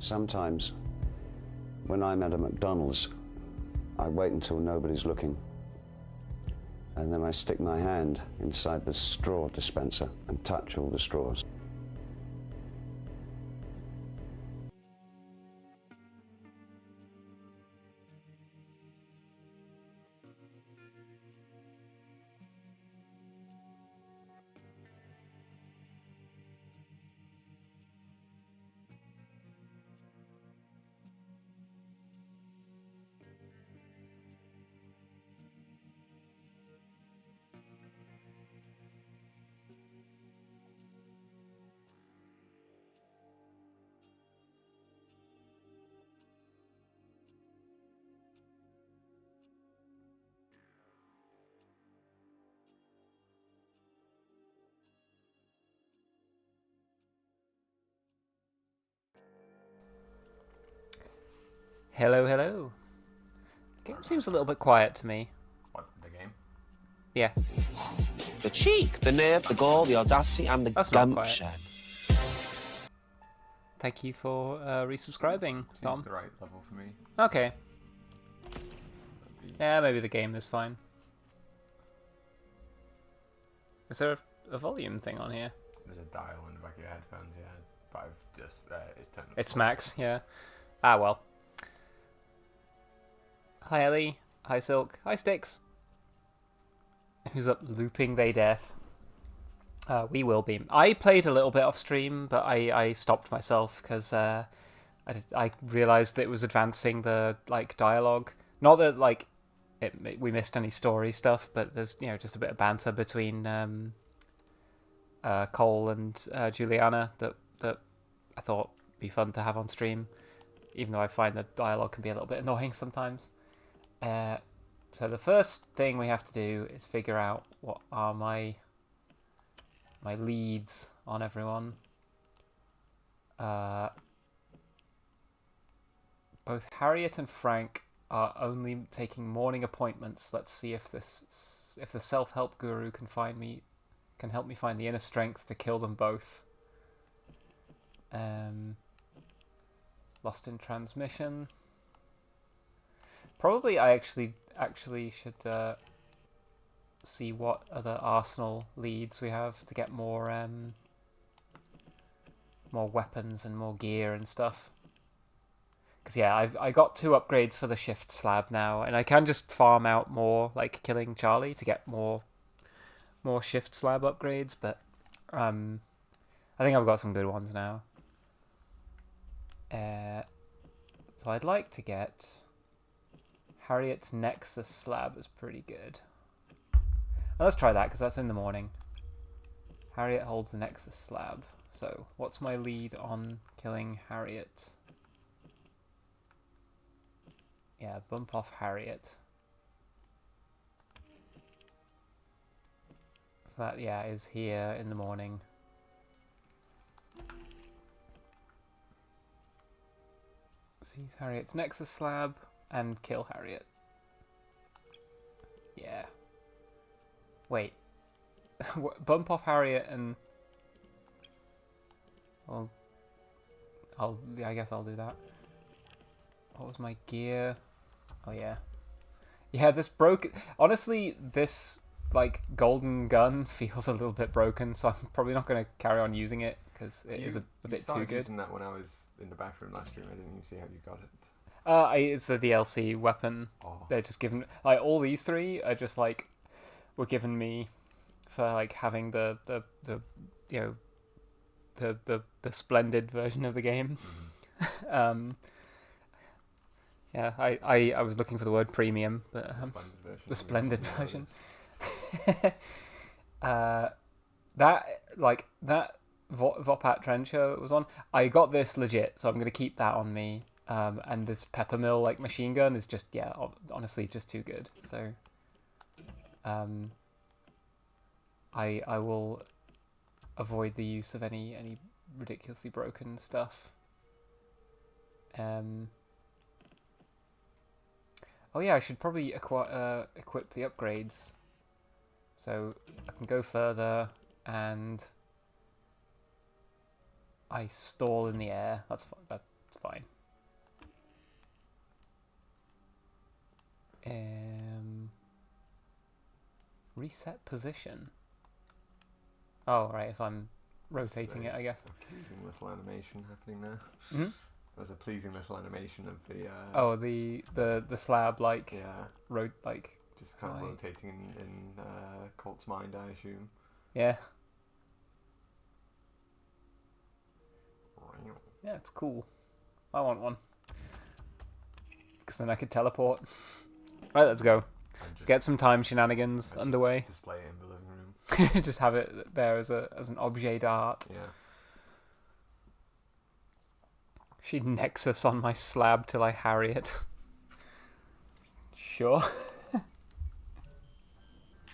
Sometimes, when I'm at a McDonald's, I wait until nobody's looking, and then I stick my hand inside the straw dispenser and touch all the straws. Hello, hello. Game seems a little bit quiet to me. What, the game? Yeah. The cheek, the nerve, the gall, the audacity, and the That's not quiet. gumption. Thank you for resubscribing, Tom. Seems the right level for me. Okay. Yeah, maybe the game is fine. Is there a volume thing on here? There's a dial in the back of your headphones, yeah. But I've just, it's turned up. It's max, yeah. Ah, well. Hi, Ellie. Hi, Silk. Hi, Sticks. Who's up looping they death? We will be. I played a little bit off stream, but I stopped myself because I realised that it was advancing the dialogue. Not that we missed any story stuff, but there's just a bit of banter between Cole and Juliana that I thought would be fun to have on stream, even though I find the dialogue can be a little bit annoying sometimes. So the first thing we have to do is figure out what are my leads on everyone. Both Harriet and Frank are only taking morning appointments. Let's see if the self-help guru can help me find the inner strength to kill them both. Lost in transmission. Probably I actually should see what other arsenal leads we have to get more weapons and more gear and stuff. Because yeah, I got 2 upgrades for the shift slab now, and I can just farm out more, like killing Charlie, to get more shift slab upgrades. But I think I've got some good ones now. So I'd like to get Harriet's Nexus slab is pretty good. Now let's try that because that's in the morning. Harriet holds the Nexus slab. So what's my lead on killing Harriet? Yeah, bump off Harriet. So that, yeah, is here in the morning. Seize Harriet's Nexus slab and kill Harriet. Yeah. Wait. Bump off Harriet and... Well, I guess I'll do that. What was my gear? Oh yeah. Yeah, this broke... Honestly, this, golden gun feels a little bit broken, so I'm probably not going to carry on using it, because it is a bit too good. You started using that when I was in the bathroom last stream. I didn't even see how you got it. It's a DLC weapon. Oh. They're just given... all these 3 are just, were given me for, having the splendid version of the game. Mm-hmm. Yeah, I was looking for the word premium, but The splendid version. The splendid version. That Vopat trencher was on. I got this legit, so I'm going to keep that on me. And this peppermill machine gun is just, yeah, honestly just too good. So I will avoid the use of any ridiculously broken stuff. Oh yeah, I should probably equip the upgrades, so I can go further, and I stall in the air. That's fine. Reset position. Oh, right, if I'm rotating it, I guess. A pleasing little animation happening there. Hmm? There's a pleasing little animation of the... Oh, the slab, like... Yeah. like... Just kind of rotating in Colt's mind, I assume. Yeah. Yeah, it's cool. I want one. Because then I could teleport. Right, let's go. Let's get some time shenanigans underway. Display it in the living room. Just have it there as an objet d'art. Yeah. She'd nexus on my slab till I harry it. Sure. So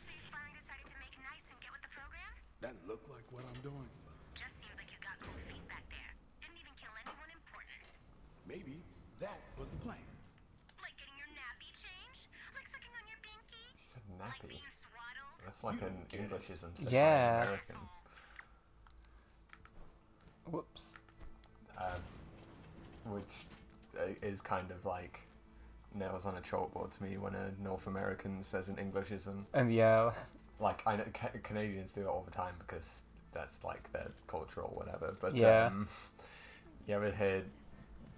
you finally decided to make nice and get with the program? That looked like what I'm doing. Just seems like you got cold feet back there. Didn't even kill anyone important. Maybe that was the plan. Like getting your nappy changed? Like sucking on your binky? She said Like nappy. being swaddled? That's like an Englishism said by Yeah. an American. Whoops. Which is kind of like nails on a chalkboard to me when a North American says an Englishism. And yeah. Like, I know Canadians do it all the time because that's like their culture or whatever. But Yeah. you ever heard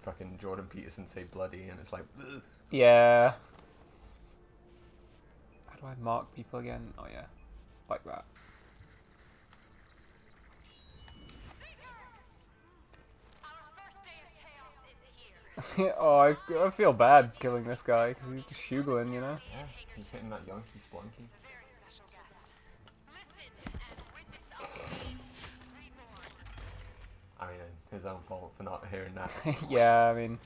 fucking Jordan Peterson say bloody and it's like, ugh. Yeah. How do I mark people again? Oh yeah. Like that. Oh, I feel bad killing this guy because he's just shugling, you know? Yeah, he's hitting that yonky splunky. I mean, his own fault for not hearing that. Yeah, I mean...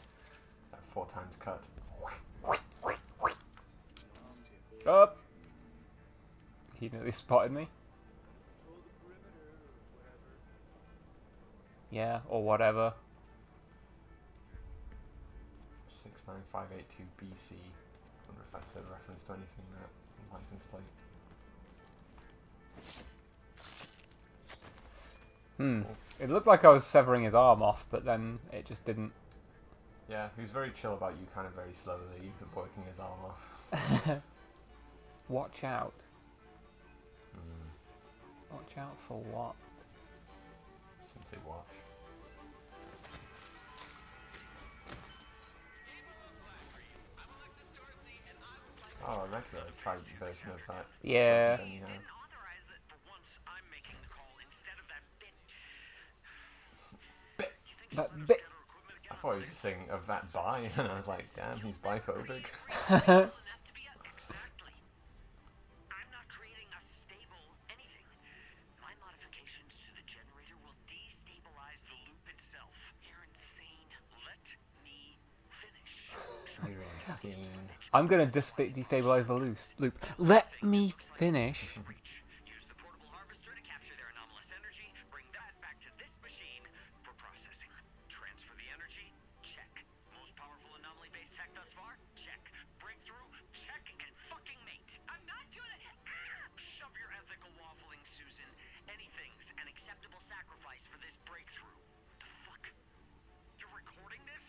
That 4 times cut. Up! He nearly spotted me. Yeah, or whatever. 69582 BC. Wonder if that's a reference to anything, that license plate. It looked like I was severing his arm off, but then it just didn't. Yeah, he was very chill about you kind of very slowly working his arm off. Watch out. Watch out for what? Simply watch. Oh, a regular tried version of that. Yeah. Then, you know. That bit. I thought he was just saying of that bi, and I was like, damn, he's biphobic. I'm not creating a stable anything. My modifications to the generator will destabilize the loop itself. You're insane. Let me finish. You're insane. I'm gonna destabilize the loop. Let me finish. Use the portable harvester to capture their anomalous energy. Bring that back to this machine for processing. Transfer the energy. Check. Most powerful anomaly-based tech thus far? Check. Breakthrough? Check. And fucking mate. I'm not gonna... Shove your ethical waffling, Susan. Anything's an acceptable sacrifice for this breakthrough. The fuck? You're recording this?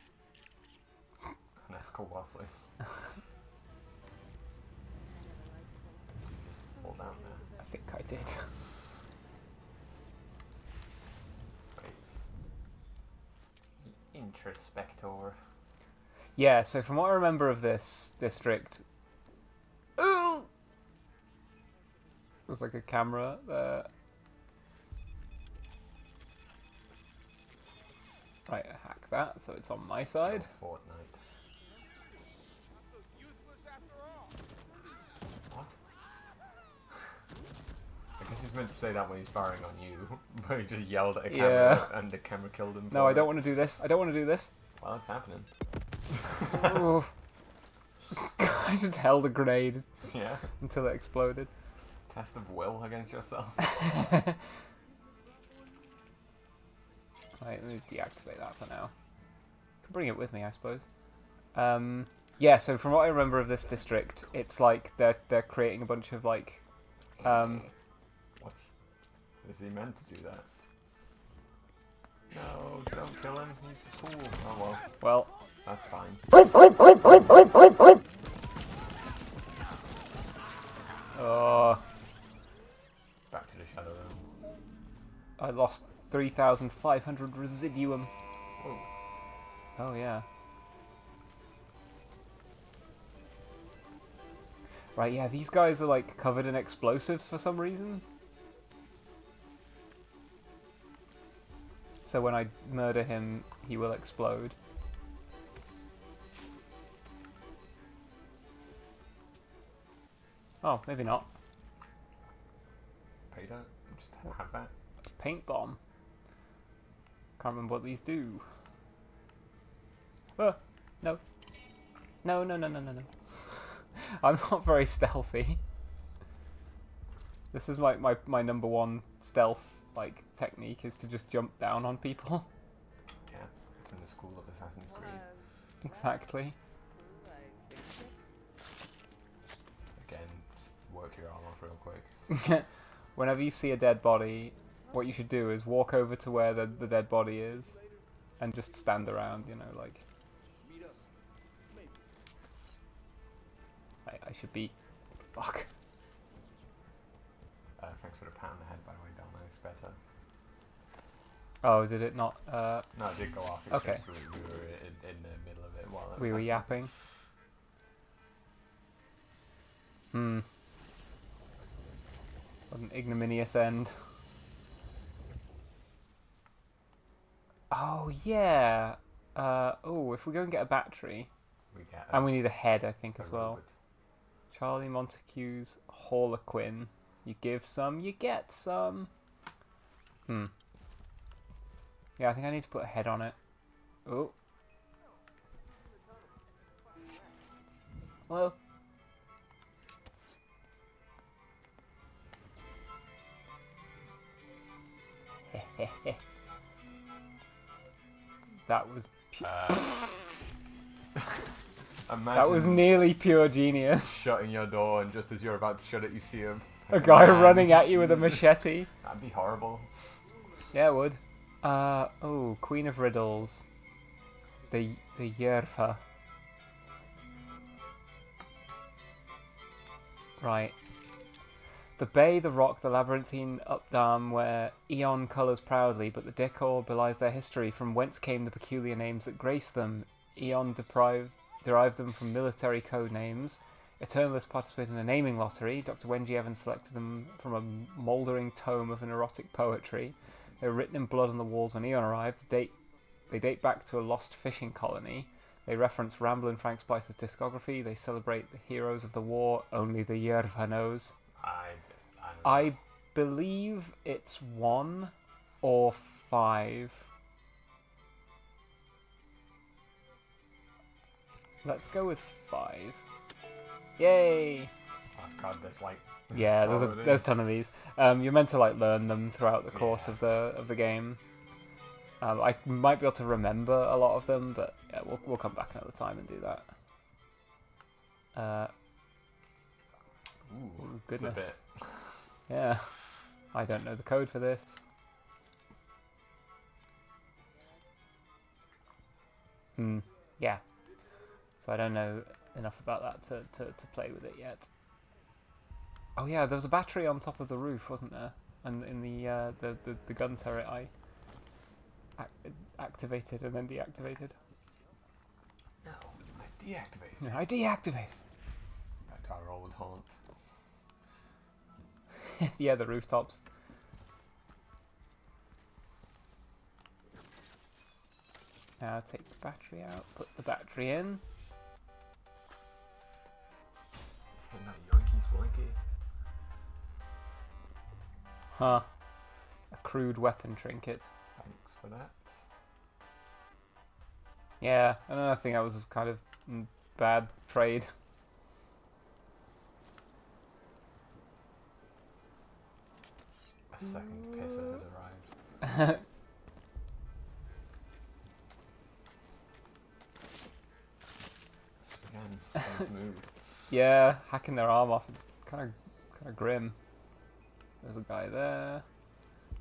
Unethical waffling. Just fall down there. I think I did. Wait. Introspector. Yeah, so from what I remember of this district... Ooh! There's like a camera there. Right, hack that so it's on my side. Fortnite. What? I guess he's meant to say that when he's firing on you, but he just yelled at a camera and the camera killed him. No, I don't want to do this. I don't want to do this. Well, it's happening. Oh. I just held a grenade Yeah. until it exploded. Test of will against yourself. Right, let me deactivate that for now. Can bring it with me, I suppose. Yeah, so from what I remember of this district, it's like they're creating a bunch of like Is he meant to do that? No, don't kill him. He's a fool. Oh well, Well, that's fine. oh, Back to the Shadow Realm. I lost 3,500 residuum. Oh, Oh yeah. Right, yeah, these guys are like covered in explosives for some reason. So when I murder him, he will explode. Oh, maybe not. Peter, just have that. A paint bomb. Can't remember what these do. Oh, no. No, no, no, no, no, no. I'm not very stealthy. This is my number one stealth like technique is to just jump down on people. Yeah, from the school of Assassin's Creed. Exactly. Again, just work your arm off real quick. Whenever you see a dead body, what you should do is walk over to where the dead body is and just stand around, you know, like... I should be... Fuck. Thanks for the pat on the head, by the way, Donna. It's better. Oh, did it not? No, it did go off. It's Okay. just we were in the middle of it while it We was were happening. yapping. What an ignominious end. Oh, yeah. Oh, if we go and get a battery... We get And we need a head, I think, a as well. robot. Charlie Montague's Harlequin. You give some, you get some. Yeah, I think I need to put a head on it. Oh. Hello? That was Imagine that was nearly pure genius. shutting your door, and just as you're about to shut it, you see A guy running at you with a machete. That'd be horrible. Yeah, it would. Oh, Queen of Riddles. The Yerfa. Right. The bay, the rock, the labyrinthine updam where Eon colours proudly, but the decor belies their history, from whence came the peculiar names that grace them. Eon derived them from military code names. Eternalists participated in a naming lottery. Dr. Wenji Evans selected them from a mouldering tome of an erotic poetry. They were written in blood on the walls when Eon arrived. They date back to a lost fishing colony. They reference Ramblin' Frank Spicer's discography. They celebrate the heroes of the war. Only the Yerva knows. I don't know. I believe it's 1 or 5. Let's go with 5. Yay! Oh god, there's like Yeah, ton there's a ton of these. You're meant to like learn them throughout the course of the game. I might be able to remember a lot of them, but yeah, we'll come back another time and do that. Ooh, goodness. It's a bit. Yeah, I don't know the code for this. Yeah. So I don't know enough about that to play with it yet. Oh yeah, there was a battery on top of the roof, wasn't there? And in the gun turret I activated and then deactivated. No, I deactivated. No, I deactivated. Back to our old haunt. Yeah, the rooftops. Now take the battery out, put the battery in. He's hitting that Yankees blanket. Huh. A crude weapon trinket. Thanks for that. Yeah, I think that was a kind of bad trade. A second pisser has arrived. Again, fun to move. Yeah, hacking their arm off. It's kind of grim. There's a guy there.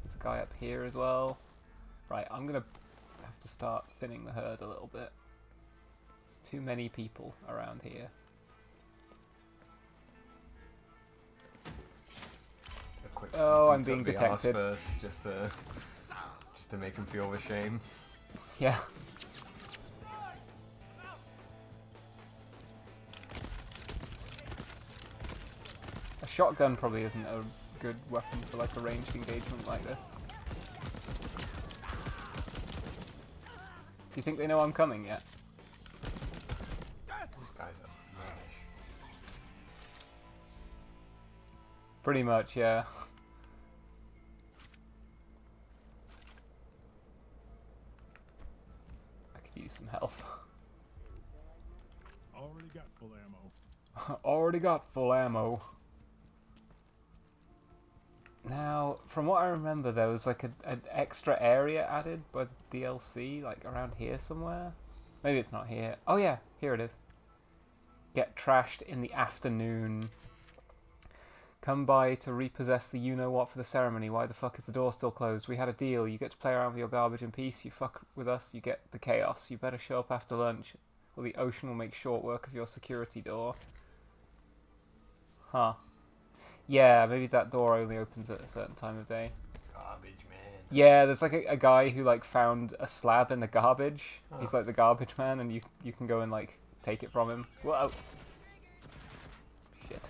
There's a guy up here as well. Right, I'm gonna have to start thinning the herd a little bit. There's too many people around here. A quick Oh, I'm boot being up the arse detected. first, just to make him feel the shame. Yeah. A shotgun probably isn't a good weapon for like a ranged engagement like this. Do you think they know I'm coming yet? These guys are rubbish. Pretty much, yeah. I could use some health. Already got full ammo. Already got full ammo. Now, from what I remember, there was like an extra area added by the DLC, like around here somewhere. Maybe it's not here. Oh yeah, here it is. Get trashed in the afternoon. Come by to repossess the you-know-what for the ceremony. Why the fuck is the door still closed? We had a deal. You get to play around with your garbage in peace. You fuck with us, you get the chaos. You better show up after lunch, or the ocean will make short work of your security door. Huh. Yeah, maybe that door only opens at a certain time of day. Garbage man. Yeah, there's like a guy who like found a slab in the garbage. Oh. He's like the garbage man, and you can go and like take it from him. Whoa. Shit.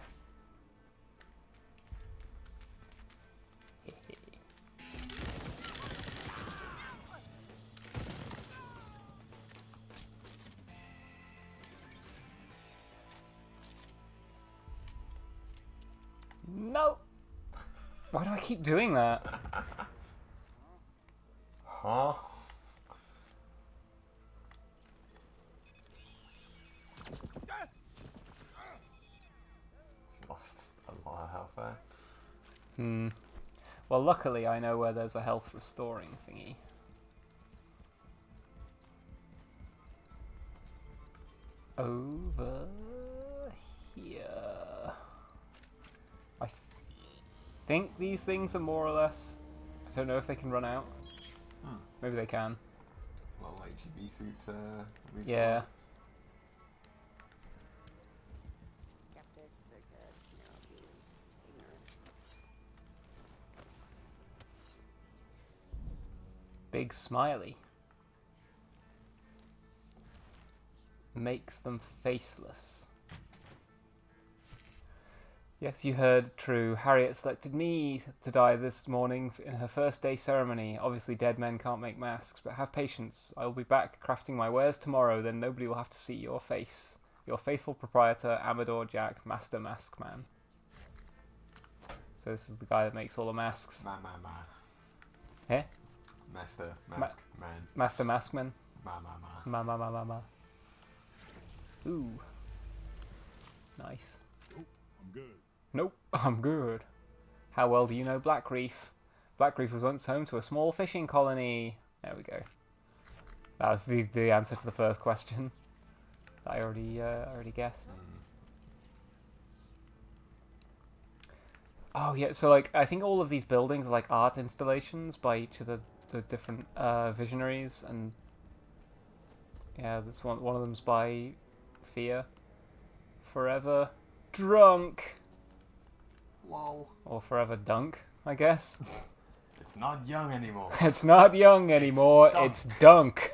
No. Why do I keep doing that? Huh? Lost a lot of health there. Hmm. Well, luckily I know where there's a health restoring thingy. Over here. I think these things are more or less... I don't know if they can run out. Maybe they can. Little HEV suit. Yeah. Big smiley. Makes them faceless. Yes, you heard true. Harriet selected me to die this morning in her first day ceremony. Obviously dead men can't make masks, but have patience. I will be back crafting my wares tomorrow, then nobody will have to see your face. Your faithful proprietor, Amador Jack, Master Mask Man. So this is the guy that makes all the masks. Eh? Master Mask Man. Master Mask Man. Ma. Ooh. Nice. Nope, I'm good. Nope, I'm good. How well do you know Black Reef? Black Reef was once home to a small fishing colony. There we go. That was the answer to the first question that I already guessed. Oh yeah, so like I think all of these buildings are like art installations by each of the different visionaries, and yeah, this one of them's by Fear. Forever Drunk. Lol. Or Forever Dunk, I guess. It's not young anymore. It's not young anymore, it's Dunk.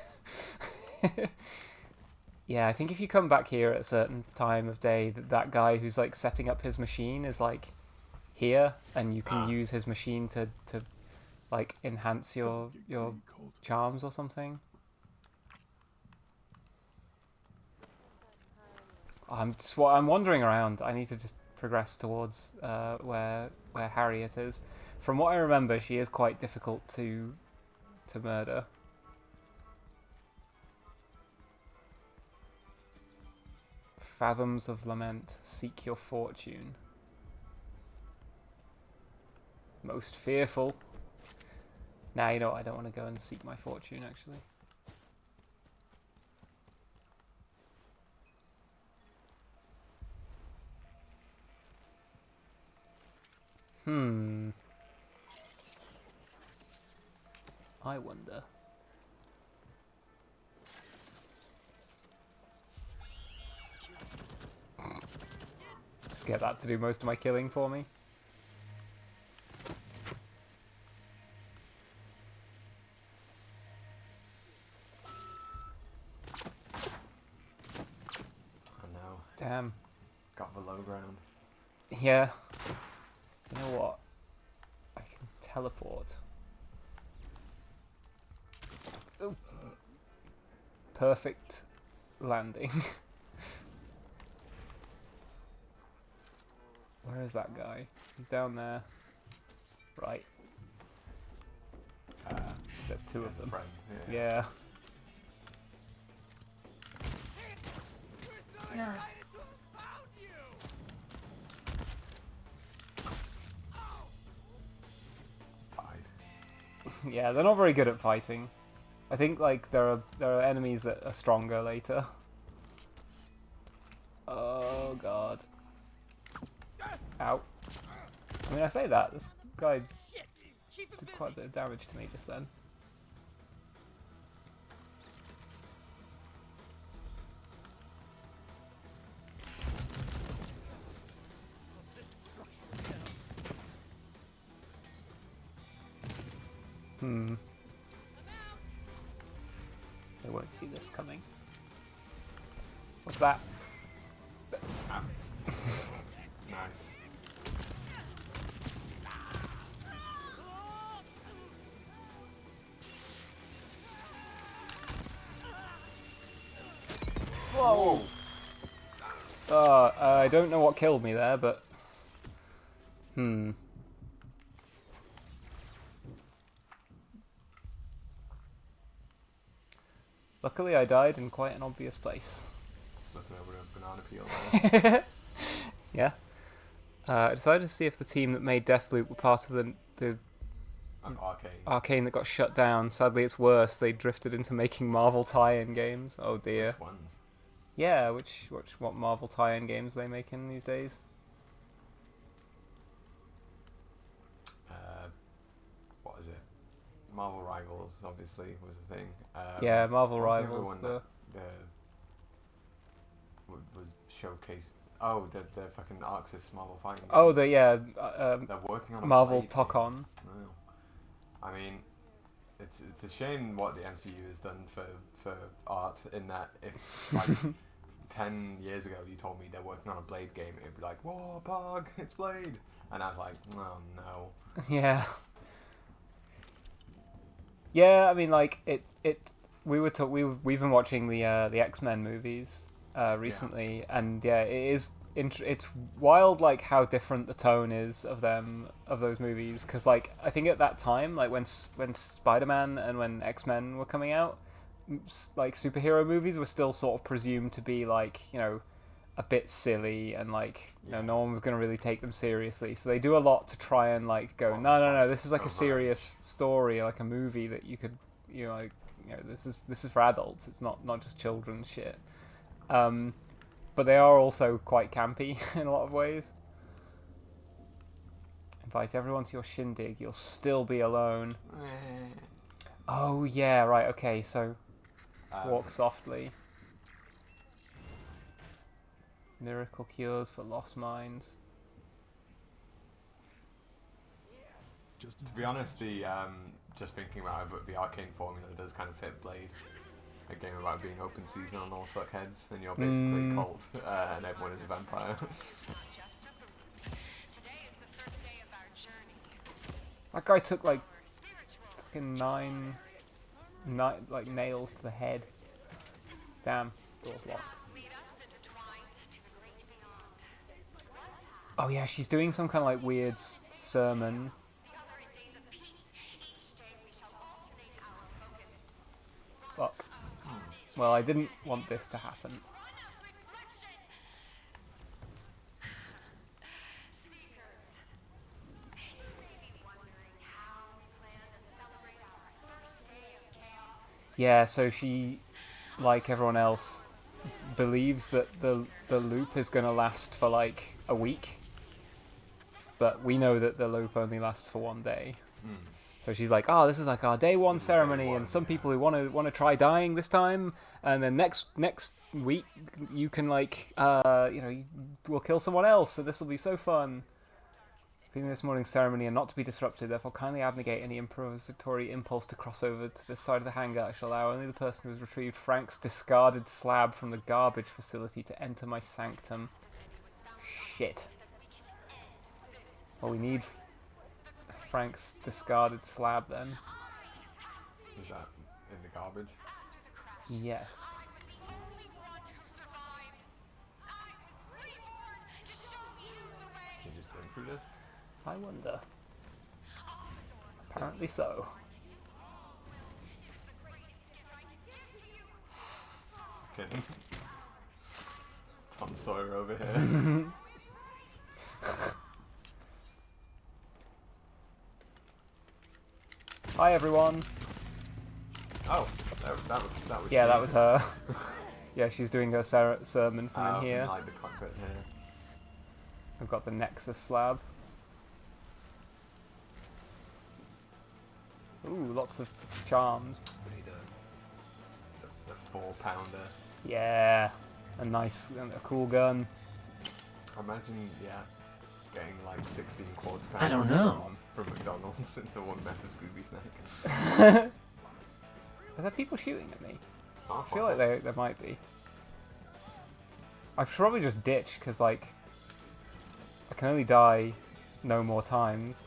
Yeah, I think if you come back here at a certain time of day, that guy who's like setting up his machine is like here, and you can use his machine to like enhance your charms or something. I'm wandering around. I need to just progress towards where Harriet is. From what I remember, she is quite difficult to murder. Fathoms of Lament. Seek your fortune. Most fearful. Nah, you know what? I don't want to go and seek my fortune, actually. I wonder. Just get that to do most of my killing for me. I know. Damn. Got the low ground. Yeah. You know what? I can teleport. Ooh. Perfect landing. Where is that guy? He's down there. Right. There's two of them. Friend, Yeah. Dies. Yeah, they're not very good at fighting. I think like there are enemies that are stronger later. Oh god. Ow. I mean, I say that, this guy did quite a bit of damage to me just then. They won't see this coming. What's that? Nice. Whoa! I don't know what killed me there, but... Luckily I died in quite an obvious place. Just looking over a banana peel there. Yeah. I decided to see if the team that made Deathloop were part of the Of Arcane. Arcane that got shut down. Sadly it's worse, they drifted into making Marvel tie-in games. Oh dear. Which ones? Yeah, what Marvel tie-in games are they making these days? What is it? Marvel Rivals, obviously, was the thing. Yeah, Marvel what was the other Rivals. one that was showcased. Oh, the fucking Arxis Marvel fighting game. Oh, They're working on a Marvel Blade Tokon. game. Oh. I mean, it's a shame what the MCU has done for art, in that if like 10 years ago you told me they're working on a Blade game, it'd be like, whoa, Pog, it's Blade, and I was like, oh no. Yeah. Yeah, I mean, like we've been watching the X-Men movies recently, and yeah, it is it's wild, like how different the tone is of those movies. Because like I think at that time, like when Spider-Man and when X-Men were coming out, like superhero movies were still sort of presumed to be like, you know, a bit silly, and like, you know, no one was going to really take them seriously, so they do a lot to try and like go, no, this is like a serious story, like a movie that you could, you know, like, you know, this is for adults, it's not just children's shit. But they are also quite campy in a lot of ways. Invite everyone to your shindig, you'll still be alone. Oh yeah, right, okay, so walk softly. Miracle cures for lost minds. To be honest, the just thinking about it, but the Arcane formula does kind of fit Blade. A game about being open season on all suck heads, and you're basically a cult, and everyone is a vampire. That guy took like fucking nine like nails to the head. Damn, door's locked. Oh yeah, she's doing some kind of like weird sermon. Fuck. Well, I didn't want this to happen. Yeah, so she, like everyone else, believes that the loop is going to last for like a week. But we know that the loop only lasts for one day. So she's like, "Oh, this is like our day one ceremony, one, and some yeah. people who want to try dying this time, and then next week you can like we'll kill someone else, so this will be so fun." Feeling this morning's ceremony and not to be disrupted, therefore kindly abnegate any improvisatory impulse to cross over to this side of the hangar. I shall allow only the person who has retrieved Frank's discarded slab from the garbage facility to enter my sanctum. Shit. Well, we need Frank's discarded slab then. Is that in the garbage? Yes. You just going through this? I wonder. Apparently so. Kidding. Tom Sawyer over here. Hi everyone. Oh, that was. Yeah, she. that was her. Yeah, she's doing her sermon from in here. From, like, the cockpit here. I've got the Nexus slab. Ooh, lots of charms. We need the 4-pounder. Yeah, a nice, a cool gun. Imagine, getting like 16 quarter pounders I don't know. from McDonald's into one massive Scooby snack. Are there people shooting at me? Oh, I feel like there might be. I should probably just ditch, because, like, I can only die no more times.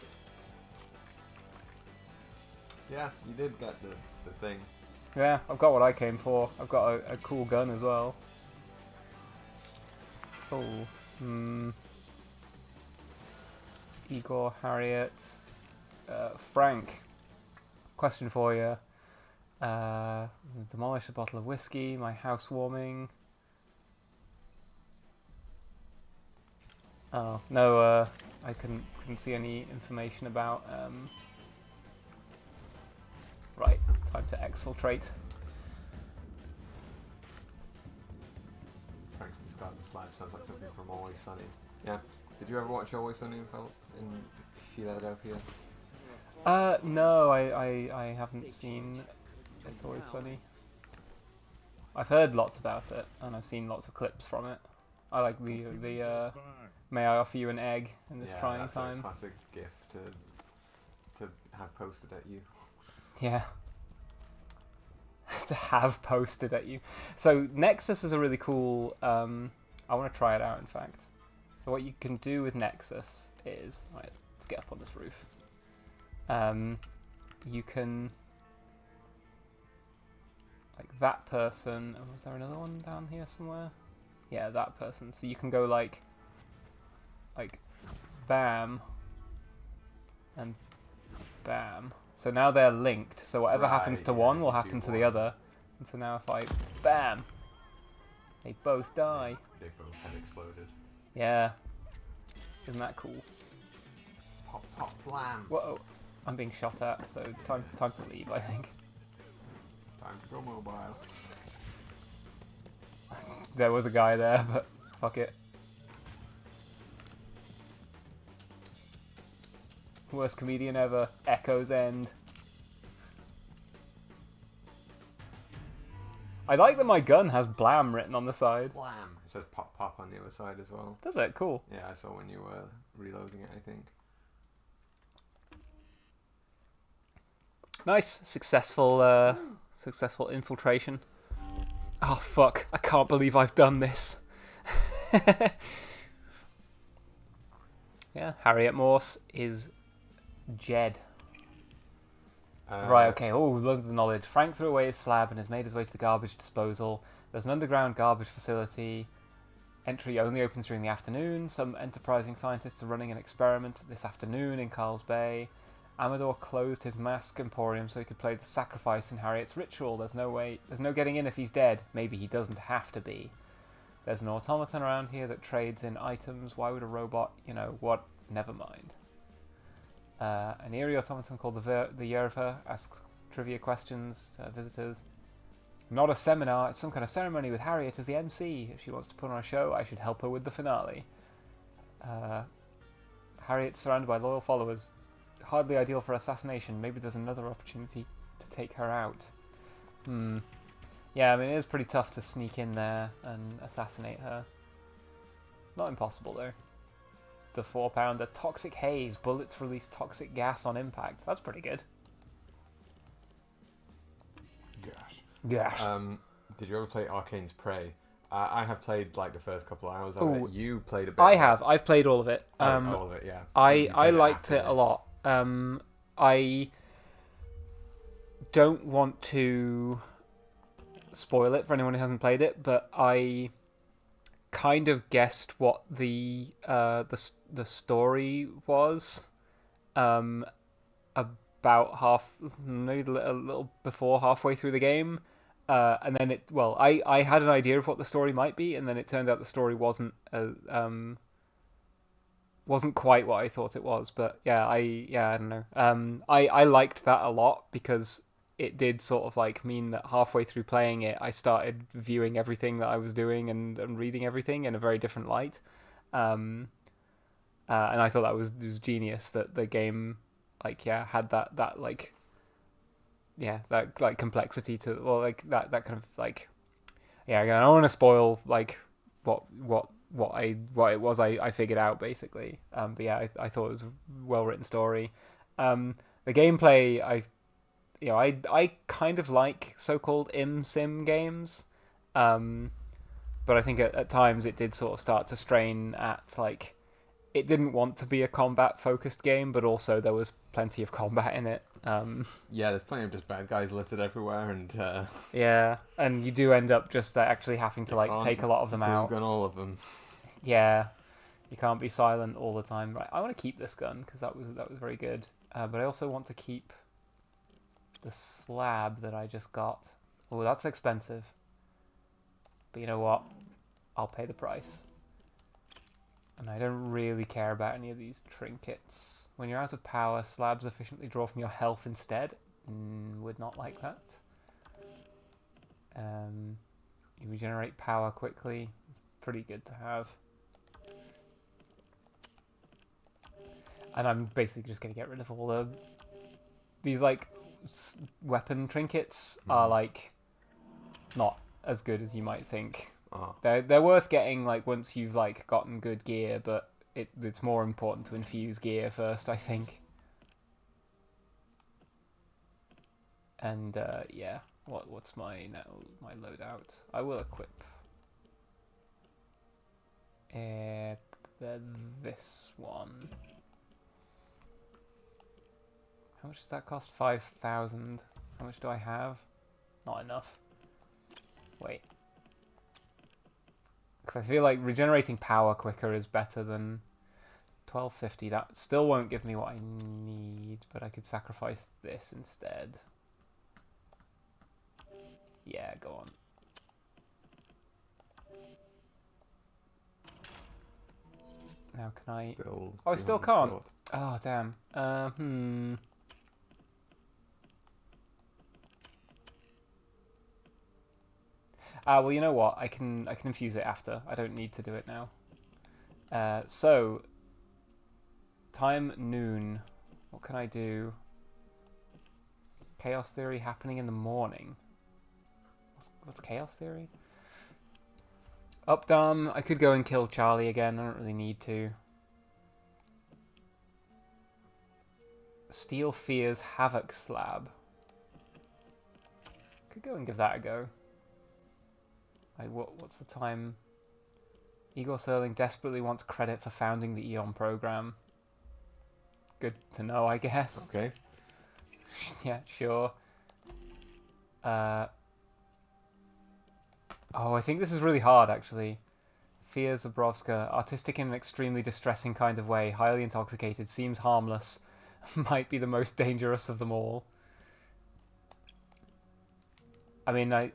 Yeah, you did get the thing. Yeah, I've got what I came for. I've got a cool gun as well. Oh, Igor, Harriet, Frank. Question for you. Demolish a bottle of whiskey. My house warming. Oh no, I couldn't see any information about. Right, time to exfiltrate. Frank's discarded slab sounds like something from Always Sunny. Yeah. Did you ever watch Always Sunny in Philadelphia? No, I haven't seen It's Always Sunny. I've heard lots about it, and I've seen lots of clips from it. I like the may I offer you an egg in this trying that's time. a classic gif to have posted at you. Yeah. To have posted at you. So Nexus is a really cool. I want to try it out. In fact, so what you can do with Nexus is, right, let's get up on this roof. You can, like, that person. Oh, was there another one down here somewhere? Yeah, that person. So you can go like bam and bam. So now they're linked. So whatever happens to one will happen to the other. And so now if I bam, they both die. They both had exploded. Yeah. Isn't that cool? Pop, pop, blam. Whoa. I'm being shot at, so time to leave, I think. Time to go mobile. There was a guy there, but fuck it. Worst comedian ever. Echo's End. I like that my gun has blam written on the side. Blam. It says pop, pop on the other side as well. Does it? Cool. Yeah, I saw when you were reloading it, I think. Nice. Successful infiltration. Oh, fuck. I can't believe I've done this. Yeah, Harriet Morse is Jed. Right, okay. Oh, loads of knowledge. Frank threw away his slab and has made his way to the garbage disposal. There's an underground garbage facility. Entry only opens during the afternoon. Some enterprising scientists are running an experiment this afternoon in Carl's Bay. Amador closed his mask emporium so he could play the sacrifice in Harriet's ritual. There's no getting in if he's dead. Maybe he doesn't have to be. There's an automaton around here that trades in items. Why would a robot, what? Never mind. An eerie automaton called the Yerva asks trivia questions to visitors. Not a seminar, it's some kind of ceremony with Harriet as the MC. If she wants to put on a show, I should help her with the finale. Harriet's surrounded by loyal followers. hardly ideal for assassination. Maybe there's another opportunity to take her out. Yeah, I mean, it is pretty tough to sneak in there and assassinate her. Not impossible, though. The 4-pounder. Toxic haze. Bullets release toxic gas on impact. That's pretty good. Gosh. Gosh. Did you ever play Arcane's Prey? I have played like the first couple of hours of it. You played a bit. I have. I've played all of it. All of it, yeah. I liked it a lot. I don't want to spoil it for anyone who hasn't played it, but I kind of guessed what the story was about maybe a little before halfway through the game. And then I had an idea of what the story might be, and then it turned out the story wasn't quite what I thought it was. But I don't know. I liked that a lot because it did sort of like mean that halfway through playing it, I started viewing everything that I was doing and reading everything in a very different light. And I thought that was genius that the game had that complexity to that kind of like, I don't want to spoil like what it was I figured out basically. But yeah, I thought it was a well written story. The gameplay I kind of like so-called sim games, but I think at times it did sort of start to strain at like it didn't want to be a combat focused game, but also there was plenty of combat in it. Yeah, there's plenty of just bad guys littered everywhere, and yeah, and you do end up just actually having to like take a lot of them out. Gun all of them. Yeah, you can't be silent all the time. Right, I want to keep this gun because that was very good. But I also want to keep the slab that I just got. Oh, that's expensive. But you know what? I'll pay the price. And I don't really care about any of these trinkets. When you're out of power, slabs efficiently draw from your health instead. Would not like that. You regenerate power quickly. It's pretty good to have. And I'm basically just going to get rid of all these like weapon trinkets are like not as good as you might think. They're worth getting like once you've like gotten good gear, but it's more important to infuse gear first, I think. And yeah, what's my loadout? I will equip this one. How much does that cost? 5,000. How much do I have? Not enough. Wait. Because I feel like regenerating power quicker is better than 1250. That still won't give me what I need, but I could sacrifice this instead. Yeah, go on. Now can I... Oh, I still can't. Oh, damn. Well, you know what? I can infuse it after. I don't need to do it now. So, time noon. What can I do? Chaos Theory happening in the morning. What's Chaos Theory? Updam. I could go and kill Charlie again. I don't really need to. Steel Fear's Havoc Slab. Could go and give that a go. What's the time? Igor Serling desperately wants credit for founding the Eon program. Good to know, I guess. Okay. Yeah, sure. I think this is really hard, actually. Fia Zabrovska, artistic in an extremely distressing kind of way, highly intoxicated, seems harmless, might be the most dangerous of them all. I mean, I've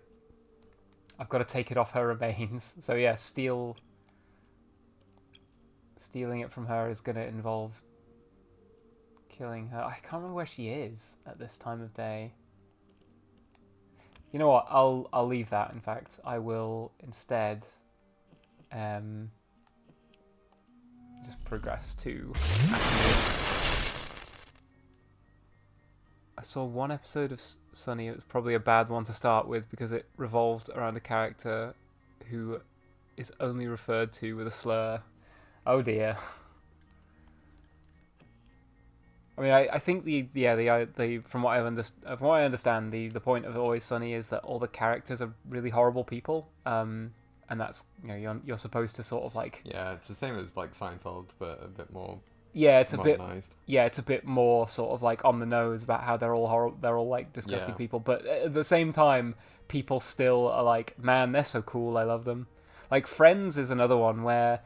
got to take it off her remains. So yeah, stealing it from her is going to involve killing her. I can't remember where she is at this time of day. You know what? I'll leave that. In fact, I will instead just progress to I saw one episode of Sunny. It was probably a bad one to start with because it revolved around a character who is only referred to with a slur. Oh dear. I mean, I think the from what I understand, the point of Always Sunny is that all the characters are really horrible people, and that's, you know, you're supposed to sort of like, Yeah, it's the same as like Seinfeld, but a bit more it's a modernized. it's a bit more sort of like on the nose about how they're all like disgusting Yeah. people, but at the same time, people still are like, man, they're so cool, I love them. Like Friends is another one where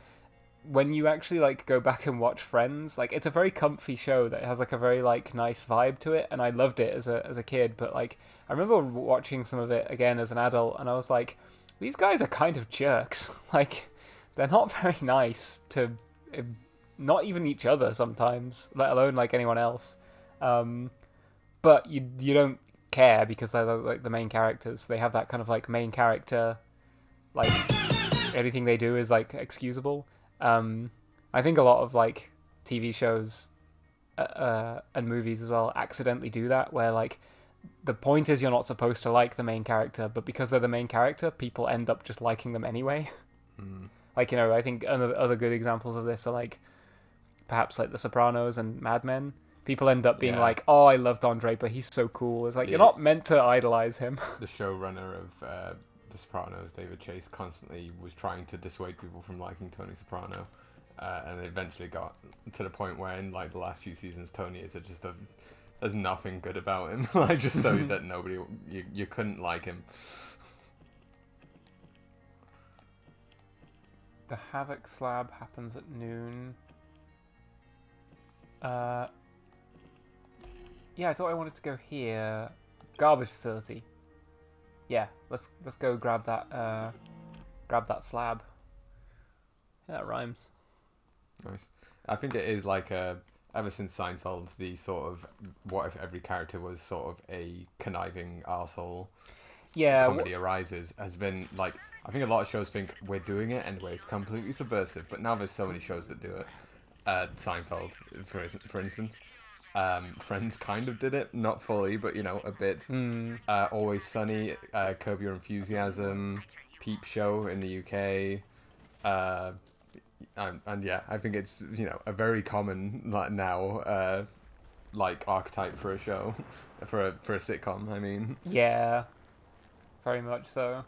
when you actually like go back and watch Friends, like it's a very comfy show that has like a very like nice vibe to it, and I loved it as a kid. But like I remember watching some of it again as an adult, and I was like, these guys are kind of jerks. Like they're not very nice to not even each other sometimes, let alone like anyone else. But you don't care because they're like the main characters. They have that kind of like main character, like anything they do is like excusable. I think a lot of like TV shows and movies as well accidentally do that, where like the point is you're not supposed to like the main character, but because they're the main character, people end up just liking them anyway. Like, you know, I think other good examples of this are like perhaps like The Sopranos and Mad Men. People end up being like, oh, I love Don Draper, he's so cool. It's like, you're not meant to idolize him. The showrunner of The Sopranos, David Chase, constantly was trying to dissuade people from liking Tony Soprano, and it eventually got to the point where in like the last few seasons, Tony is just there's nothing good about him, like just so that nobody you couldn't like him. The Havoc slab happens at noon. Yeah, I thought I wanted to go here. Garbage facility. Yeah, let's go grab that slab. Yeah, that rhymes. Nice. I think it is like ever since Seinfeld, the sort of what if every character was sort of a conniving arsehole. Yeah. Comedy arises has been like, I think a lot of shows think we're doing it and we're completely subversive, but now there's so many shows that do it. Seinfeld, for instance. Friends kind of did it, not fully, but you know, a bit. Always Sunny, Curb Your Enthusiasm, Peep Show in the UK, and yeah, I think it's, you know, a very common like now like archetype for a show, for a sitcom. I mean, yeah, very much so.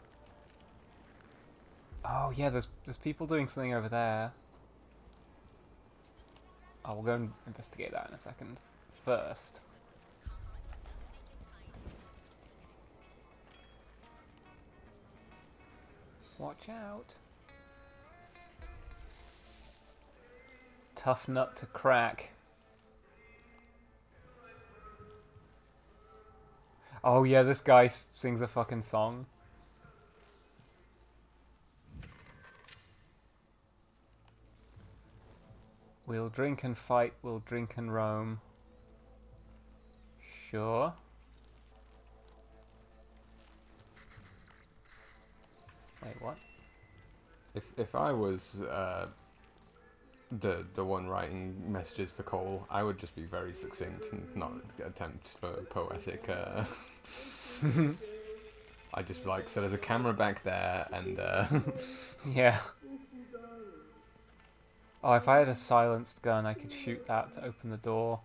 Oh yeah, there's people doing something over there. Oh, we'll go and investigate that in a second. First, watch out. Tough nut to crack. Oh yeah, this guy sings a fucking song. We'll drink and fight, we'll drink and roam. Sure. Wait, what? if I was the one writing messages for Cole, I would just be very succinct and not attempt for poetic. I'd just be like, so there's a camera back there, and Yeah. Oh, if I had a silenced gun, I could shoot that to open the door.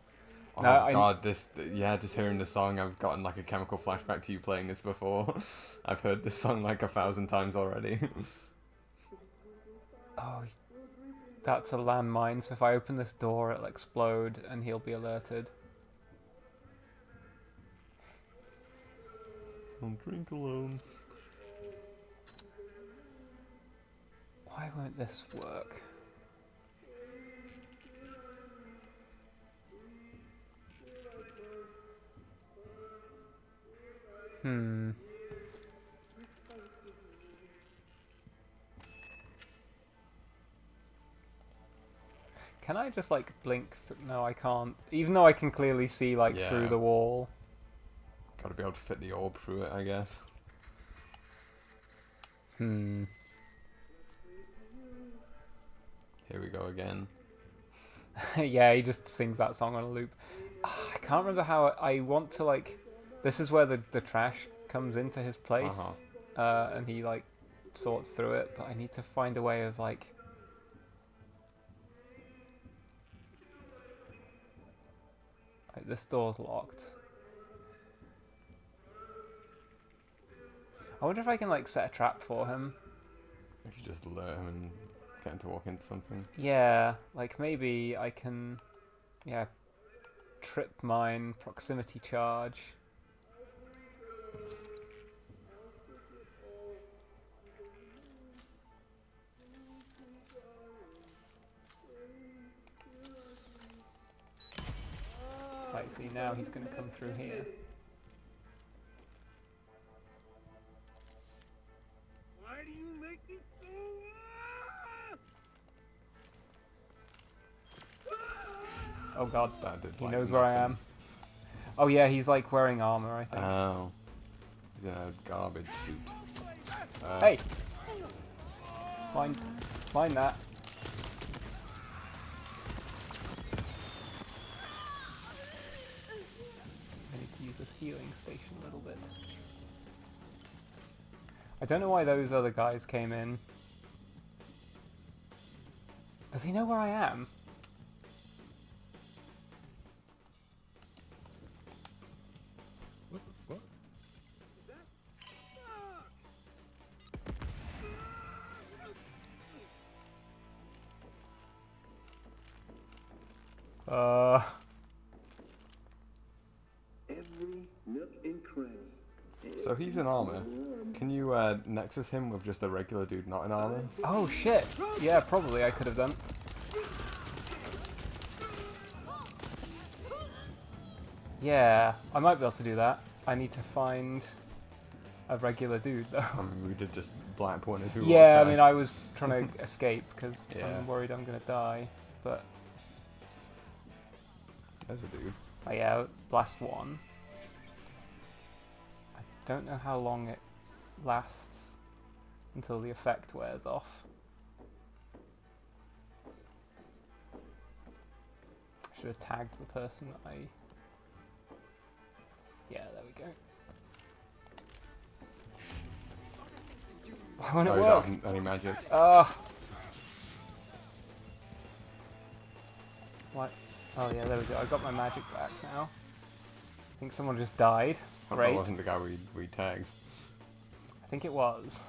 oh No, god, just hearing the song, I've gotten like a chemical flashback to you playing this before. I've heard this song like 1,000 times already. Oh, that's a landmine, so if I open this door, it'll explode and he'll be alerted. I'll drink alone. Why won't this work? Can I just like blink? No, I can't. Even though I can clearly see like through the wall. Gotta be able to fit the orb through it, I guess. Here we go again. Yeah, he just sings that song on a loop. I can't remember how I want to like. This is where the trash comes into his place, and he like sorts through it. But I need to find a way of like. Right, this door's locked. I wonder if I can like set a trap for him. If you just lure him and get him to walk into something. Yeah, like maybe I can, yeah, trip mine, proximity charge. Right, see now he's going to come through here. Why do you make it so? Oh god, That did, he like, knows where I nothing. am. Oh yeah, he's like wearing armor, I think. Oh. He's in a garbage chute. Hey! Mind that. I need to use this healing station a little bit. I don't know why those other guys came in. Does he know where I am? What the fuck? Every nook and cranny. So he's in armor. Can you nexus him with just a regular dude not in armor? Oh shit! Yeah, probably I could have done. Yeah, I might be able to do that. I need to find a regular dude though. I mean, we did just black point if we Yeah, I walked mean, past. I was trying to escape because Yeah. I'm worried I'm gonna die. But There's a dude. oh yeah, blast one. I don't know how long it lasts until the effect wears off. I should have tagged the person that I. Yeah, there we go. Why won't it Oh, you work? don't have any magic. What? Oh yeah, there we go. I got my magic back now. I think someone just died. That Great. wasn't the guy we tagged. I think it was.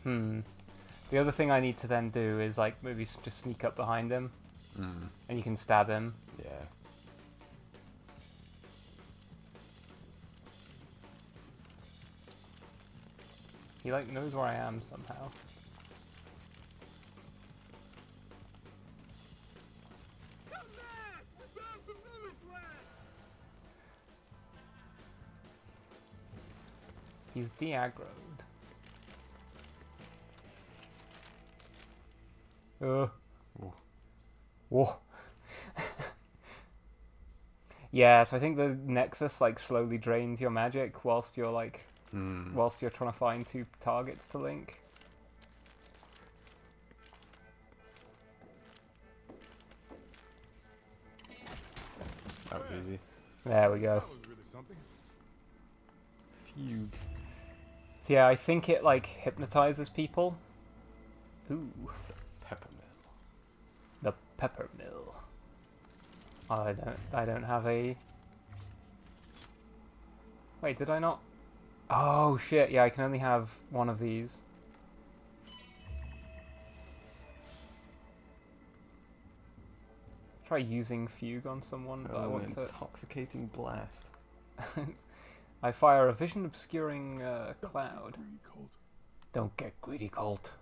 The other thing I need to then do is like maybe just sneak up behind him, and you can stab him. Yeah. He like knows where I am somehow. He's de-aggroed. Whoa. Whoa. Yeah, so I think the Nexus like slowly drains your magic whilst you're like whilst you're trying to find two targets to link. That was easy. There we go. That was really something. Fugue. So yeah, I think it like hypnotizes people. Ooh, Peppermill. the pepper mill. I don't have a. Wait, did I not? Oh shit! Yeah, I can only have one of these. Try using fugue on someone, but I Oh, want an to. intoxicating blast. I fire a vision obscuring cloud. Greedy cult. Don't get greedy, Colt.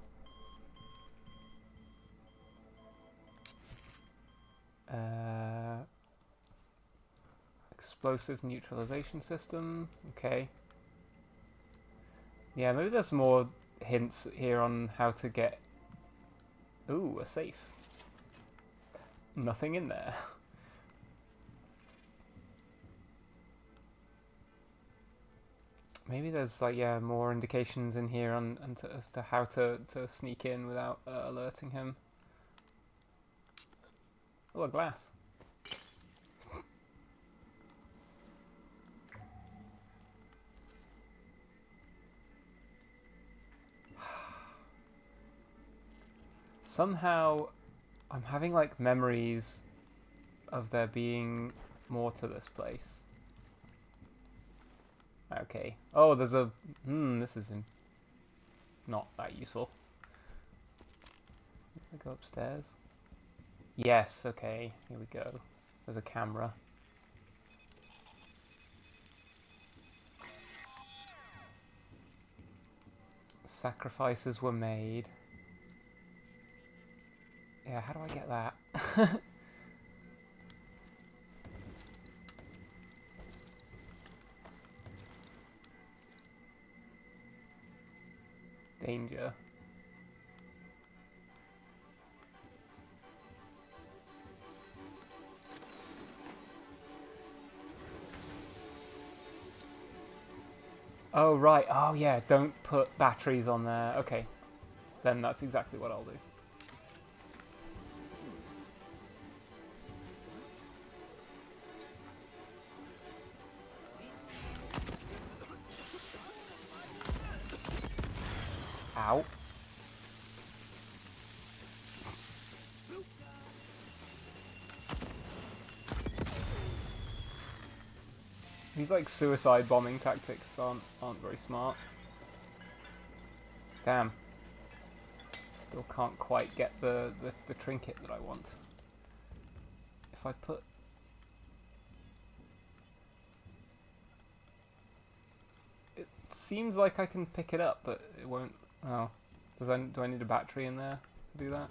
Explosive neutralization system. Okay. Yeah, maybe there's more hints here on how to get. Ooh, a safe. Nothing in there. Maybe there's like more indications in here on as to how to sneak in without alerting him. Oh, a glass. Somehow, I'm having like memories of there being more to this place. Okay. Oh, there's a... this isn't... not that useful. Can I go upstairs? Yes, okay. Here we go. There's a camera. Sacrifices were made. Yeah, how do I get that? Danger. Oh, right. Oh, yeah. Don't put batteries on there. Okay. Then that's exactly what I'll do. Ow. These like suicide bombing tactics aren't very smart. Damn. Still can't quite get the trinket that I want. If I put... It seems like I can pick it up, but it won't... Oh. Do I need a battery in there to do that?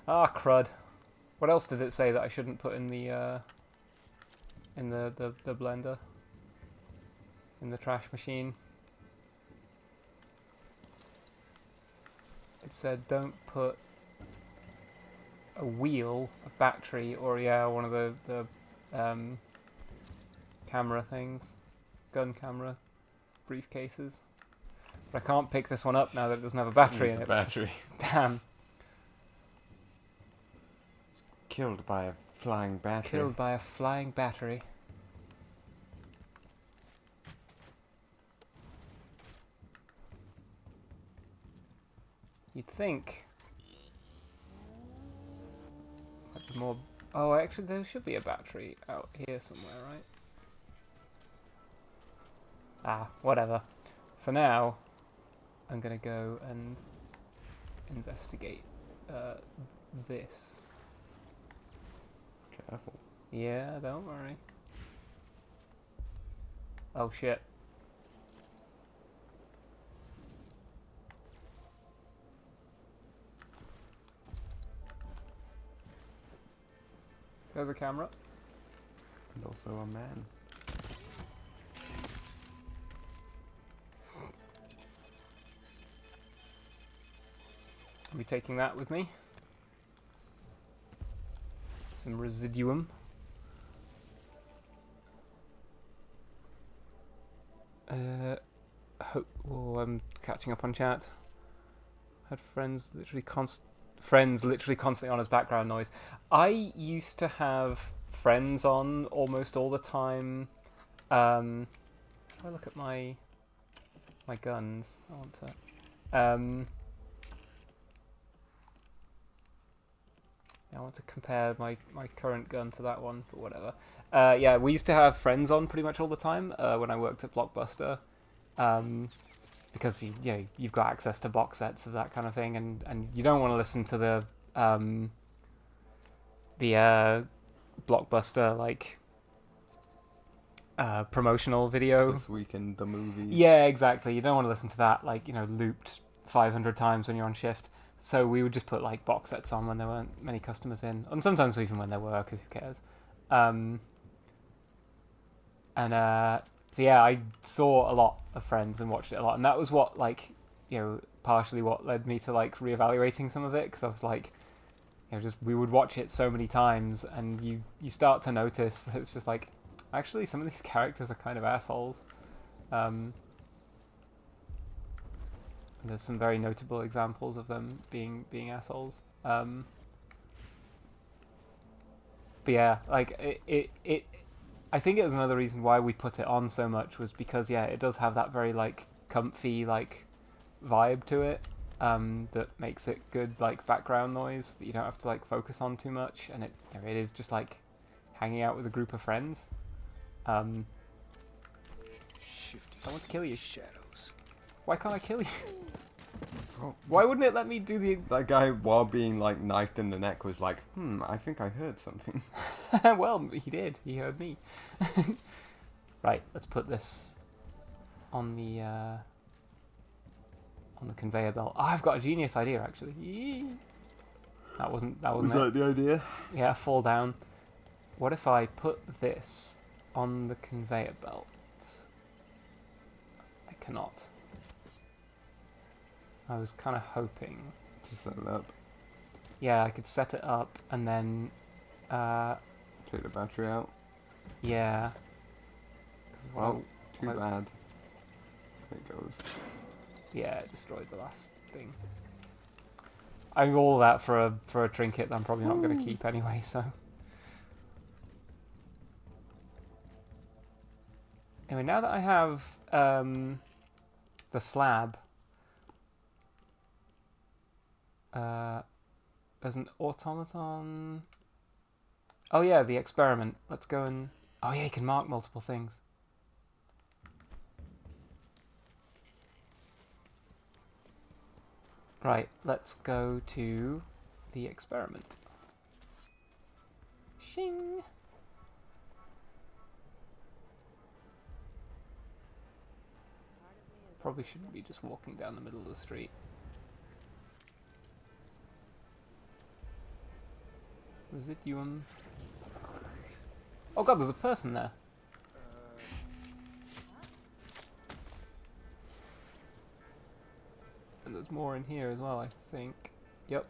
Ah, crud. What else did it say that I shouldn't put in the blender? In the trash machine? It said don't put a wheel, a battery, or yeah, one of the camera things. Gun camera briefcases. But I can't pick this one up now that it doesn't have a battery in it. Battery. Damn. Killed by a flying battery. Killed by a flying battery. You'd think. Might be more. Oh, actually, there should be a battery out here somewhere, right? Ah, whatever. For now, I'm gonna go and investigate this. Careful. Yeah, don't worry. Oh shit. There's a camera. And also a man. I'll be taking that with me. Some residuum. Oh, I'm catching up on chat. Had friends literally constantly on as background noise. I used to have friends on almost all the time. If I look at my guns, I want to. I want to compare my current gun to that one, but whatever. Yeah, we used to have friends on pretty much all the time when I worked at Blockbuster, because you've got access to box sets of that kind of thing, and you don't want to listen to the Blockbuster like promotional video. This week in the movies. Yeah, exactly. You don't want to listen to that like looped 500 times when you're on shift. So we would just put like box sets on when there weren't many customers in, and sometimes even when there were, because who cares? So yeah, I saw a lot of Friends and watched it a lot, and that was what partially what led me to like reevaluating some of it, because I was like, just we would watch it so many times, and you start to notice that it's just like, actually some of these characters are kind of assholes. There's some very notable examples of them being assholes. But yeah, like it I think it was another reason why we put it on so much was because, yeah, it does have that very, like, comfy, like, vibe to it, that makes it good, like, background noise that you don't have to, like, focus on too much, and it is just, like, hanging out with a group of friends. I want to kill you. Shadows. Why can't I kill you? Oh, Why wouldn't it let me do the... that guy, while being like knifed in the neck, was like, I think I heard something. Well, he did. He heard me. Right, let's put this on the conveyor belt. Oh, I've got a genius idea, actually. Yee. That wasn't Was it. that the idea? Yeah, fall down. What if I put this on the conveyor belt? I cannot. I was kind of hoping. To set it up. Yeah, I could set it up and then... Take the battery out. yeah. 'Cause what Well, I- too what I- bad. It goes. Yeah, it destroyed the last thing. I mean, all that for a trinket that I'm probably not going to keep anyway, so... Anyway, now that I have the slab, there's an automaton. Oh yeah, the experiment. Let's go and... Oh yeah, you can mark multiple things. Right, let's go to the experiment. Shing! Probably shouldn't be just walking down the middle of the street. Was it you on... Oh god, there's a person there. And there's more in here as well, I think. Yep.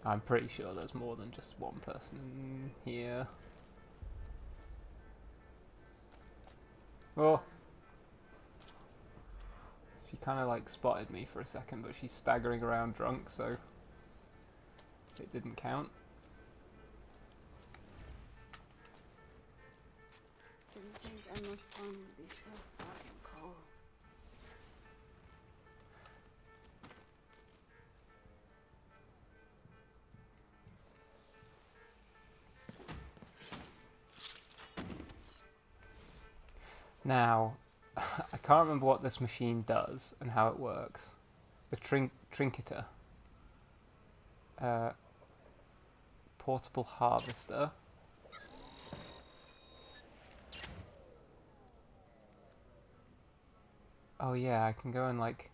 I'm pretty sure there's more than just one person here. Oh! She kind of like spotted me for a second, but she's staggering around drunk, so it didn't count. Didn't think I must find be so fucking cold. Now, I can't remember what this machine does and how it works. The trinketer. Portable harvester. Oh yeah, I can go and like...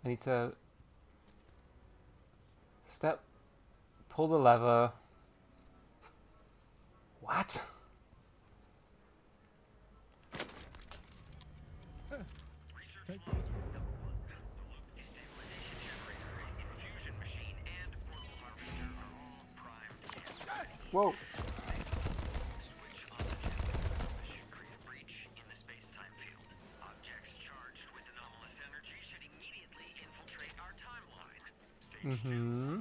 I need to... Pull the lever. What? Take it. Whoa. Mm-hmm.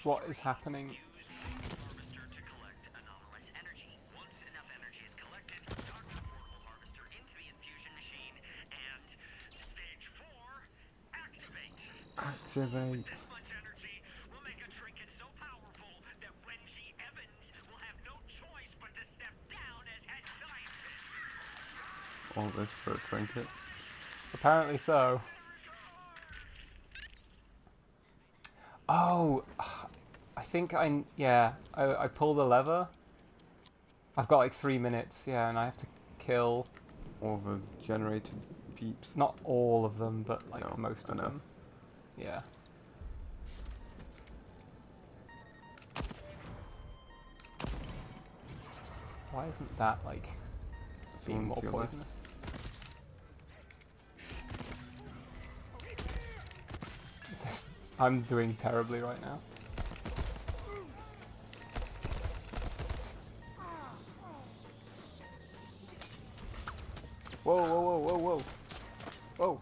What is happening? Activate. All this for a trinket. Apparently so. Oh, I think I pull the lever. I've got like 3 minutes, yeah, and I have to kill All the generated peeps. not all of them, but like No, most of enough. them. Yeah. Why isn't that like being Someone more feel that? poisonous? I'm doing terribly right now. Whoa, whoa, whoa, whoa, whoa. Whoa.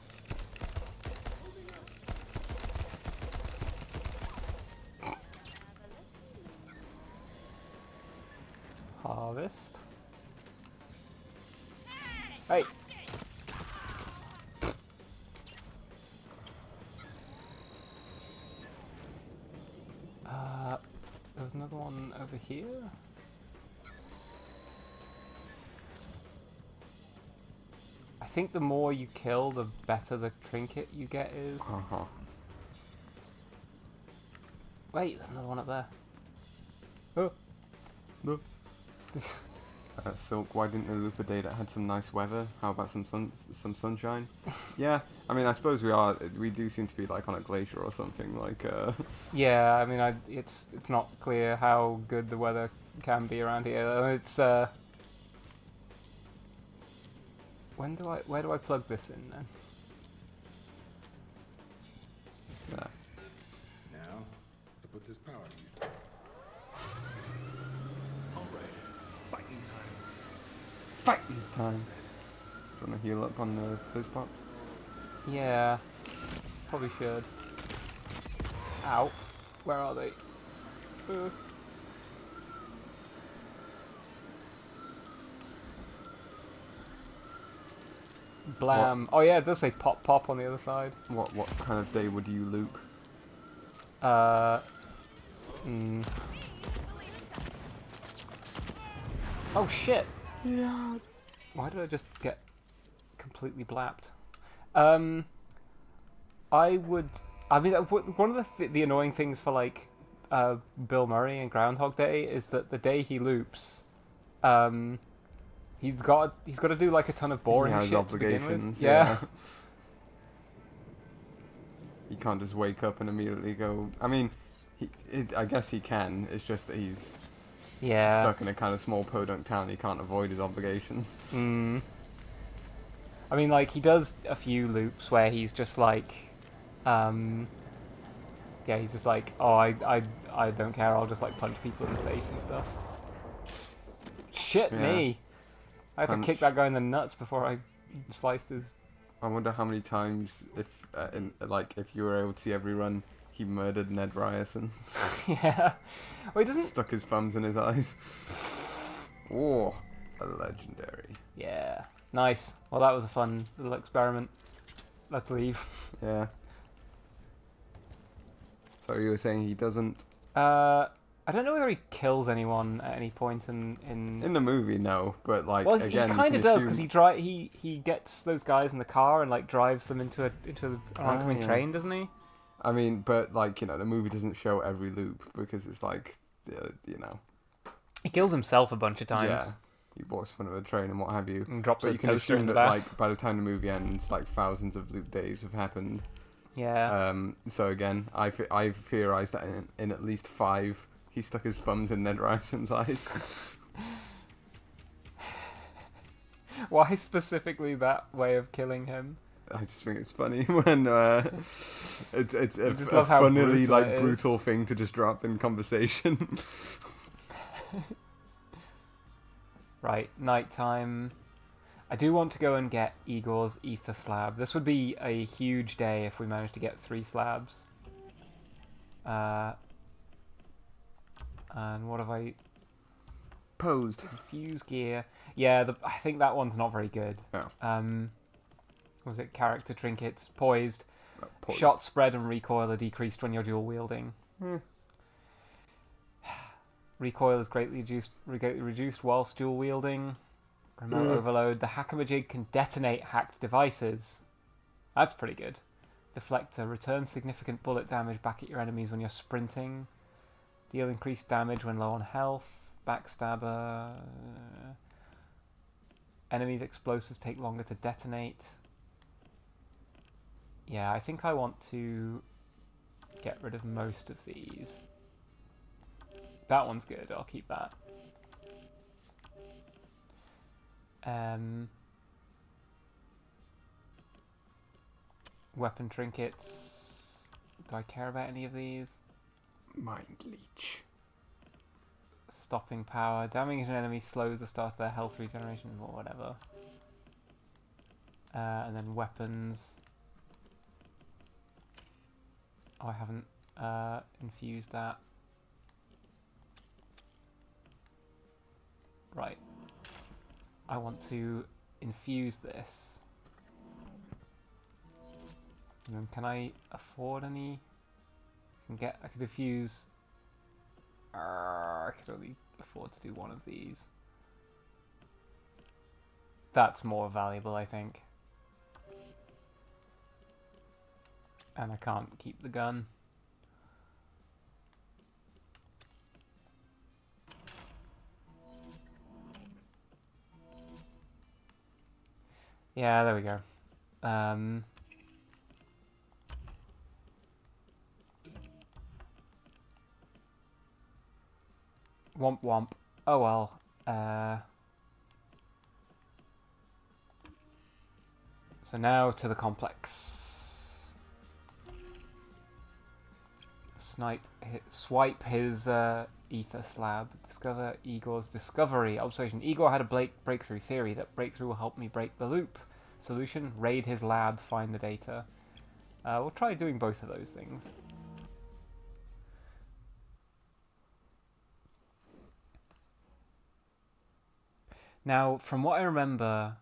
Harvest. Hey! There was another one over here. I think the more you kill, the better the trinket you get is. Uh-huh. Wait, there's another one up there. Oh! No. Silk, why didn't they loop a day that had some nice weather? How about some sunshine? Yeah, I mean, I suppose we do seem to be like on a glacier or something, like, Yeah, I mean, it's not clear how good the weather can be around here. It's, where do I plug this in then? yeah. Now, to put this power to you. Alright, fighting time. Fighting time. Do you want to heal up on the fizz pops? Yeah, probably should. Ow. Where are they? Blam. Oh yeah, it does say pop pop on the other side. What kind of day would you loop? Oh shit! Yeah. Why did I just get completely blapped? I mean, one of the annoying things for like Bill Murray and Groundhog Day is that the day he loops, he's got to do like a ton of boring shit to begin with. Yeah. He can't just wake up and immediately go. I mean, I guess he can. It's just that he's stuck in a kind of small podunk town. He can't avoid his obligations. I mean, like, he does a few loops where he's just like, he's just like, oh, I don't care, I'll just like punch people in the face and stuff. Shit me! I had to kick that guy in the nuts before I sliced his... I wonder how many times, if you were able to see every run, he murdered Ned Ryerson. Yeah. Well, he doesn't... Stuck his thumbs in his eyes. Oh, a legendary. Yeah. Nice. Well, that was a fun little experiment. Let's leave. Yeah. So you were saying he doesn't... I don't know whether he kills anyone at any point in the movie, no. But like, well, again, he kind of does because he gets those guys in the car and like drives them into an oncoming train, doesn't he? I mean, but like, the movie doesn't show every loop because it's like, he kills himself a bunch of times. Yeah. He walks in front of a train and what have you. And drops a you can toaster in assume the that, bath. like, by the time the movie ends, like, thousands of loop days have happened. Yeah. So again, I've theorized that in at least 5, he stuck his thumbs in Ned Ryerson's eyes. Why specifically that way of killing him? I just think it's funny when it's a love how funnily brutal it is. brutal thing to just drop in conversation. Right, nighttime. I do want to go and get Igor's ether slab. This would be a huge day if we managed to get 3 slabs. And what have I... Posed. Fuse gear. Yeah, I think that one's not very good. Oh. Was it character trinkets? Poised. Poised. Shot spread and recoil are decreased when you're dual wielding. Recoil is greatly reduced whilst dual wielding. Remote overload. The hackamajig can detonate hacked devices. That's pretty good. Deflector. Return significant bullet damage back at your enemies when you're sprinting. Deal increased damage when low on health. Backstabber. Enemies' explosives take longer to detonate. Yeah, I think I want to get rid of most of these. That one's good, I'll keep that. Weapon trinkets. Do I care about any of these? Mind leech. Stopping power. Damaging an enemy slows the start of their health regeneration or whatever. And then weapons. Oh, I haven't infused that. Right. I want to infuse this. And then can I afford any? I could infuse. I could only afford to do one of these. That's more valuable, I think. And I can't keep the gun. Yeah, there we go. Womp womp. Oh well. So now to the complex. Swipe his ether slab. Discover Igor's discovery. Observation. Igor had a breakthrough theory. That breakthrough will help me break the loop. Solution. Raid his lab. Find the data. We'll try doing both of those things. Now, from what I remember,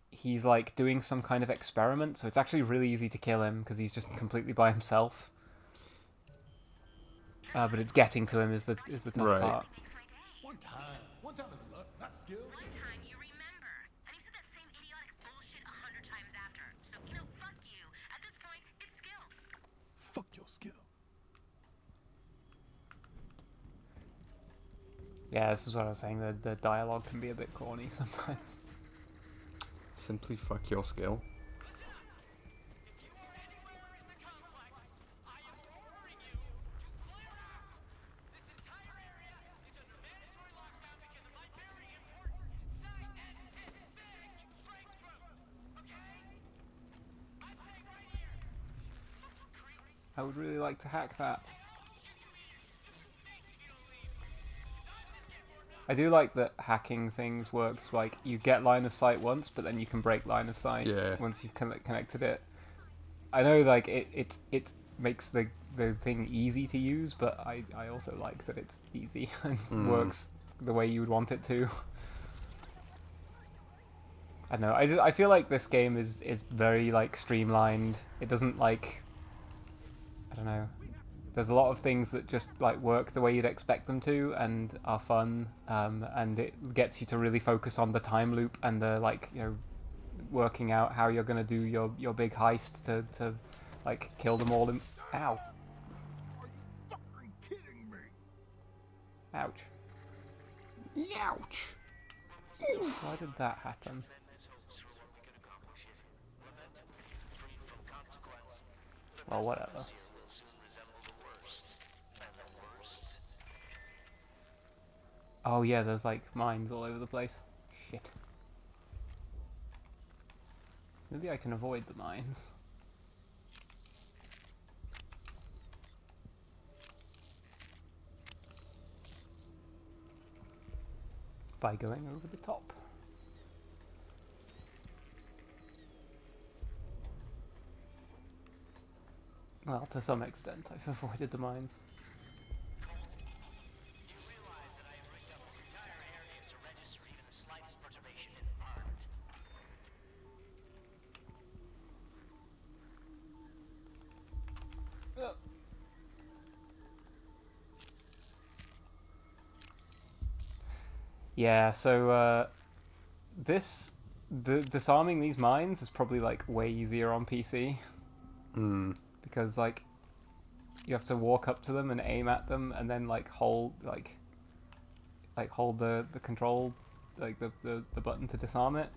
he's like doing some kind of experiment, so it's actually really easy to kill him because he's just completely by himself. But it's getting to him is the tough part. One time is luck, not skill. One time you remember, and you said that same idiotic bullshit 100 times after. So, you know, fuck you. At this point, it's skill. Fuck your skill. Yeah, this is what I was saying. The dialogue can be a bit corny sometimes. Simply fuck your skill. I would really like to hack that. I do like that hacking things works like you get line of sight once, but then you can break line of sight once you've connected it. I know like it makes the thing easy to use, but I also like that it's easy and works the way you would want it to. I don't know. I feel like this game is very like streamlined. It doesn't like, I don't know. There's a lot of things that just like work the way you'd expect them to and are fun, and it gets you to really focus on the time loop and the like, you know, working out how you're gonna do your big heist to like kill them all in. Ow! Are you fucking kidding me? Ouch! Ouch! Why did that happen? Well, whatever. Oh yeah, there's like mines all over the place. Shit. Maybe I can avoid the mines. By going over the top. Well, to some extent, I've avoided the mines. Yeah, so disarming these mines is probably like way easier on PC. Because like you have to walk up to them and aim at them and then like hold the control, like the button to disarm it.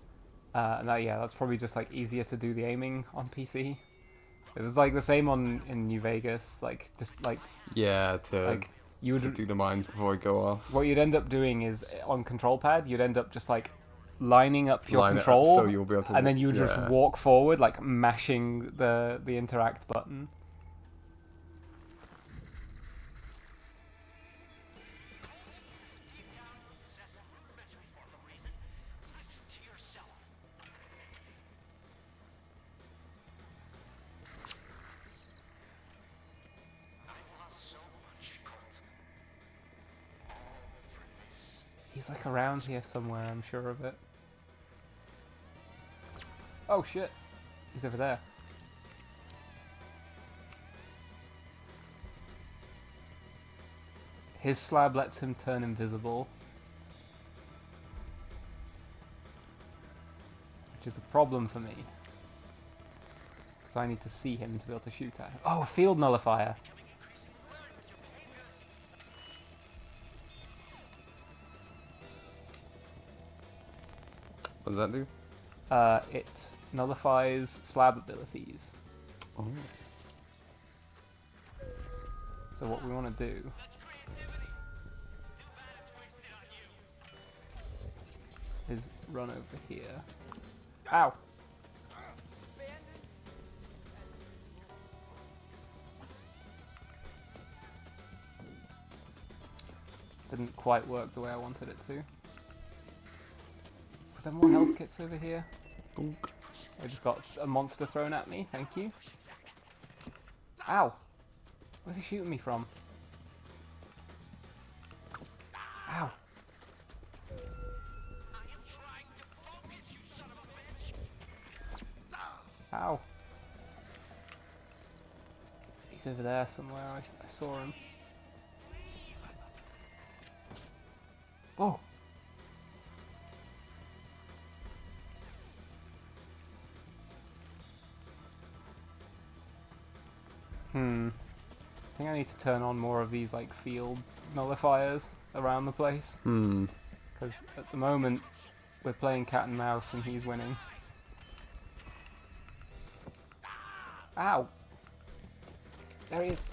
And that's probably just like easier to do the aiming on PC. It was like the same in New Vegas, like just like you would do the mines before I go off. What you'd end up doing is on control pad, you'd end up just like lining up your control, so you'll be able to and then you would just walk forward, like mashing the interact button. He's like around here somewhere, I'm sure of it. Oh shit! He's over there. His slab lets him turn invisible. Which is a problem for me. Because I need to see him to be able to shoot at him. Oh, a field nullifier! What does that do? It nullifies slab abilities. Oh. So what we want to do is run over here. Ow! Didn't quite work the way I wanted it to. Was there more health kits over here? I just got a monster thrown at me, thank you. Ow! Where's he shooting me from? Ow! Ow! He's over there somewhere, I saw him. Oh! I think I need to turn on more of these like field nullifiers around the place. Because at the moment we're playing cat and mouse and he's winning. Ow! There he is.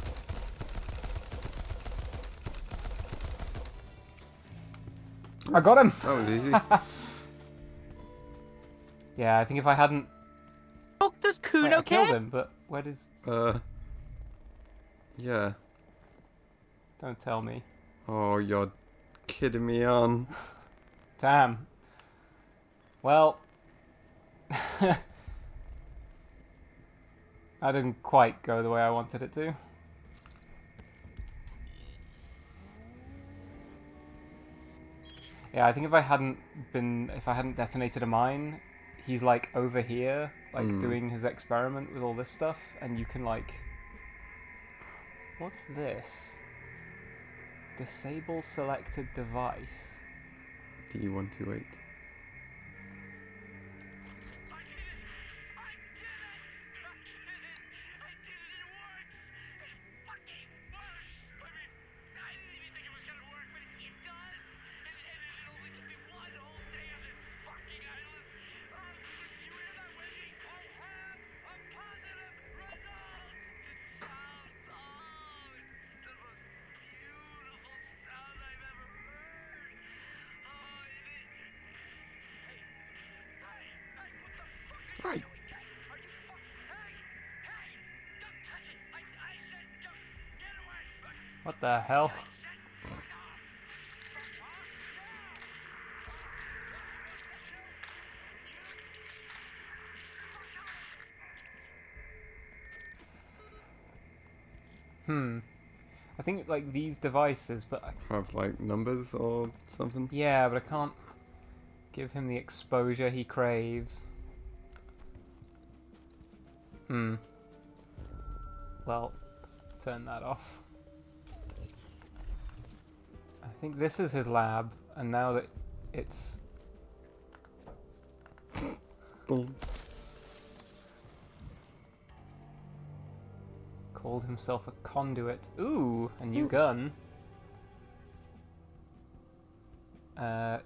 I got him! That was easy. Yeah, I think if I hadn't... Oh, does Kuno Wait, I killed care? him, but where does... Yeah. Don't tell me. Oh, you're kidding me on. Damn. Well... I didn't quite go the way I wanted it to. Yeah, I think if I hadn't detonated a mine, he's like over here, like doing his experiment with all this stuff, and you can like... What's this? Disable selected device. D128. Right. What the hell? I think like these devices, but Have like numbers or something? yeah, but I can't give him the exposure he craves. Well, let's turn that off. I think this is his lab, and now that it's... Boom. Called himself a conduit. Ooh, a new gun.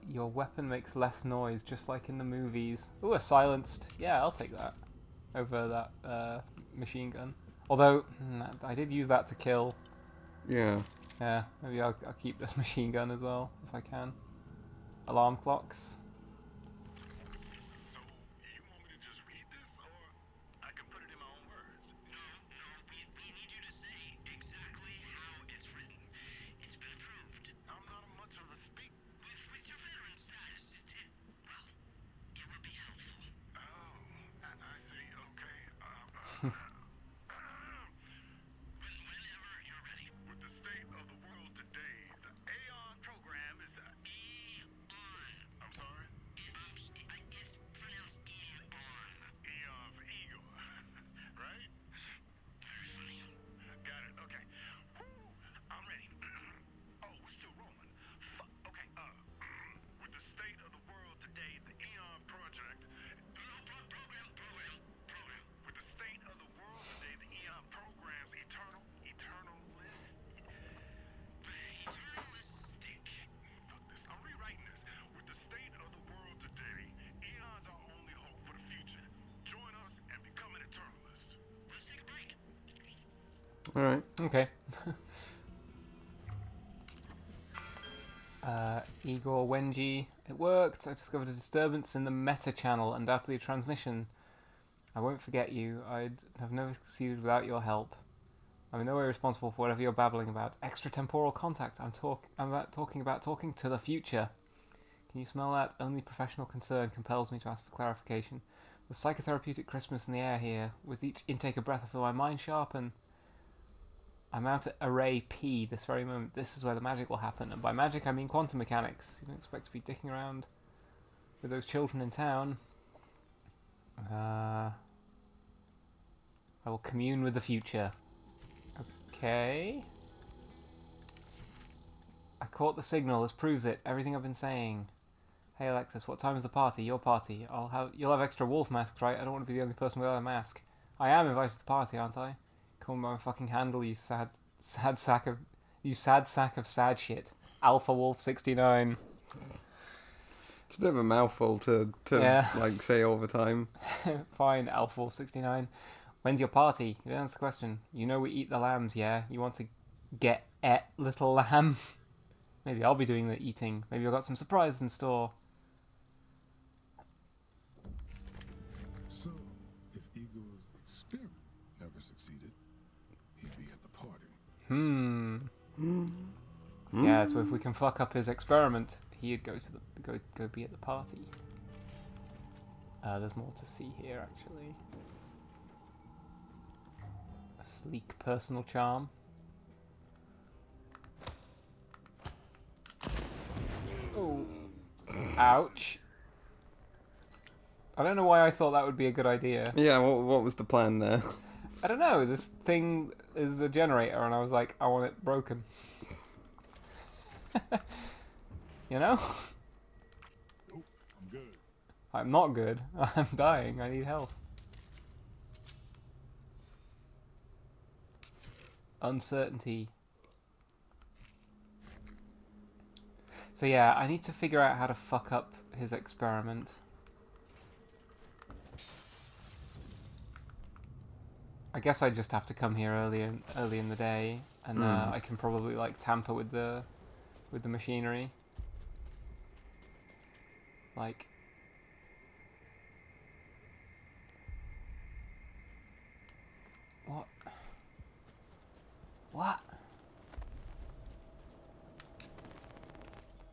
Your weapon makes less noise, just like in the movies. Ooh, a silenced... Yeah, I'll take that over that machine gun. Although, I did use that to kill. Yeah. Yeah, maybe I'll keep this machine gun as well, if I can. Alarm clocks. So, you want me to just read this, or I can put it in my own words? No, we need you to say exactly how it's written. It's been approved. I'm not much of a speak. With your veteran status, well, it would be helpful. Oh, I see, okay. Whenever you're ready. With the state of the world today, the Aeon program is Alright. Okay. Igor Wenji. It worked. I discovered a disturbance in the meta channel, undoubtedly a transmission. I won't forget you. I'd have never succeeded without your help. I'm in no way responsible for whatever you're babbling about. Extratemporal contact. I'm talking about talking to the future. Can you smell that? Only professional concern compels me to ask for clarification. The psychotherapeutic crispness in the air here. With each intake of breath, I feel my mind sharpen. I'm out at Array P this very moment. This is where the magic will happen. And by magic, I mean quantum mechanics. You don't expect to be dicking around with those children in town. I will commune with the future. Okay. I caught the signal. This proves it. Everything I've been saying. Hey Alexis, what time is the party? Your party. You'll have extra wolf masks, right? I don't want to be the only person without a mask. I am invited to the party, aren't I? Call me by my fucking handle, you sad sack of sad shit. Alpha Wolf 69. It's a bit of a mouthful to like say all the time. Fine, Alpha Wolf 69. When's your party? You don't answer the question. You know we eat the lambs, yeah? You want to get little lamb? Maybe I'll be doing the eating. Maybe I've got some surprises in store. So, if Igor's experiment never succeeded, he'd be at the party. Yeah, so if we can fuck up his experiment, he'd go be at the party. There's more to see here, actually. A sleek personal charm. Oh. Ouch. I don't know why I thought that would be a good idea. Yeah, what was the plan there? I don't know. This thing is a generator, and I was like, I want it broken. You know? Nope, I'm good. I'm not good. I'm dying. I need help. Uncertainty. So yeah, I need to figure out how to fuck up his experiment. I guess I just have to come here early in the day, and I can probably like tamper with the machinery. Like, what?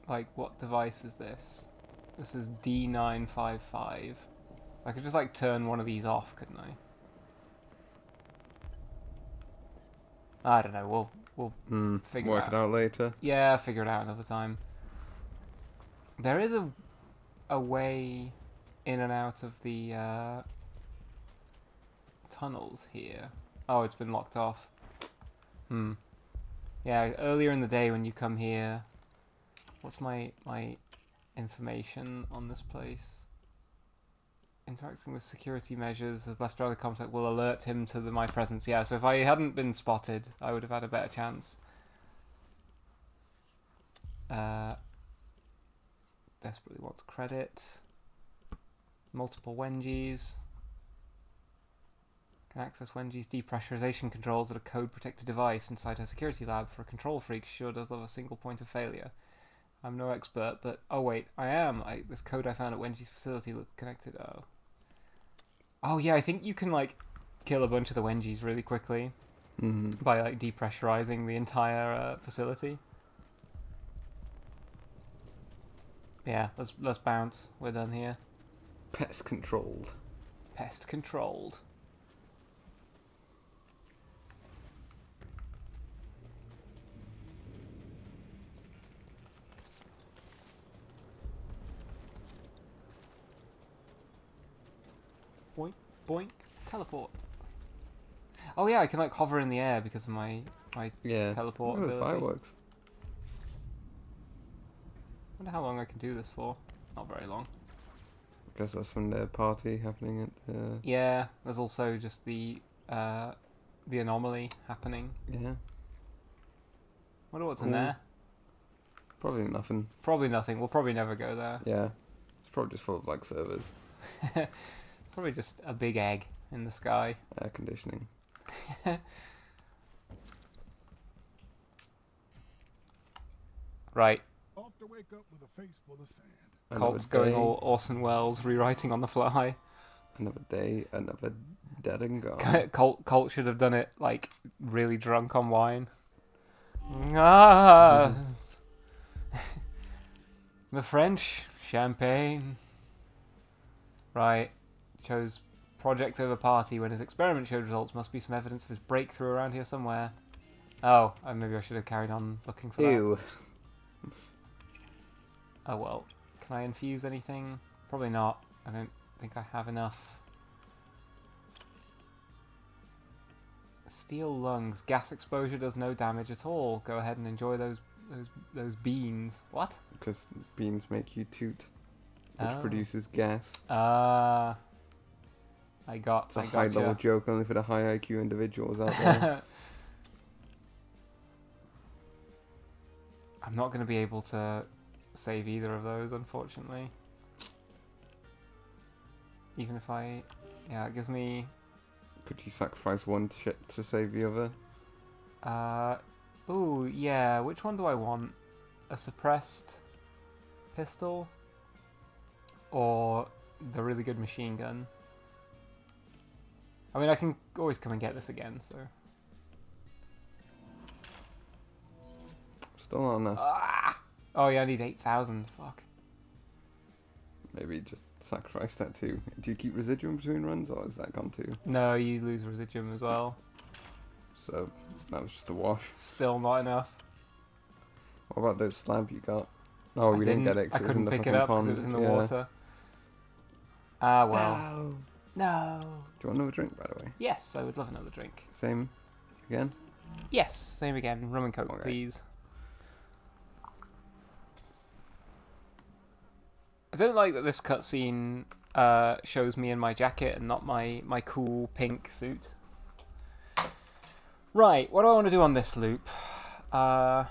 Like, what device is this? This is D955. I could just like turn one of these off, couldn't I? I don't know. We'll figure work it out later. Yeah, figure it out another time. There is a way in and out of the tunnels here. Oh, it's been locked off. Yeah, earlier in the day when you come here. What's my information on this place? Interacting with security measures has left driver contact will alert him to my presence. Yeah, so if I hadn't been spotted, I would have had a better chance. Desperately wants credit. Multiple Wenjis. Can access Wenji's depressurization controls at a code-protected device inside her security lab for a control freak. Sure does love a single point of failure. I'm no expert, but... Oh, wait, I am. This code I found at Wenji's facility looked connected. Oh, yeah, I think you can, like, kill a bunch of the Wenjis really quickly by, like, depressurizing the entire facility. Yeah, let's bounce. We're done here. Pest controlled. Pest controlled. Boink, boink, teleport. Oh yeah, I can like hover in the air because of my teleport those ability. fireworks. Wonder how long I can do this for. Not very long. I guess that's from their party happening at the... Yeah, there's also just the anomaly happening. Yeah. Wonder what's in there. Probably nothing. Probably nothing. We'll probably never go there. Yeah. It's probably just full of like servers. Probably just a big egg in the sky. Air conditioning. Right. Off to wake up with a face full of sand. Colt's going all Orson Welles, rewriting on the fly. Another day, another dead and gone. Colt should have done it like really drunk on wine. Ah, the French champagne. Right, chose project over party. When his experiment showed results, must be some evidence of his breakthrough around here somewhere. Oh, maybe I should have carried on looking for that. Ew. Oh well, can I infuse anything? Probably not. I don't think I have enough. Steel lungs. Gas exposure does no damage at all. Go ahead and enjoy those beans. What? Because beans make you toot, which Oh. produces gas. I got. It's a high-level joke only for the high IQ individuals out there. I'm not going to be able to save either of those, unfortunately. Even if I... Yeah, it gives me... Could you sacrifice one shit to save the other? Ooh, yeah. Which one do I want? A suppressed pistol? Or the really good machine gun? I mean, I can always come and get this again, so... Still not enough. Ah! Oh yeah, I need 8,000. Fuck. Maybe just sacrifice that too. Do you keep residuum between runs, or is that gone too? No, you lose residuum as well. So, that was just a wash. Still not enough. What about those slab you got? Oh, we didn't get it I because it was in couldn't the pick fucking it up because pond. it was in the Yeah. water. Ah, well. Ow. No. Do you want another drink, by the way? Yes, I would love another drink. Same again? Yes, same again. Rum and Coke, Okay. please. I don't like that this cutscene shows me in my jacket and not my cool pink suit. Right, what do I want to do on this loop? I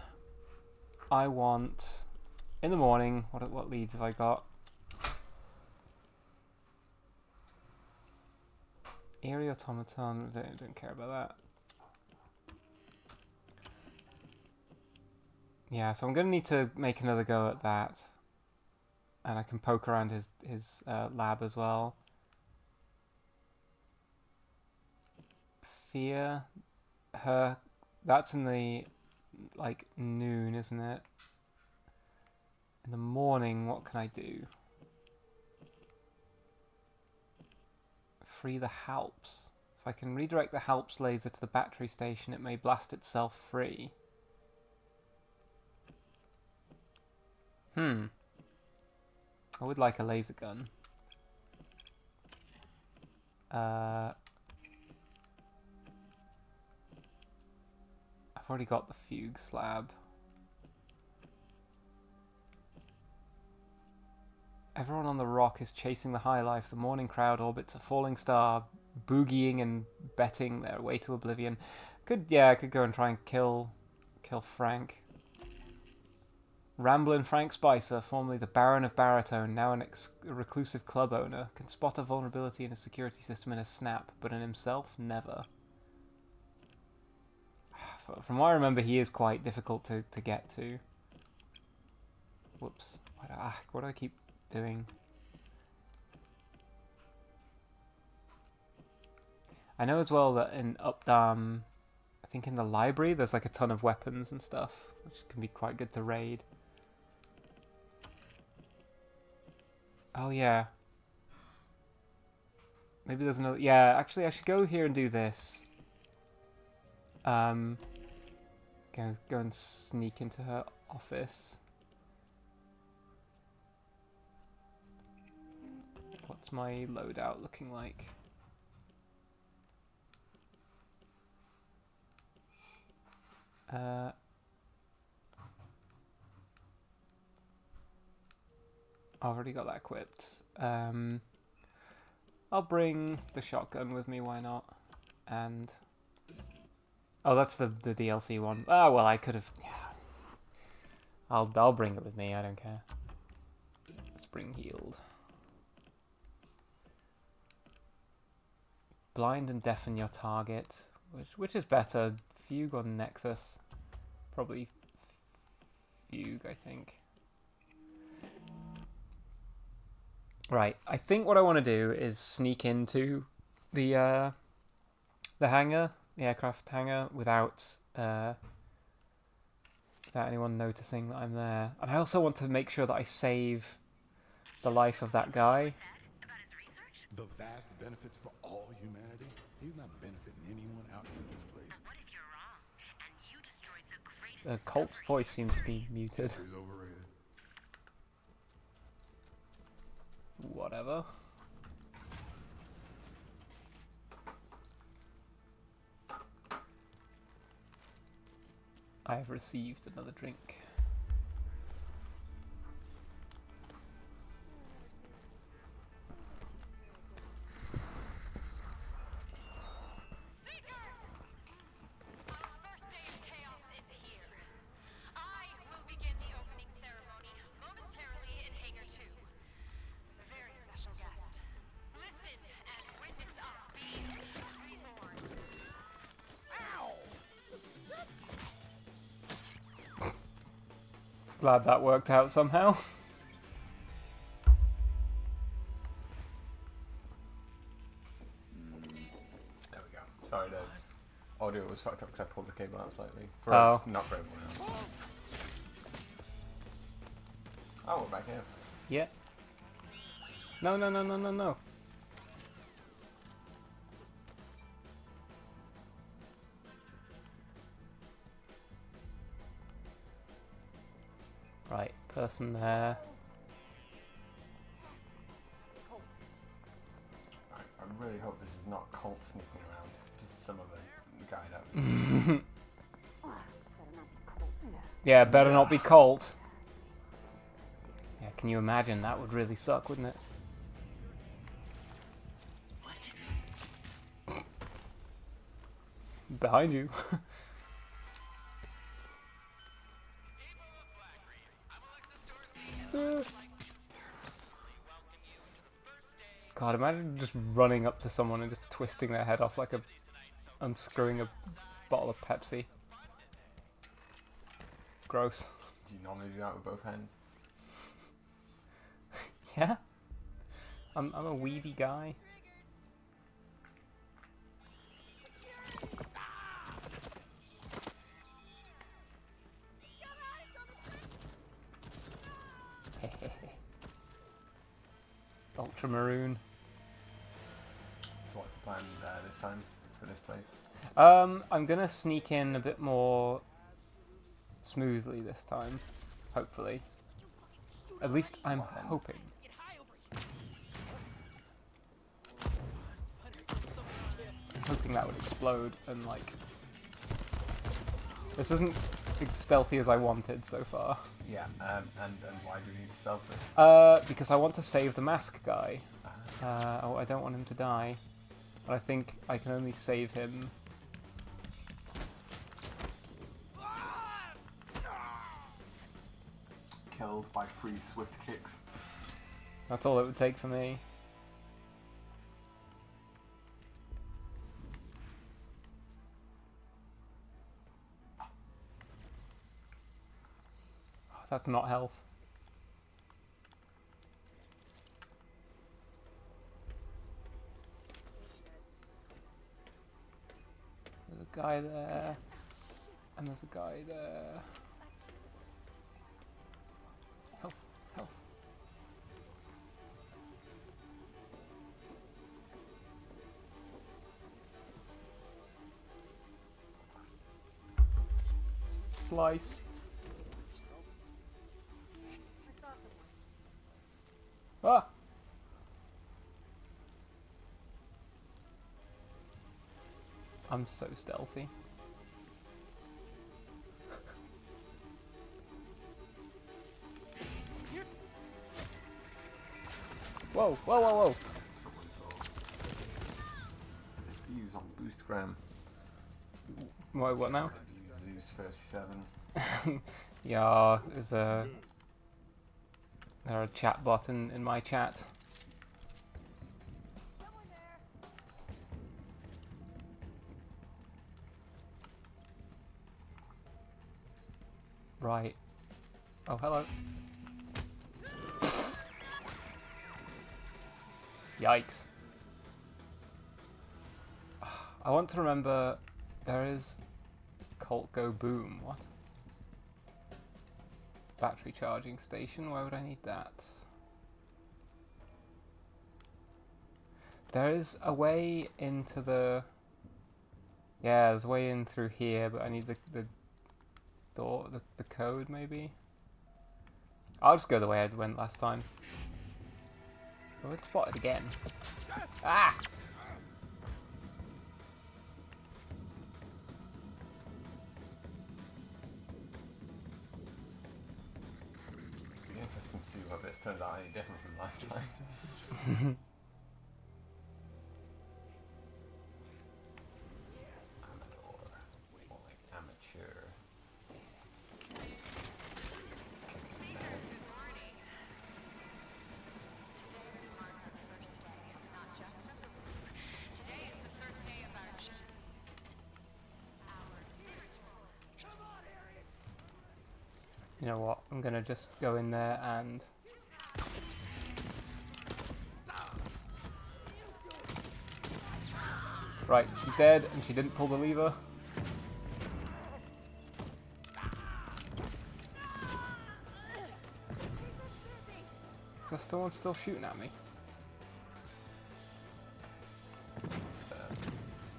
want... In the morning, what leads have I got? Eerie Automaton, don't care about that. Yeah, so I'm going to need to make another go at that. And I can poke around his lab as well. Fear. That's in the, like, noon, isn't it? In the morning, what can I do? Free the Halps. If I can redirect the Halps laser to the battery station, it may blast itself free. I would like a laser gun. I've already got the fugue slab. Everyone on the rock is chasing the high life. The morning crowd orbits a falling star, boogieing and betting their way to oblivion. I could go and try and kill Frank. Ramblin' Frank Spicer, formerly the Baron of Baritone, now a reclusive club owner, can spot a vulnerability in a security system in a snap, but in himself, never. From what I remember, he is quite difficult to get to. Whoops. What do I keep doing? I know as well that in Updam, I think in the library, there's like a ton of weapons and stuff, which can be quite good to raid. Oh yeah. Maybe there's another... Yeah, actually I should go here and do this. Go and sneak into her office. What's my loadout looking like? I've already got that equipped. I'll bring the shotgun with me, why not? And... Oh, that's the DLC one. Oh, well, I could have... Yeah. I'll bring it with me, I don't care. Spring healed. Blind and deafen your target. Which is better? Fugue or Nexus? Probably Fugue, I think. Right, I think what I want to do is sneak into the hangar, the aircraft hangar, without anyone noticing that I'm there. And I also want to make sure that I save the life of that guy. The vast benefits for all humanity. He's not benefiting anyone out in this place. What if you're wrong and you destroyed the greatest The Colt's voice seems to be muted. He's overrated. Whatever. I have received another drink. Glad that worked out somehow. There we go. Sorry, the audio was fucked up because I pulled the cable out slightly. For Oh. us, not for everyone else. Oh, we're back here. Yeah. No, no, no, no, no, no. Right, person there. I really hope this is not Colt sneaking around. Just some other guy that. Yeah, better not be Colt. Yeah, can you imagine? That would really suck, wouldn't it? What? Behind you. God, imagine just running up to someone and just twisting their head off like unscrewing a bottle of Pepsi. Gross. Do you normally do that with both hands? Yeah? I'm a weedy guy. Ultramaroon. So what's the plan this time for this place? I'm gonna sneak in a bit more smoothly this time, hopefully. At least I'm hoping. I'm hoping that would explode and like... This isn't as stealthy as I wanted so far. Yeah, and why do you need to stealth this? Because I want to save the mask guy. Oh, I don't want him to die. But I think I can only save him. Killed by 3 swift kicks. That's all it would take for me. Oh, that's not health. There's a guy there. And there's a guy there. Health, health. Slice. Ah! I'm so stealthy. Whoa, whoa, whoa, whoa! Views on Boostgram. What now? Zeus 37. Yeah, there's a chat bot in my chat. Right. Oh, hello. Yikes. I want to remember there is Colt Go Boom. What? Battery charging station. Why would I need that? There is a way into the... Yeah, there's a way in through here, but I need the door, the code maybe? I'll just go the way I went last time. Oh, it's spotted again. Ah! It'd be interesting to see whether it's turned out any different from last time. More like amateur. Kicking nails. You know what? I'm gonna just go in there and... Right, she's dead and she didn't pull the lever. Is there someone still shooting at me?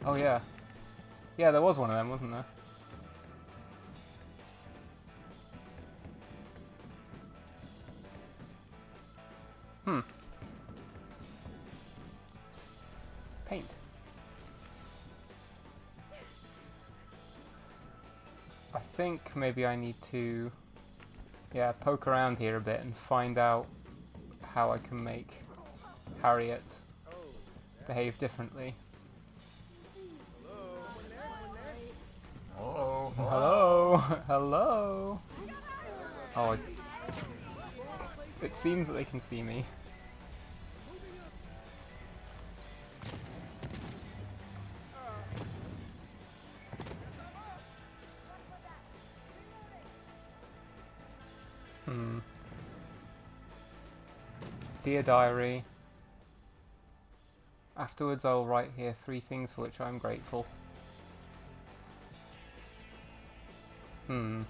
Oh yeah. Yeah, there was one of them, wasn't there? Paint. I think maybe I need to, yeah, poke around here a bit and find out how I can make Harriet behave differently. Hello. Hello. Hello. Oh, it seems that they can see me. Dear Diary, afterwards I'll write here 3 things for which I'm grateful. I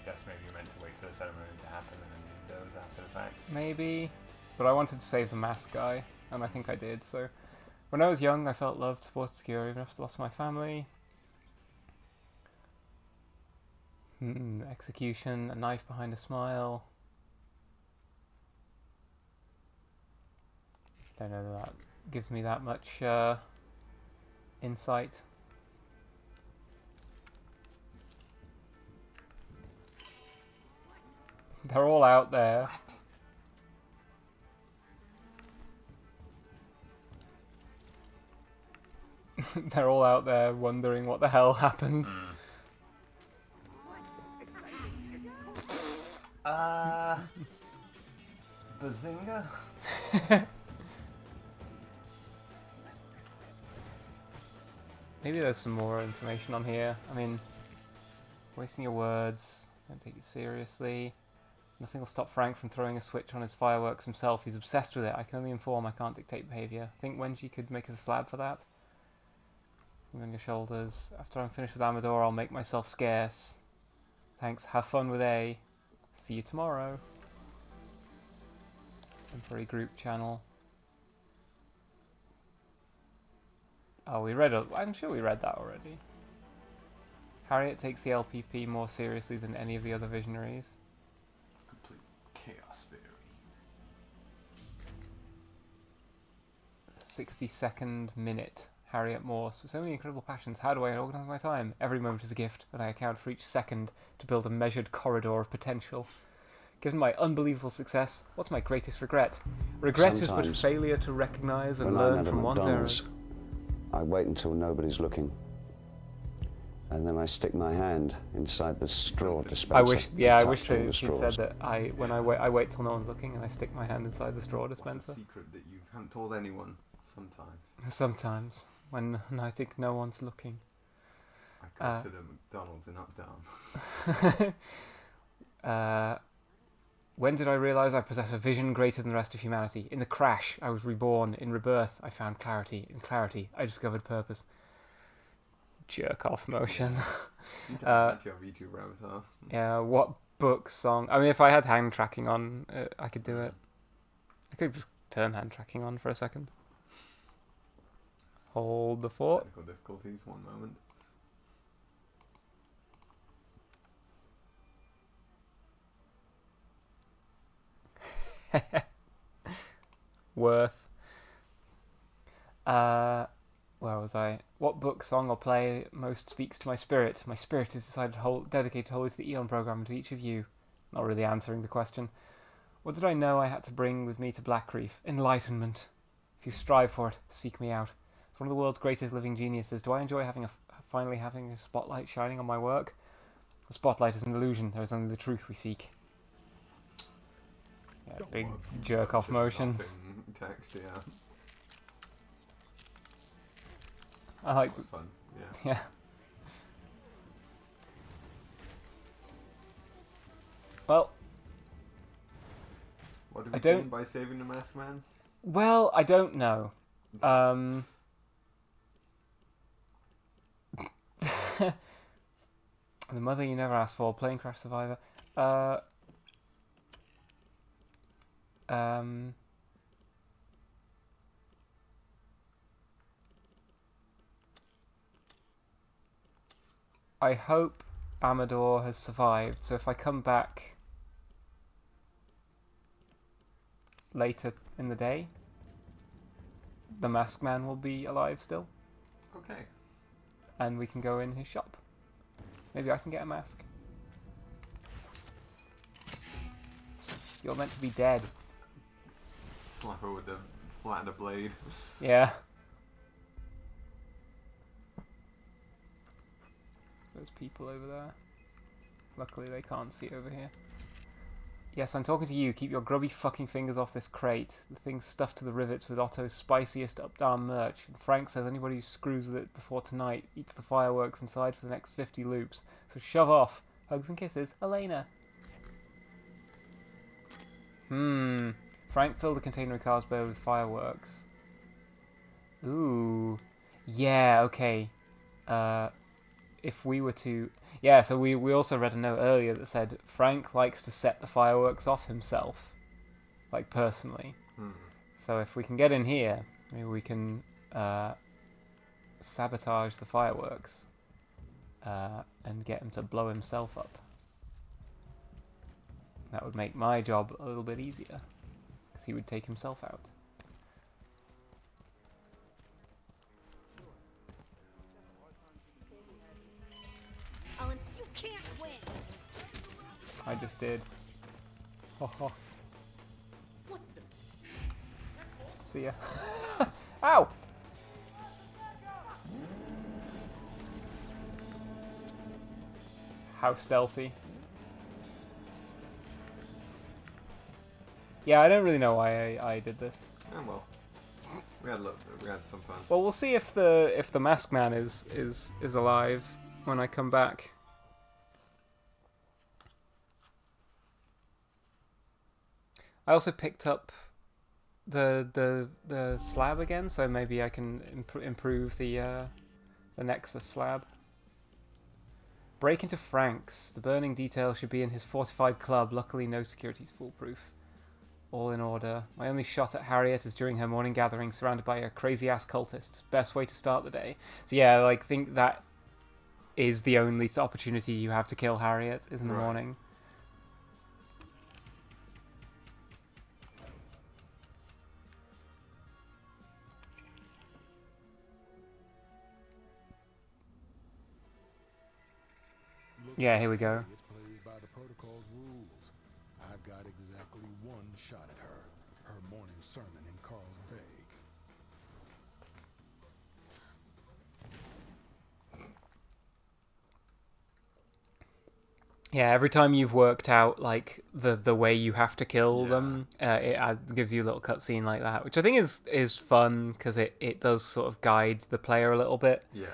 guess maybe you're meant to wait for the ceremony to happen and then do those after the fact. Maybe, but I wanted to save the mask guy, and I think I did, so... When I was young, I felt loved, supported, secure, even after the loss of my family. Execution, a knife behind a smile. Don't know that gives me that much insight. They're all out there. They're all out there wondering what the hell happened. Bazinga? Maybe there's some more information on here. I mean, wasting your words, don't take it seriously. Nothing will stop Frank from throwing a switch on his fireworks himself. He's obsessed with it. I can only inform, I can't dictate behaviour. Think Wenji could make us a slab for that? On your shoulders. After I'm finished with Amador, I'll make myself scarce. Thanks, have fun with A. See you tomorrow. Temporary group channel. Oh, we read it. I'm sure we read that already. Harriet takes the LPP more seriously than any of the other visionaries. Complete chaos theory. 60-second minute. Harriet Morse. So many incredible passions. How do I organise my time? Every moment is a gift, and I account for each second to build a measured corridor of potential. Given my unbelievable success, what's my greatest regret? Regret is but Sometimes, failure to recognise and when I'm learn at a from one's McDonald's, errors. I wait until nobody's looking, and then I stick my hand inside the straw dispenser. I wish, yeah, I and wish touch all the she'd said straws. that. I wait till no one's looking and I stick my hand inside the straw What's dispenser. a secret that you haven't told anyone? Sometimes. Sometimes, when I think no one's looking. I go to the McDonald's in Uptown. When did I realize I possess a vision greater than the rest of humanity? In the crash, I was reborn. In rebirth, I found clarity. In clarity, I discovered purpose. Jerk off motion. You that's your YouTube rabbit hole. Yeah, what book, song? I mean, if I had hand tracking on, I could do it. I could just turn hand tracking on for a second. Hold the fort. Technical difficulties, one moment. Worth. Where was I? What book, song, or play most speaks to my spirit? My spirit is dedicated wholly to the Eon program and to each of you. Not really answering the question. What did I know I had to bring with me to Black Reef? Enlightenment. If you strive for it, seek me out. As one of the world's greatest living geniuses, do I enjoy finally having a spotlight shining on my work? The spotlight is an illusion. There is only the truth we seek. Yeah, big jerk off motions. Text, yeah. I like. That was fun. Yeah. Yeah. Well. What do we gain by saving the masked man? Well, I don't know. The mother you never asked for, plane crash survivor. I hope Amador has survived, so if I come back later in the day, the masked man will be alive still. Okay. And we can go in his shop. Maybe I can get a mask. You're meant to be dead. Slap her with the flat of the blade. Yeah. There's people over there. Luckily they can't see over here. Yes, I'm talking to you. Keep your grubby fucking fingers off this crate. The thing's stuffed to the rivets with Otto's spiciest up-down merch. And Frank says anybody who screws with it before tonight eats the fireworks inside for the next 50 loops. So shove off. Hugs and kisses, Elena. Frank filled a container of Carlsberg with fireworks. Ooh. Yeah, okay. If we were to... Yeah, so we also read a note earlier that said Frank likes to set the fireworks off himself. Like, personally. So if we can get in here, maybe we can sabotage the fireworks and get him to blow himself up. That would make my job a little bit easier, because he would take himself out. Alan, you can't win. I just did. Ho ho. What the? See ya. Ow! How stealthy. Yeah, I don't really know why I did this. Oh well. We had some fun. Well, we'll see if the masked man is alive when I come back. I also picked up the slab again, so maybe I can improve the Nexus slab. Break into Frank's. The burning detail should be in his fortified club. Luckily, no security's foolproof. All in order. My only shot at Harriet is during her morning gathering, surrounded by her crazy-ass cultists. Best way to start the day. So yeah, like, think that is the only opportunity you have to kill Harriet, is in the morning. Yeah, here we go. It's played by the protocol's rules. I've got exactly one shot at her. Her morning sermon in Carlsbad. Yeah, every time you've worked out like the way you have to kill them, it gives you a little cutscene like that, which I think is fun because it does sort of guide the player a little bit. Yeah.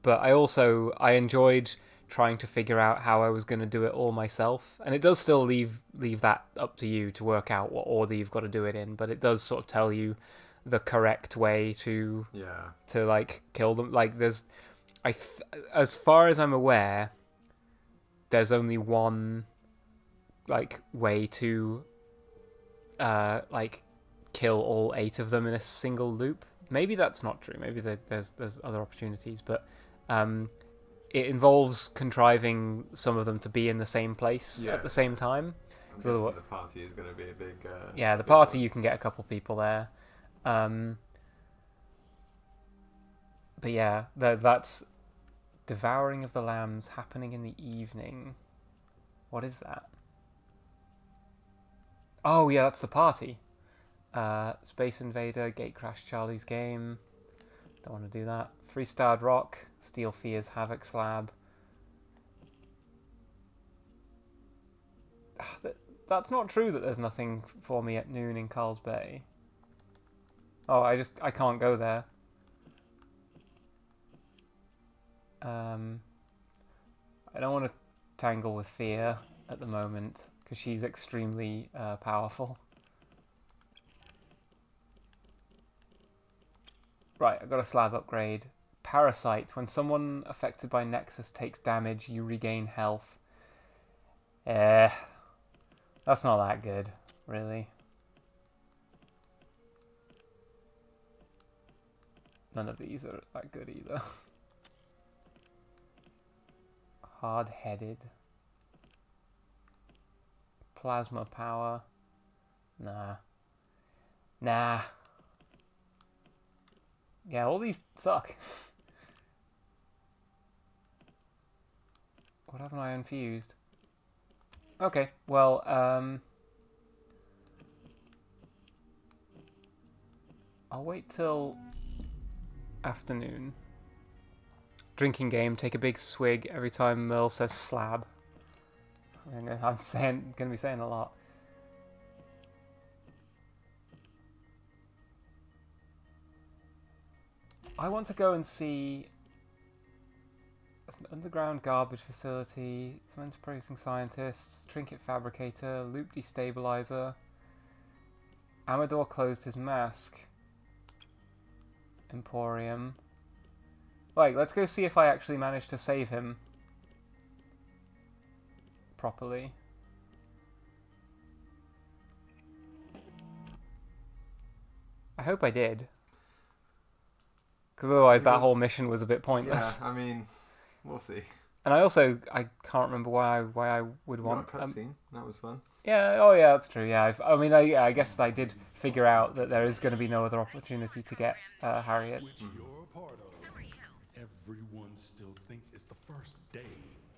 But I enjoyed trying to figure out how I was going to do it all myself. And it does still leave that up to you to work out what order you've got to do it in, but it does sort of tell you the correct way to like kill them. Like there's as far as I'm aware, there's only one like way to like kill all 8 of them in a single loop. Maybe that's not true. Maybe there's other opportunities, but it involves contriving some of them to be in the same place at the same time. I'm guessing the party is going to be a big... yeah, the party, you can get a couple people there. But yeah, that's Devouring of the Lambs happening in the evening. What is that? Oh yeah, that's the party. Space Invader, Gate Crash, Charlie's Game. Don't want to do that. Freestarred Rock, Steel Fears, Havoc Slab. That's not true that there's nothing for me at noon in Carl's Bay. Oh, I can't go there. I don't want to tangle with Fear at the moment, because she's extremely powerful. Right, I've got a slab upgrade. Parasite. When someone affected by Nexus takes damage, you regain health. That's not that good, really. None of these are that good either. Hard-headed. Plasma power. Nah. Yeah, all these suck. What haven't I unfused? Okay, well, I'll wait till afternoon. Drinking game, take a big swig every time Merle says slab. I'm gonna be saying a lot. I want to go and see an underground garbage facility, cement processing scientists, trinket fabricator, loop destabilizer. Amador closed his mask. Emporium. Like, let's go see if I actually managed to save him properly. I hope I did. Because otherwise that whole mission was a bit pointless. Yeah, I mean, we'll see. And I can't remember why I would want... cutscene. That was fun. Yeah, oh yeah, that's true. Yeah, I guess I did figure out that there is going to be no other opportunity to get Harriet. Which you're a part of. Everyone still thinks it's the first day.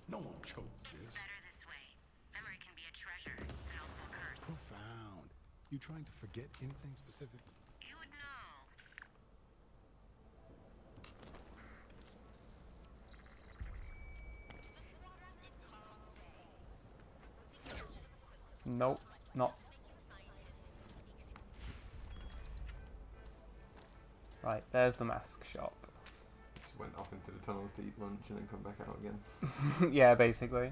No one chose this. Better this way. Memory can be a treasure and also a curse. Profound. You trying to forget anything specific? You would know. Nope, not. Right, there's the mask shop. Just went off into the tunnels to eat lunch and then come back out again. Yeah, basically.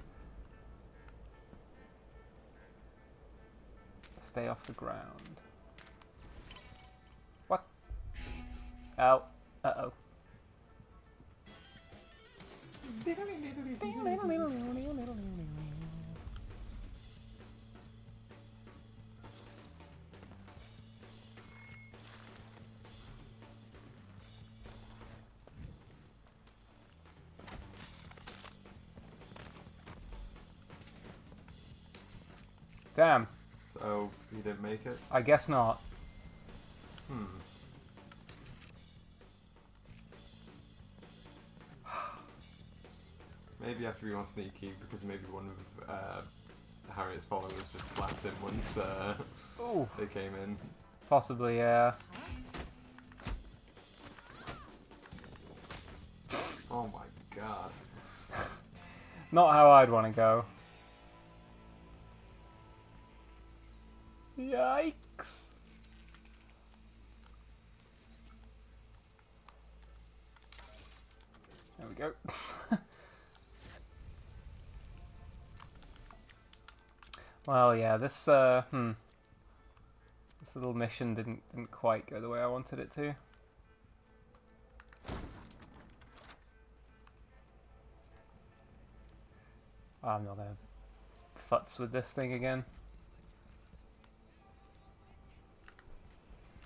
Stay off the ground. What? Oh. Uh-oh. Damn. So, you didn't make it? I guess not. Maybe after we want sneaky, because maybe one of Harriet's followers just blacked him once they came in. Possibly, yeah. Oh my god. Not how I'd want to go. Yikes. There we go. Well, yeah, this little mission didn't quite go the way I wanted it to. I'm not gonna futz with this thing again.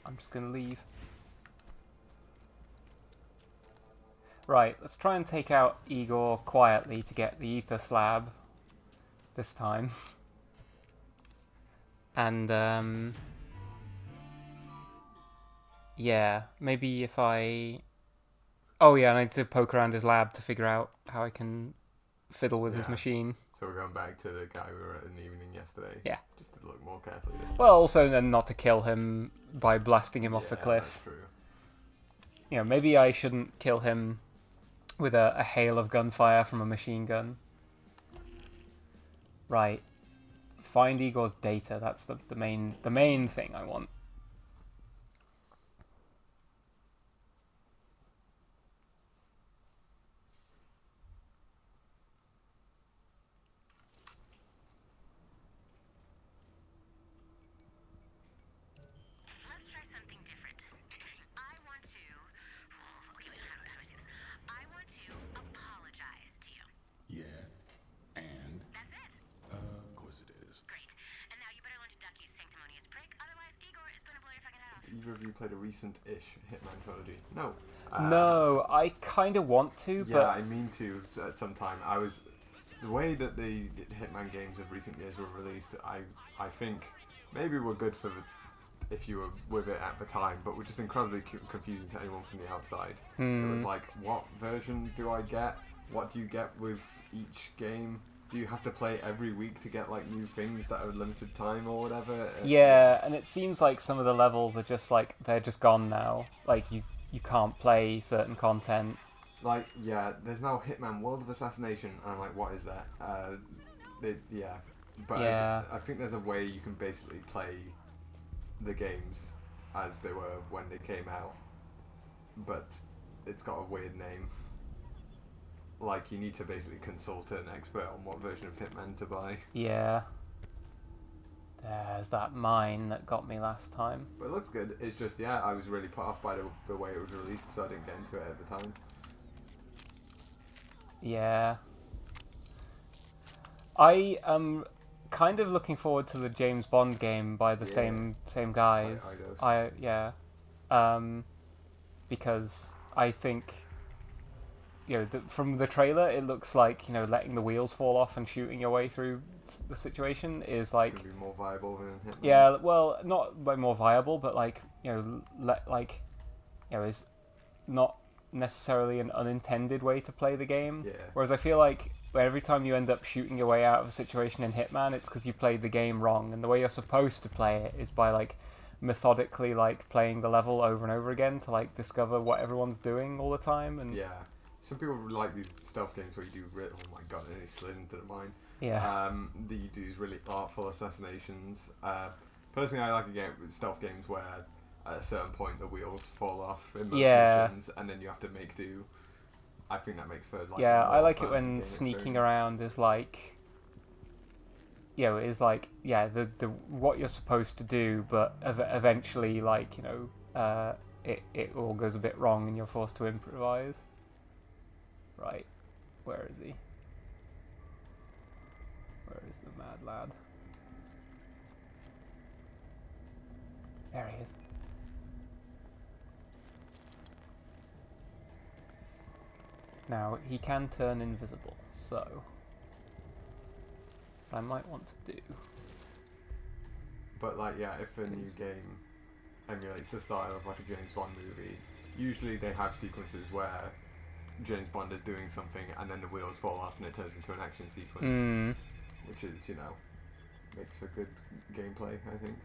I'm just gonna leave. Right, let's try and take out Igor quietly to get the ether slab this time. And yeah, maybe if I... Oh yeah, I need to poke around his lab to figure out how I can fiddle with his machine. So we're going back to the guy we were at in the evening yesterday. Yeah. Just to look more carefully this time. Well, also then not to kill him by blasting him off the cliff. That's true. You know, maybe I shouldn't kill him with a hail of gunfire from a machine gun. Right. Find Igor's data. That's the main thing I want. Let's try something different. I want to... Okay, wait, how do I say this? I want to apologize to you. Yeah, and? That's it. Of course it is. Great. And now you better learn to duck, you sanctimonious prick. Otherwise, Igor is going to blow your fucking head off. Either of you played a recent-ish Hitman trilogy? No. No, I kind of want to, Yeah, but... I mean to at some time. The way that the Hitman games of recent years were released, I think maybe were good for if you were with it at the time, but were just incredibly confusing to anyone from the outside. It was like, what version do I get? What do you get with each game? Do you have to play every week to get like new things that are limited time or whatever? Yeah, and it seems like some of the levels are just like, they're just gone now. Like, you can't play certain content. Like, yeah, there's now Hitman World of Assassination, and I'm like, what is that? Yeah. But Yeah. I think there's a way you can basically play the games as they were when they came out, but it's got a weird name. Like, you need to basically consult an expert on what version of Hitman to buy. Yeah. There's that mine that got me last time. But it looks good. It's just, yeah, I was really put off by the way it was released, so I didn't get into it at the time. Yeah. I am kind of looking forward to the James Bond game by the same guys. Because I think, you know, from the trailer, it looks like, you know, letting the wheels fall off and shooting your way through the situation is like... Could be more viable than Hitman. Yeah, well, not like more viable, but like, you know, is not necessarily an unintended way to play the game. Yeah. Whereas I feel like every time you end up shooting your way out of a situation in Hitman, it's because you played the game wrong, and the way you're supposed to play it is by like methodically like playing the level over and over again to like discover what everyone's doing all the time. And yeah, some people like these stealth games where you do oh my god, and it slid into the mine. Yeah. That you do these really artful assassinations. Personally, I like stealth games where at a certain point the wheels fall off in most missions, and then you have to make do. I think that makes for like I like it when sneaking around is like, you know, is like, yeah, the what you're supposed to do, but eventually, like, you know, it all goes a bit wrong and you're forced to improvise. Right, where is he? Where is the mad lad? There he is. Now, he can turn invisible, so I might want to do. But like, yeah, if a new game emulates the style of like a James Bond movie, usually they have sequences where James Bond is doing something and then the wheels fall off and it turns into an action sequence, which is, you know, makes for good gameplay, I think.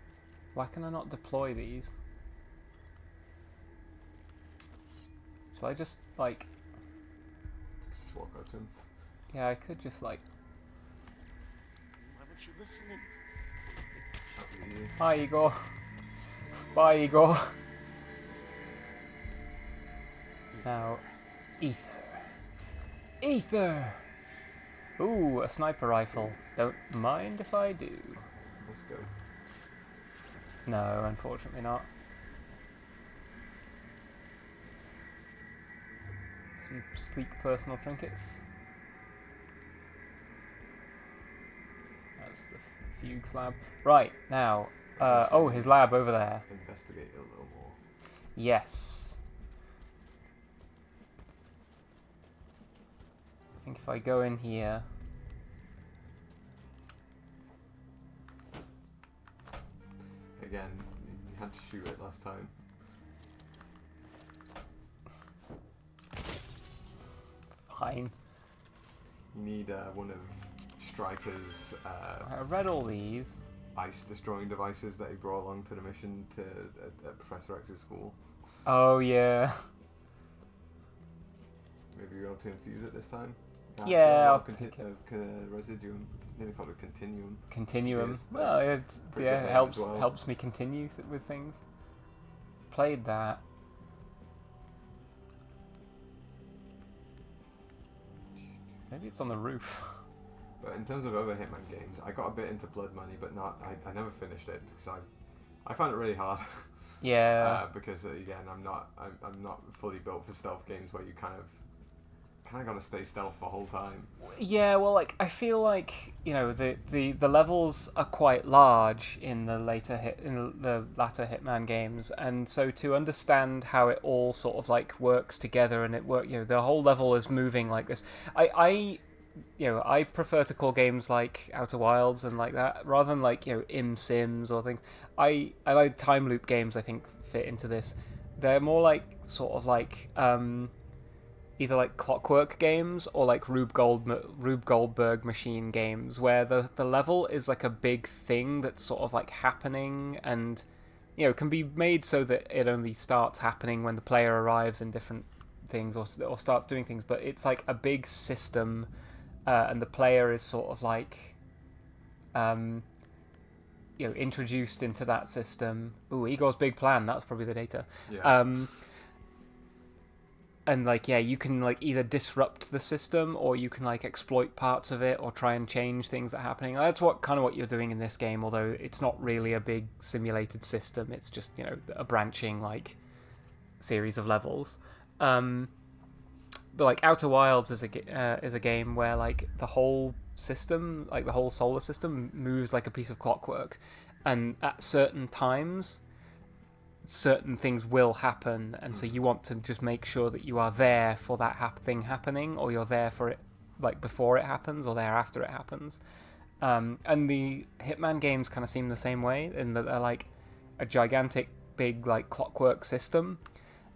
Why can I not deploy these? Shall I just, like... Just walk up to him. Yeah, I could just, like... Why weren't you listening? Hi, Igor. Bye, Igor. Now, ether. Ether! Ooh, a sniper rifle. Don't mind if I do. Let's go. No, unfortunately not. Some sleek personal trinkets. That's the Fugue's lab. Right, now. Oh, his lab over there. Investigate it a little more. Yes. I think if I go in here... Again, you had to shoot it last time. Fine. You need one of Striker's I read all these. ice destroying devices that he brought along to the mission to at Professor X's school. Oh, yeah. Maybe you're able to infuse it this time? Yeah, I'll take it. Residuum. Nearly called it continuum. Continuum. Yes, Well, it pretty good name helps as well. helps me continue with things. Played that. Maybe it's on the roof. But in terms of other Hitman games, I got a bit into Blood Money, but not. I never finished it because I found it really hard. Yeah. Because again, I'm not fully built for stealth games where you kind of got to stay stealth the whole time. Yeah, well, like I feel like the levels are quite large in the latter Hitman games, and so to understand how it all sort of like works together and the whole level is moving like this. I prefer to call games like Outer Wilds and like that rather than like Sims or things. I like time loop games. I think fit into this. They're more like sort of like either like Clockwork games or like Rube Goldberg machine games where the level is like a big thing that's sort of like happening and can be made so that it only starts happening when the player arrives in different things or starts doing things, but it's like a big system and the player is sort of like introduced into that system. Ooh, Igor's big plan, that's probably the data. Yeah. And like you can like either disrupt the system or you can like exploit parts of it or try and change things that are happening. That's what you're doing in this game, although it's not really a big simulated system. It's just a branching like series of levels. But like Outer Wilds is a game where like the whole system, like the whole solar system, moves like a piece of clockwork, and at certain times certain things will happen, and so you want to just make sure that you are there for that thing happening, or you're there for it like before it happens or there after it happens. And the Hitman games kind of seem the same way in that they're like a gigantic big like clockwork system,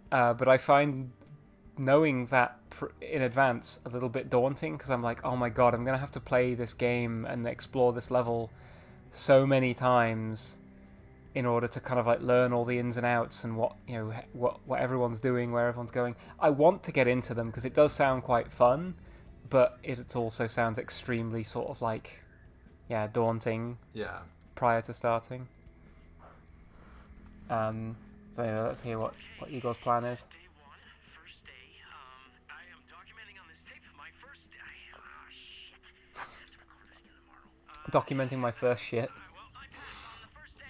but I find knowing that in advance a little bit daunting because I'm like, oh my god, I'm gonna have to play this game and explore this level so many times in order to kind of like learn all the ins and outs and what everyone's doing, where everyone's going. I want to get into them because it does sound quite fun, but it also sounds extremely sort of like daunting. Yeah. Prior to starting. So anyway, let's hear what Igor's plan is. Day one, first day. I am documenting on this tape my first day. Oh, shit. I have to record this again tomorrow. Documenting my first shit. Well, I did it on the first day.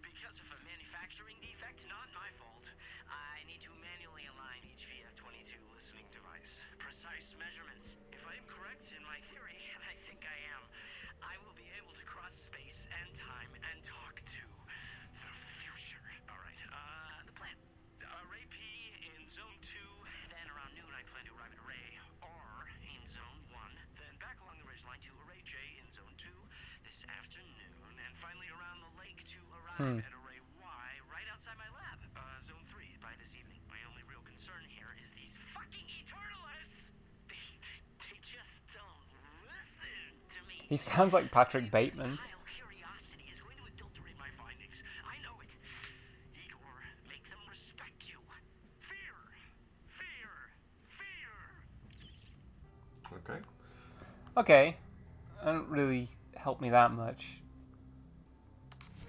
Because of a manufacturing defect, not my fault. I need to manually align each VF-22 listening device. Precise measurements. If I am correct in my theory, and I think I am, I will be able to cross space and time and talk to the future. All right. The plan. Array P in Zone 2. Then around noon, I plan to arrive at Array R in Zone 1. Then back along the ridgeline to Array J in Zone 2 this afternoon. And finally around the lake to arrive at Array Y right outside my lab. Zone 3 by this evening. My only real concern here is these fucking Eternalists. They just don't listen to me. He sounds like Patrick Bateman. Curiosity is going to adulterate my findings. I know it. Igor, make them respect you. Fear. Fear. Fear. Okay. Okay. That didn't really help me that much.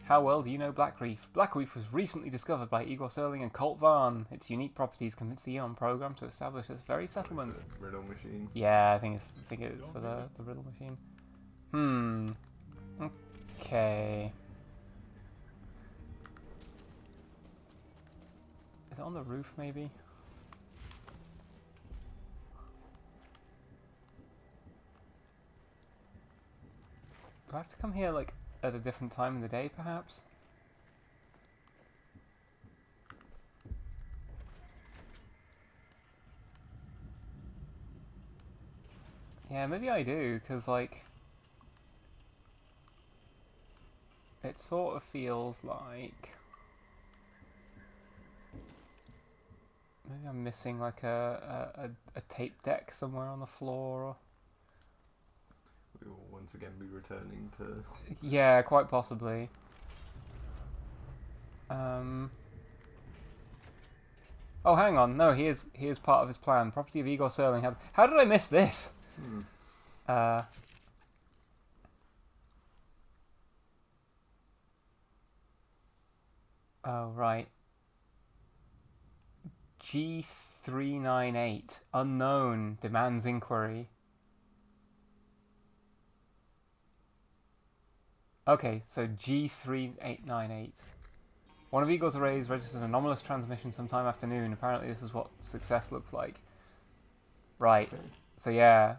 How well do you know Black Reef? Black Reef was recently discovered by Igor Serling and Colt Vaughn. Its unique properties convinced the Eon program to establish this very settlement. The riddle machine. Yeah, I think it is for the riddle machine. Okay. Is it on the roof, maybe? Do I have to come here, like, at a different time in the day, perhaps? Yeah, maybe I do, because, like, it sort of feels like maybe I'm missing, like, a tape deck somewhere on the floor. Or... We will once again be returning to... Yeah, quite possibly. Oh, hang on. No, here's part of his plan. Property of Igor Serling has... How did I miss this? Oh, right. G398. Unknown. Demands inquiry. Okay, so G3898. One of Igor's arrays registered an anomalous transmission sometime afternoon. Apparently this is what success looks like. Right. So yeah.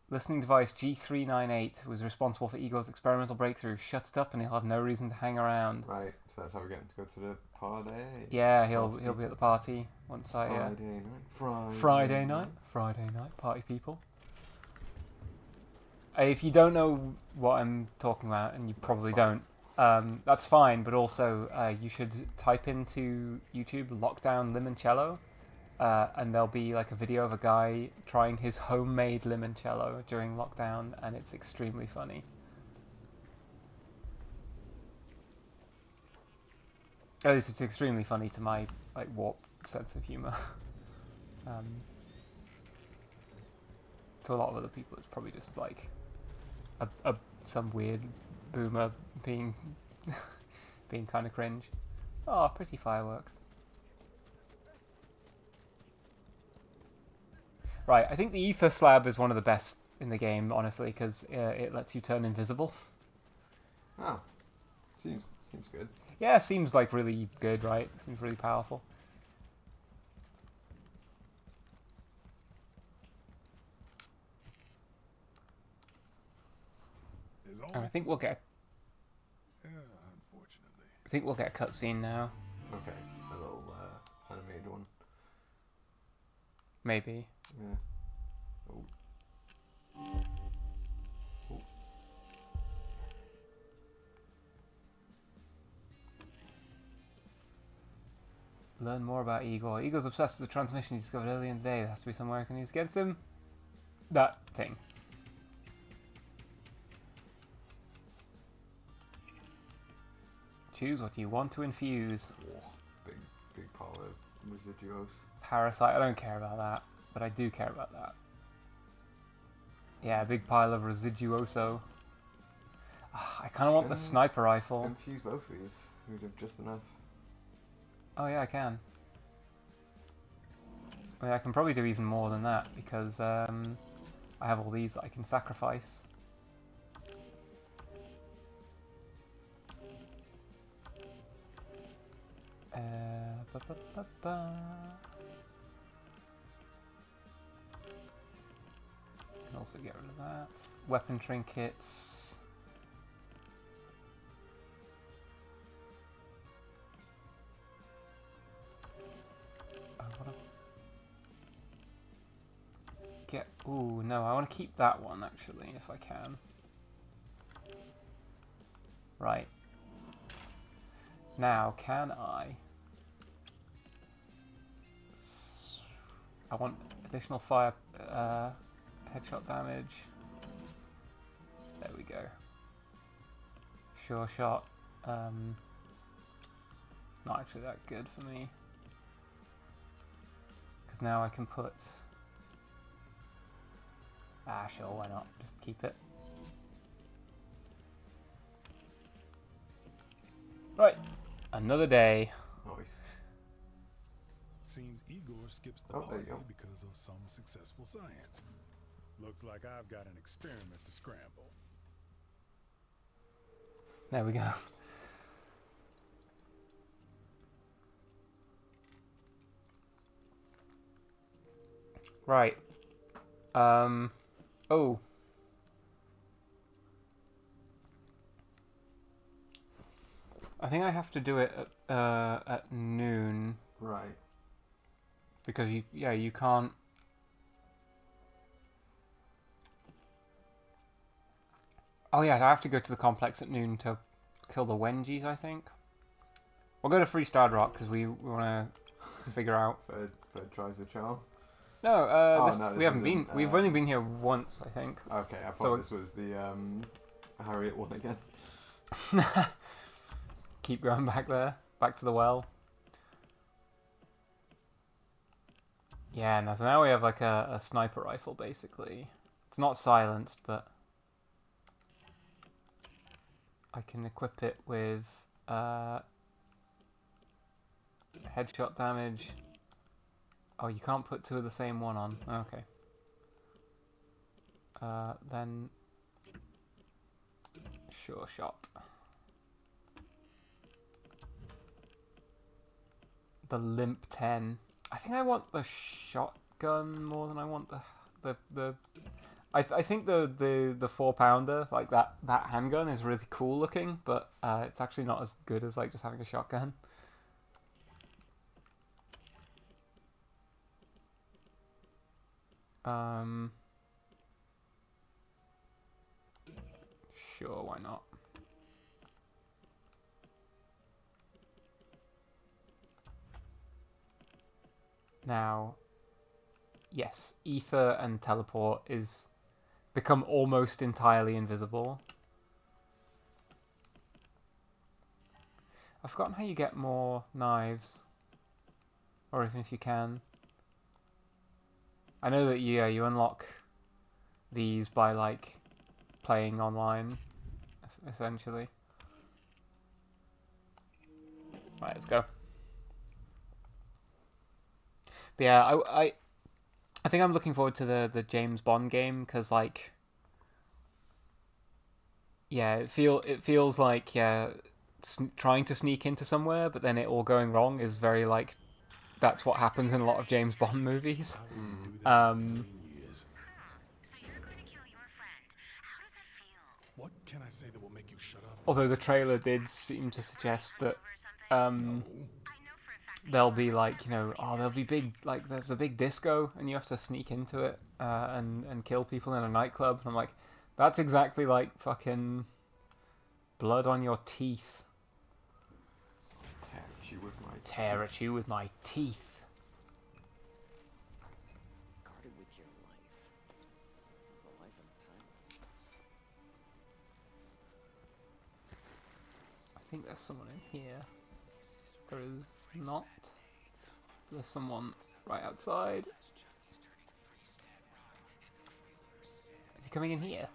Listening device G398 was responsible for Igor's experimental breakthrough. Shut it up and he'll have no reason to hang around. Right, so that's how we're getting to go to the party. Yeah, he'll be at the party once Friday night, party people. If you don't know what I'm talking about, and you probably don't, that's fine, but also you should type into YouTube lockdown limoncello, and there'll be like a video of a guy trying his homemade limoncello during lockdown, and it's extremely funny. At least it's extremely funny to my like warped sense of humour. To a lot of other people, it's probably just like some weird boomer being kind of cringe. Oh, pretty fireworks. Right, I think the ether slab is one of the best in the game, honestly, because it lets you turn invisible. Oh, seems good. Yeah, seems like really good, right? Seems really powerful. And I think we'll get. Unfortunately. I think we'll get a cutscene now. Okay, a little animated one. Maybe. Yeah. Oh. Oh. Learn more about Igor. Igor's obsessed with the transmission he discovered earlier in the day. There has to be somewhere I can use against him. That thing. Choose what you want to infuse. Oh, big pile of residuos. Parasite, I don't care about that, but I do care about that. Yeah, a big pile of residuoso. I kind of want the sniper rifle. Infuse both of these. We'd have just enough. Oh yeah, I can. I mean, I can probably do even more than that, because I have all these that I can sacrifice. Can also get rid of that. Weapon trinkets. I want to get. Ooh, no, I want to keep that one actually, if I can. Right. Now, can I? I want additional fire headshot damage. There we go. Sure shot. Not actually that good for me. Because now I can put... sure, why not? Just keep it. Right. Another day. Nice. Seems Igor skips the Oh, there you party go. because of some successful science. Looks like I've got an experiment to scramble. There we go. Right. Oh. I think I have to do it at noon Right. because you can't. Oh yeah, I have to go to the complex at noon to kill the Wengies, I think. We'll go to Freestyle Rock because we want to figure out. Third tries the charm. No, Oh, this, no, this we haven't been. isn't, We've only been here once, I think. Okay, I thought So- this was the Harriet one again. Keep going back there, back to the well. Yeah, no, so now we have like a sniper rifle, basically. It's not silenced, but I can equip it with headshot damage. Oh, you can't put two of the same one on. Okay. Then sure shot. The Limp 10. I think I want the shotgun more than I want the. I think the 4-pounder, like that handgun, is really cool looking, but it's actually not as good as like just having a shotgun. Sure, why not? Now, yes, ether and teleport is become almost entirely invisible. I've forgotten how you get more knives, or even if you can. I know that you unlock these by like playing online, essentially. Right, let's go. But yeah, I think I'm looking forward to the James Bond game because like, yeah, it feels like trying to sneak into somewhere, but then it all going wrong is very like, that's what happens in a lot of James Bond movies. So you're going to kill your friend. How does that feel? What can I say that will make you shut up? Although the trailer did seem to suggest that I know for a fact there'll be like, there'll be big, like there's a big disco and you have to sneak into it and kill people in a nightclub. And I'm like, that's exactly like fucking blood on your teeth. Tear at you with my teeth. Guarded with your life. It's a life and time. I think there's someone in here. There is not. There's someone right outside. Is he coming in here?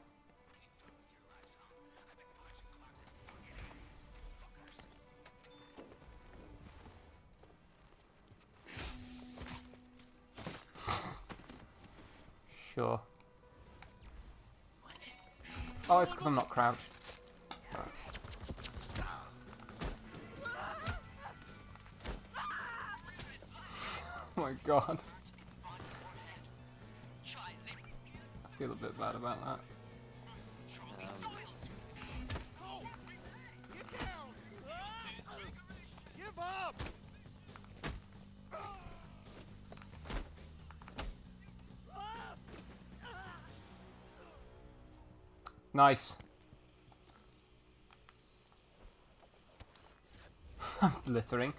Sure. Oh, it's because I'm not crouched. Oh my god. I feel a bit bad about that. Give up! Nice. Littering.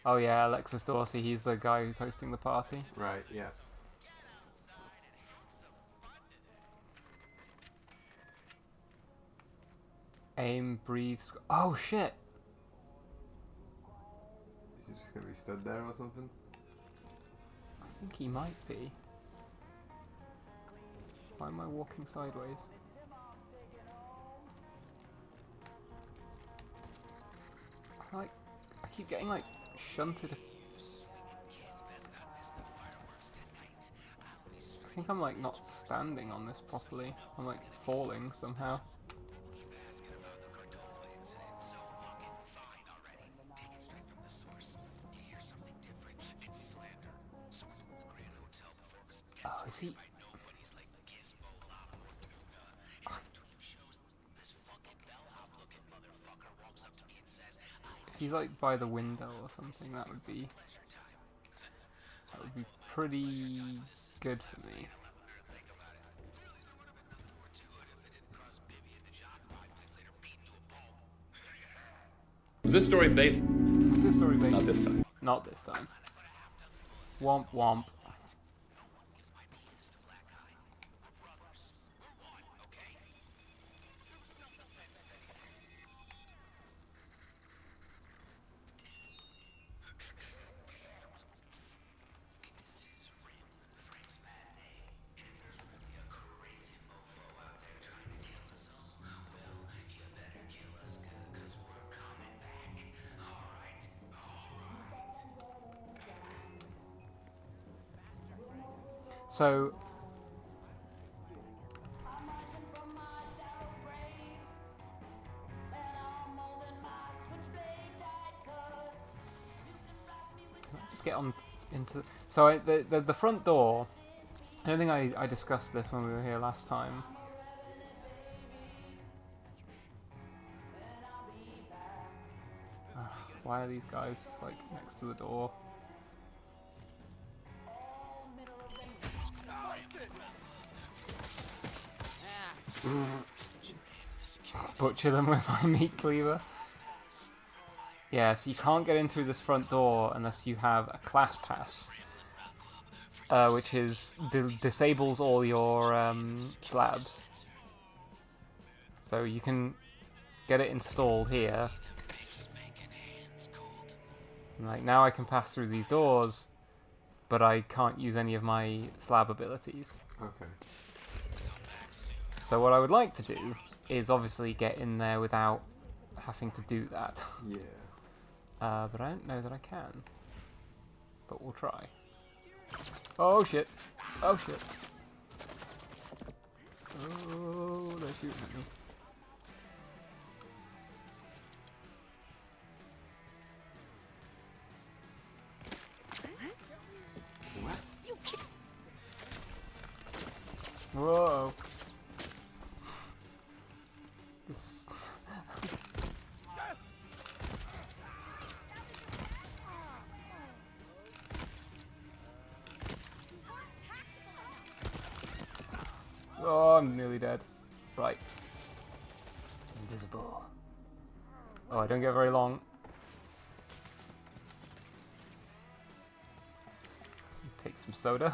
Oh yeah, Alexis Dorsey, he's the guy who's hosting the party. Right, yeah. Aim, breathe. Oh shit! Is he just gonna be stood there or something? I think he might be. Why am I walking sideways? I keep getting like shunted. I think I'm like not standing on this properly. I'm like falling somehow. Oh, is he? If he's like by the window or something, that would be pretty good for me. Was this story based? Is this story based? Not this time. Not this time. Womp womp. So just get on into. So the front door. I don't think I discussed this when we were here last time. Why are these guys just like next to the door? Butcher them with my meat cleaver. Yeah, so you can't get in through this front door unless you have a class pass, which is disables all your slabs. So you can get it installed here. And like now I can pass through these doors, but I can't use any of my slab abilities. Okay. So what I would like to do is obviously get in there without having to do that. Yeah. But I don't know that I can. But we'll try. Oh shit! Oh shit! Oh, they're shooting at me. Whoa! This. Oh, I'm nearly dead. Right. Invisible. Oh, I don't get very long. Take some soda.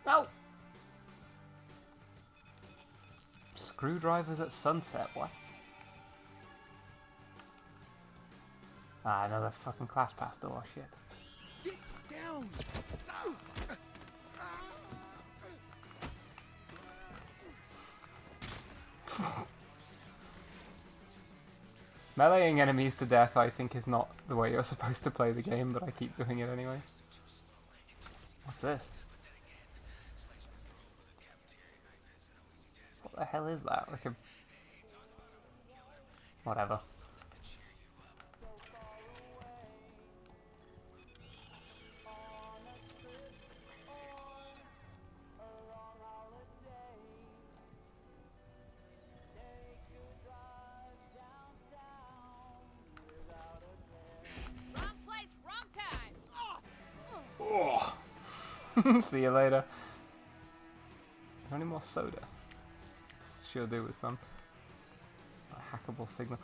No! Screwdrivers at sunset, what? Ah, another fucking class pass door, shit. Get down! Meleeing enemies to death, I think, is not the way you're supposed to play the game, but I keep doing it anyway. What's this? What the hell is that? Like a... Whatever. See you later. Is there any more soda? Sure do with some. A hackable signal.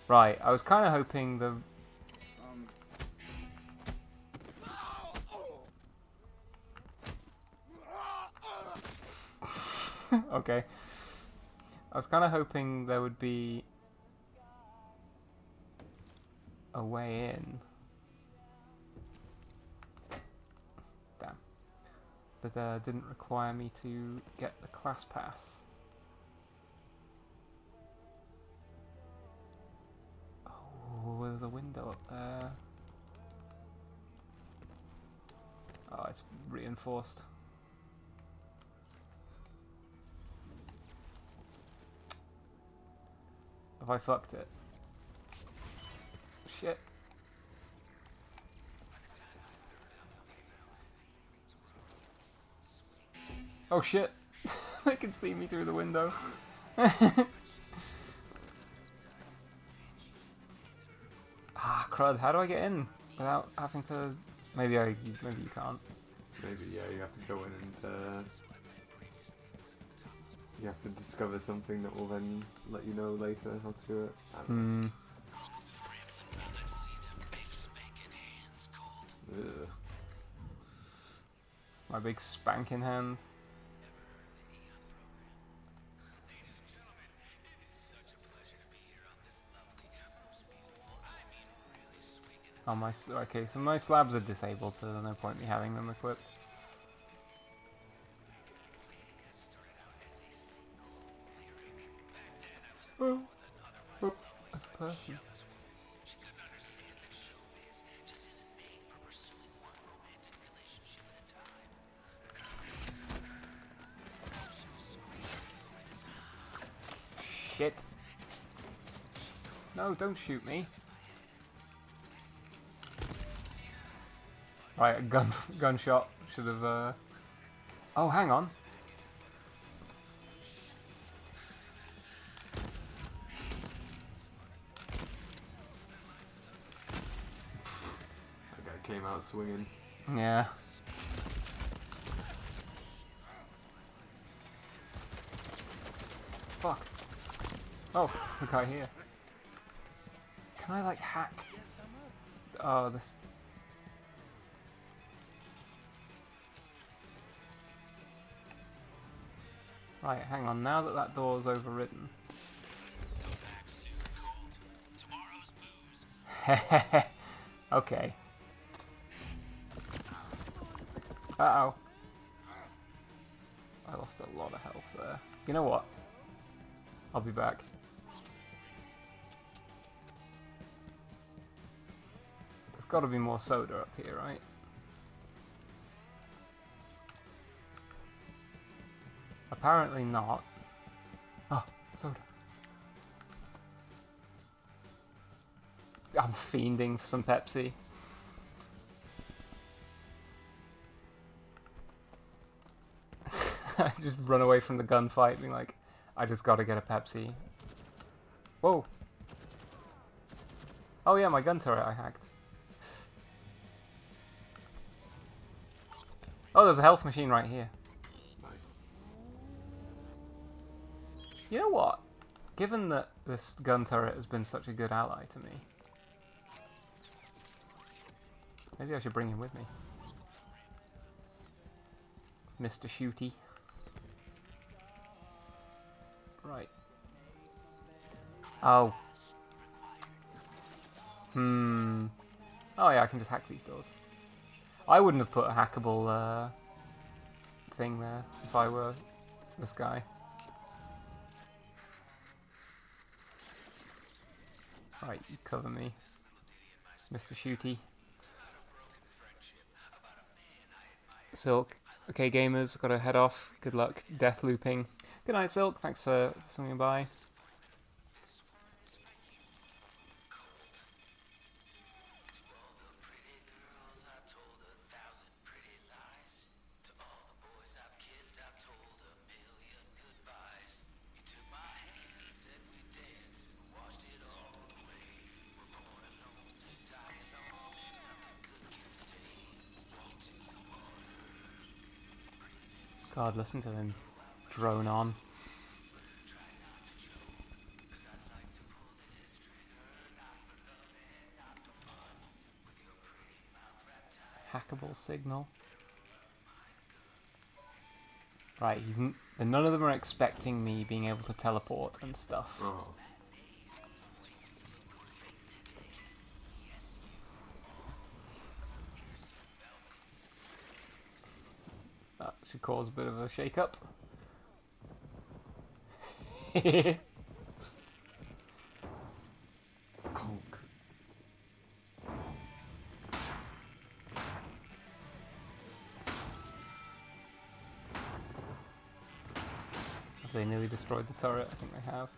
Right, I was kind of hoping the... Okay. I was kind of hoping there would be a way in. Damn. That didn't require me to get the class pass. Oh, there's a window up there. Oh, it's reinforced. Have I fucked it? Shit. Oh shit. They can see me through the window. Ah, crud. How do I get in without having to... Maybe you can't. Maybe, yeah, you have to go in and you have to discover something that will then let you know later how to do it. I don't know. Ugh. My big spanking hands. Oh, okay, so my slabs are disabled, so there's no point me having them equipped. Oh, as a person. Shit. No, don't shoot me. Right, a gunshot should have, Oh, hang on. That guy came out swinging. Yeah. Fuck. Oh, there's a guy here. Can I, like, hack? Oh, this... Right, hang on, now that that door's overridden. Okay. Uh-oh. I lost a lot of health there. You know what? I'll be back. There's got to be more soda up here, right? Apparently not. Oh, soda. I'm fiending for some Pepsi. I just run away from the gunfight being like, I just gotta get a Pepsi. Whoa. Oh yeah, my gun turret I hacked. Oh, there's a health machine right here. You know what? Given that this gun turret has been such a good ally to me, maybe I should bring him with me. Mr. Shooty. Right. Oh. Oh yeah, I can just hack these doors. I wouldn't have put a hackable thing there if I were this guy. Right, you cover me, Mr. Shooty. Silk. Okay, gamers, gotta head off. Good luck death looping. Good night, Silk. Thanks for swinging by. God, listen to him drone on. Hackable signal. Right, none of them are expecting me being able to teleport and stuff. Oh. That should cause a bit of a shake-up. Conk. Have they nearly destroyed the turret? I think they have.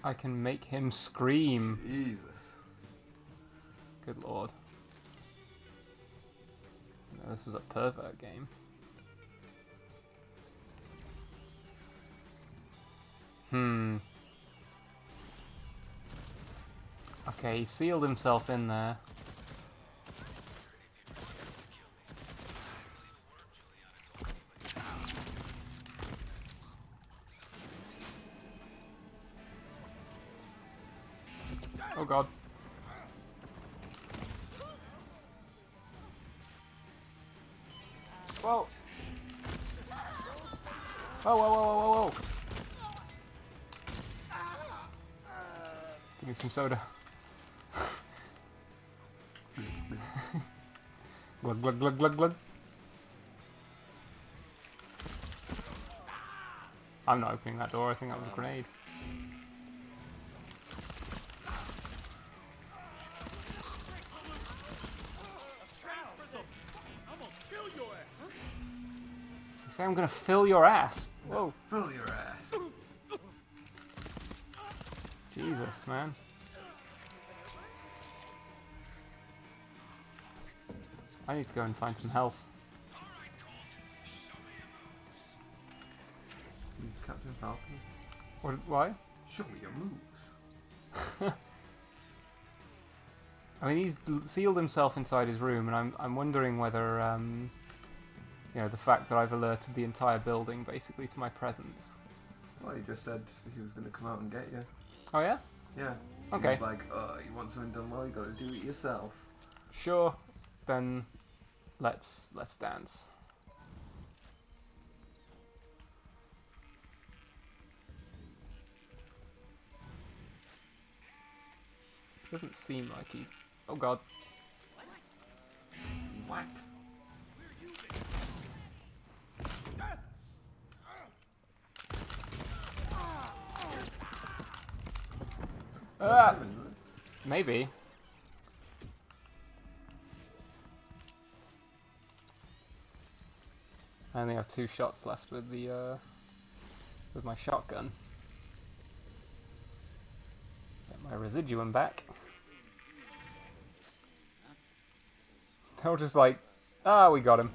I can make him scream. Jesus. Good lord. No, this was a pervert game. Okay, he sealed himself in there. Oh god. Whoa! Whoa, whoa, whoa, whoa, whoa, whoa! Give me some soda. Glug, glug, glug, glug, glug. I'm not opening that door, I think that was a grenade. You say I'm gonna fill your ass? Whoa. Fill your ass. Jesus, man. I need to go and find some health. He's Captain Falcon. What? Why? Show me your moves. I mean, he's sealed himself inside his room, and I'm wondering whether, you know, the fact that I've alerted the entire building basically to my presence. Well, he just said he was going to come out and get you. Oh yeah? Yeah. Okay. He was like, you want something done well, you got to do it yourself. Sure. Then let's dance. Doesn't seem like he's. Oh god. What? Maybe. I only have 2 shots left with the with my shotgun. Get my residuum back. They're all just like, ah, we got him.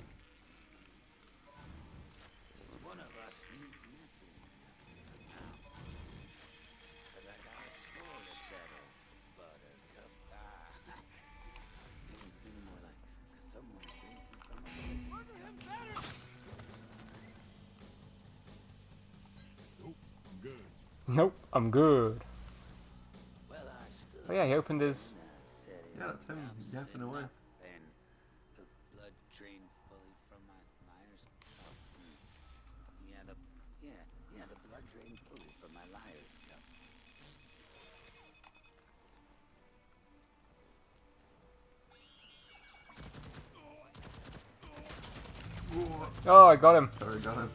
Nope, I'm good. Oh yeah, he opened his... Yeah, that's him. Yapping away. Oh, I got him. Sorry, got him.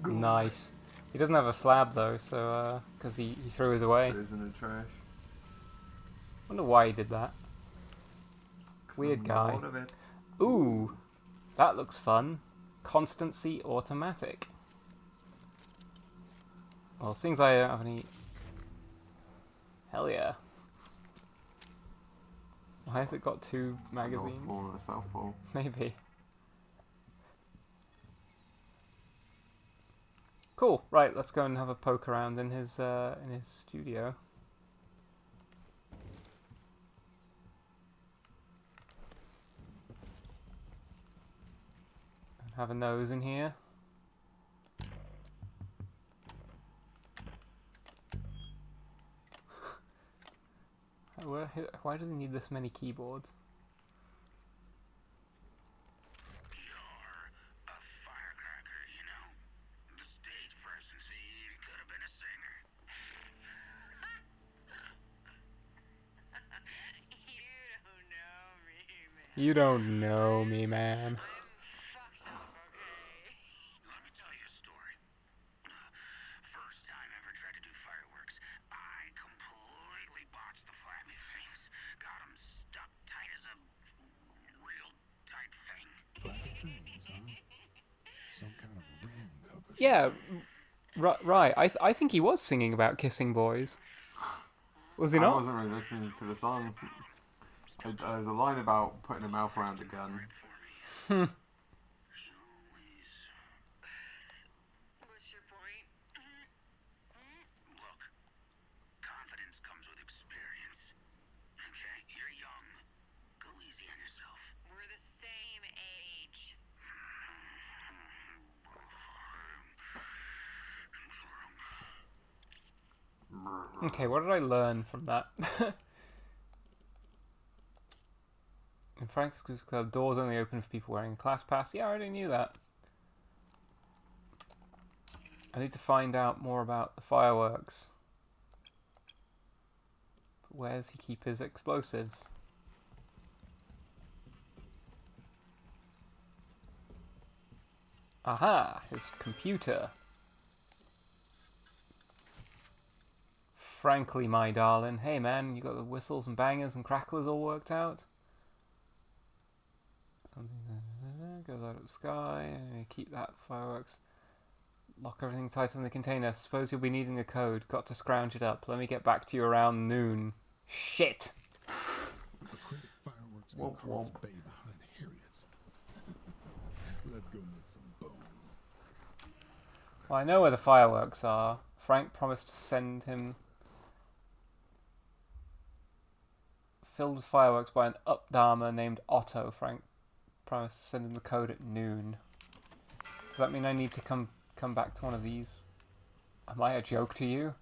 Nice. He doesn't have a slab though, so because he threw his away. It is in the trash. Wonder why he did that. Weird guy. Ooh, that looks fun. Constancy automatic. Well, seeing as I don't have any. Hell yeah. Why has it got 2 magazines? North Pole and a South Pole. Maybe. Cool. Right, let's go and have a poke around in his studio. have a nose in here. Why do they need this many keyboards? You're a firecracker, you know. The stage presence, you could have been a singer. You don't know me, man. Let me tell you a story. First time I ever tried to do fireworks, I completely botched the flappy things. Got them stuck tight as a real tight thing. Flappy things, huh? Some kind of ring cover. Yeah, right. I think he was singing about kissing boys. Was he I not? wasn't really listening to the song. There was a line about putting a mouth around the gun. Hmm. What's your point? Look, confidence comes with experience. Okay, you're young. Go easy on yourself. We're the same age. Okay, what did I learn from that? In Frank's Club, doors only open for people wearing a class pass. Yeah, I already knew that. I need to find out more about the fireworks. But where does he keep his explosives? Aha! His computer. Frankly, my darling. Hey man, you got the whistles and bangers and cracklers all worked out? Something goes out of the sky. Keep that fireworks. Lock everything tight in the container. Suppose you'll be needing a code. Got to scrounge it up. Let me get back to you around noon. Shit! Fireworks in Womp Carl's womp. Bay behind Harriet's. Let's go make some bone. Well, I know where the fireworks are. Frank promised to send him filled with fireworks by an updarmer named Otto. Frank promised to send him the code at noon. Does that mean I need to come back to one of these? Am I a joke to you?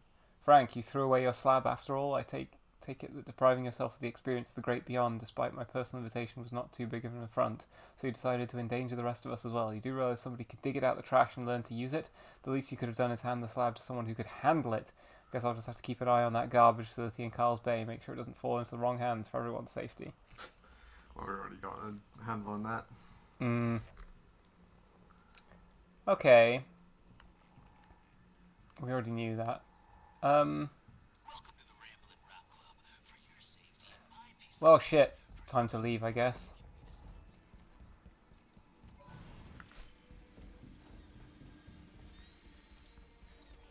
Frank, you threw away your slab after all? I take it that depriving yourself of the experience of the great beyond, despite my personal invitation, was not too big of an affront, so you decided to endanger the rest of us as well. You do realize somebody could dig it out of the trash and learn to use it? The least you could have done is hand the slab to someone who could handle it. Guess I'll just have to keep an eye on that garbage facility in Carl's Bay, make sure it doesn't fall into the wrong hands for everyone's safety. Well, we already got a handle on that. Okay. We already knew that. Well, shit. Time to leave, I guess.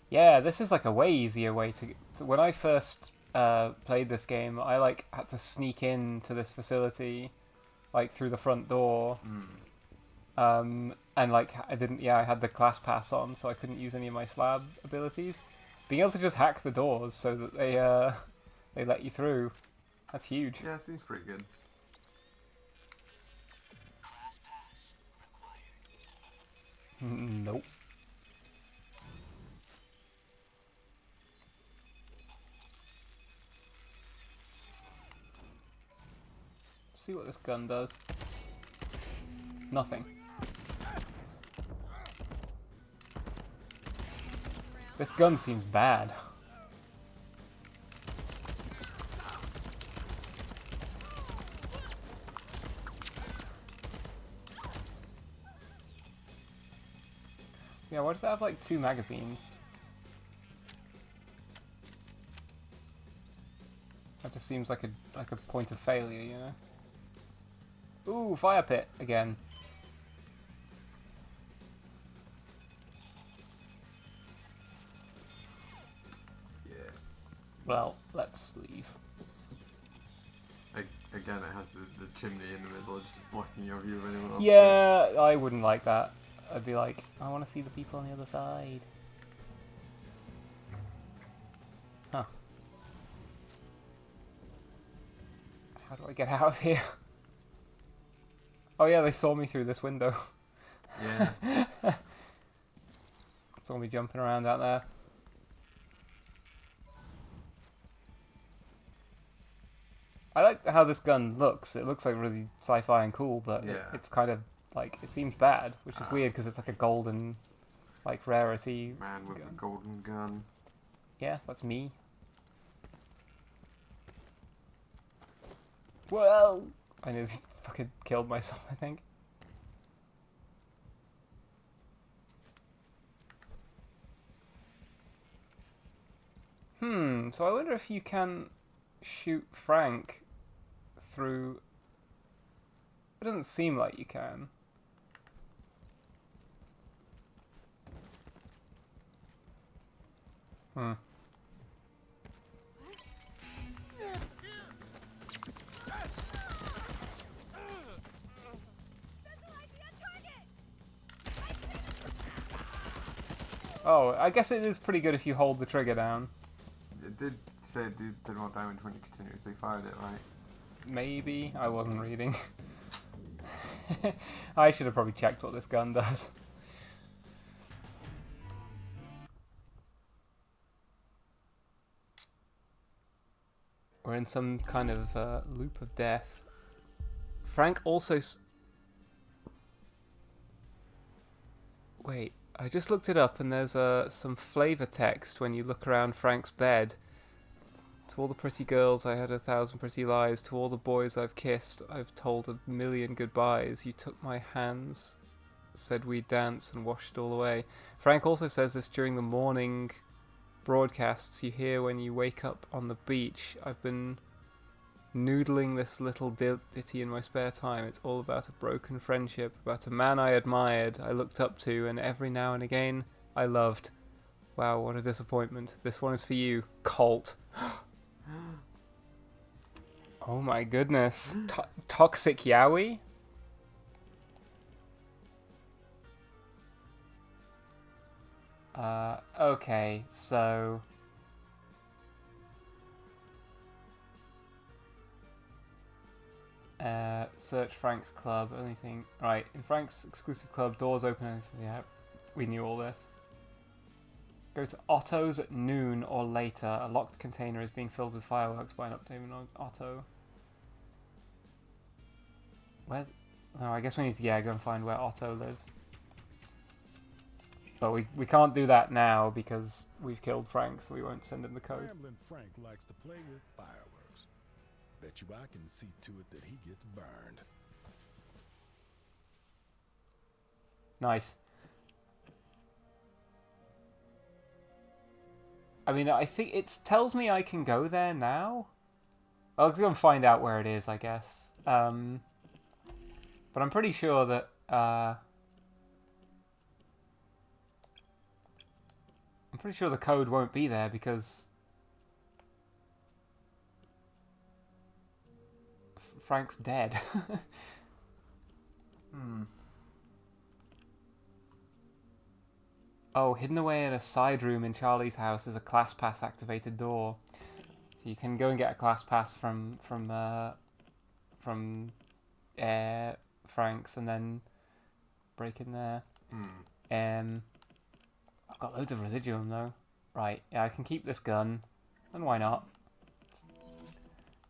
Yeah, this is like a way easier way to when I first played this game, I like had to sneak into this facility like through the front door. And like I had the class pass on, so I couldn't use any of my slab abilities. Being able to just hack the doors so that they let you through, that's huge. Yeah, it seems pretty good. Class pass required. Nope. See what this gun does. Nothing. This gun seems bad. Yeah, why does it have like 2 magazines? That just seems like a point of failure, you know? Ooh, fire pit again. Yeah. Well, let's leave. Again, it has the chimney in the middle, just blocking your view of anyone else. Yeah, I wouldn't like that. I'd be like, I want to see the people on the other side. Huh. How do I get out of here? Oh yeah, they saw me through this window. Yeah. Zombie jumping around out there. I like how this gun looks. It looks like really sci-fi and cool, but Yeah. it's kind of like, it seems bad, which is weird because it's like a golden, like, rarity. Man with gun. a golden gun. Yeah, that's me. Well, I nearly fucking killed myself, I think. So I wonder if you can shoot Frank through... It doesn't seem like you can. Oh, I guess it is pretty good if you hold the trigger down. It did say it did more damage when you continuously fired it, right? Maybe. I wasn't reading. I should have probably checked what this gun does. We're in some kind of loop of death. Frank also... Wait, I just looked it up and there's some flavor text when you look around Frank's bed. To all the pretty girls I had 1,000 pretty lies. To all the boys I've kissed I've told 1,000,000 goodbyes. You took my hands, said we'd dance and washed it all away. Frank also says this during the morning broadcasts you hear when you wake up on the beach. I've been noodling this little ditty in my spare time. It's all about a broken friendship, about a man I admired, I looked up to, and every now and again I loved. Wow, what a disappointment. This one is for you, Colt. Oh my goodness. Toxic Yowie? Okay, so... search Frank's club, only thing... Right, in Frank's exclusive club, doors open... Yeah, we knew all this. Go to Otto's at noon or later. A locked container is being filled with fireworks by an updated Otto. Where's... Oh, I guess we need to, go and find where Otto lives. But we can't do that now because we've killed Frank, so we won't send him the code. Rambling Frank likes to play with fireworks. Bet you I can see to it that he gets burned. Nice. I mean, I think it tells me I can go there now. I'll go and find out where it is, I guess. But I'm pretty sure that... I'm pretty sure the code won't be there because... Frank's dead. Oh, hidden away in a side room in Charlie's house is a class pass activated door. So you can go and get a class pass from Frank's and then break in there. I've got loads of residuum though. Right, yeah, I can keep this gun. And why not?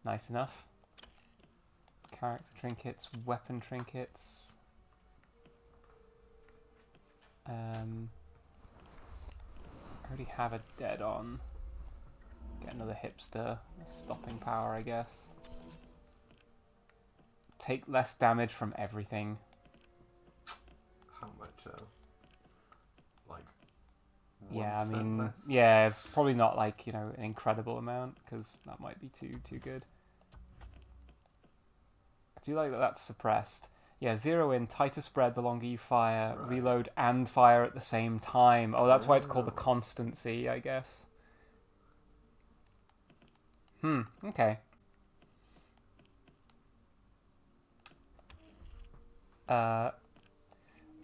Nice enough. Character trinkets, weapon trinkets. I already have a dead on. Get another hipster. Stopping power, I guess. Take less damage from everything. How much? Like. Yeah, I 1% mean, less? yeah, probably not like, an incredible amount, because that might be too good. I do like that that's suppressed. Yeah, 0 in, tighter spread the longer you fire, Right. reload and fire at the same time. Oh, that's why it's called the constancy, I guess. Okay. I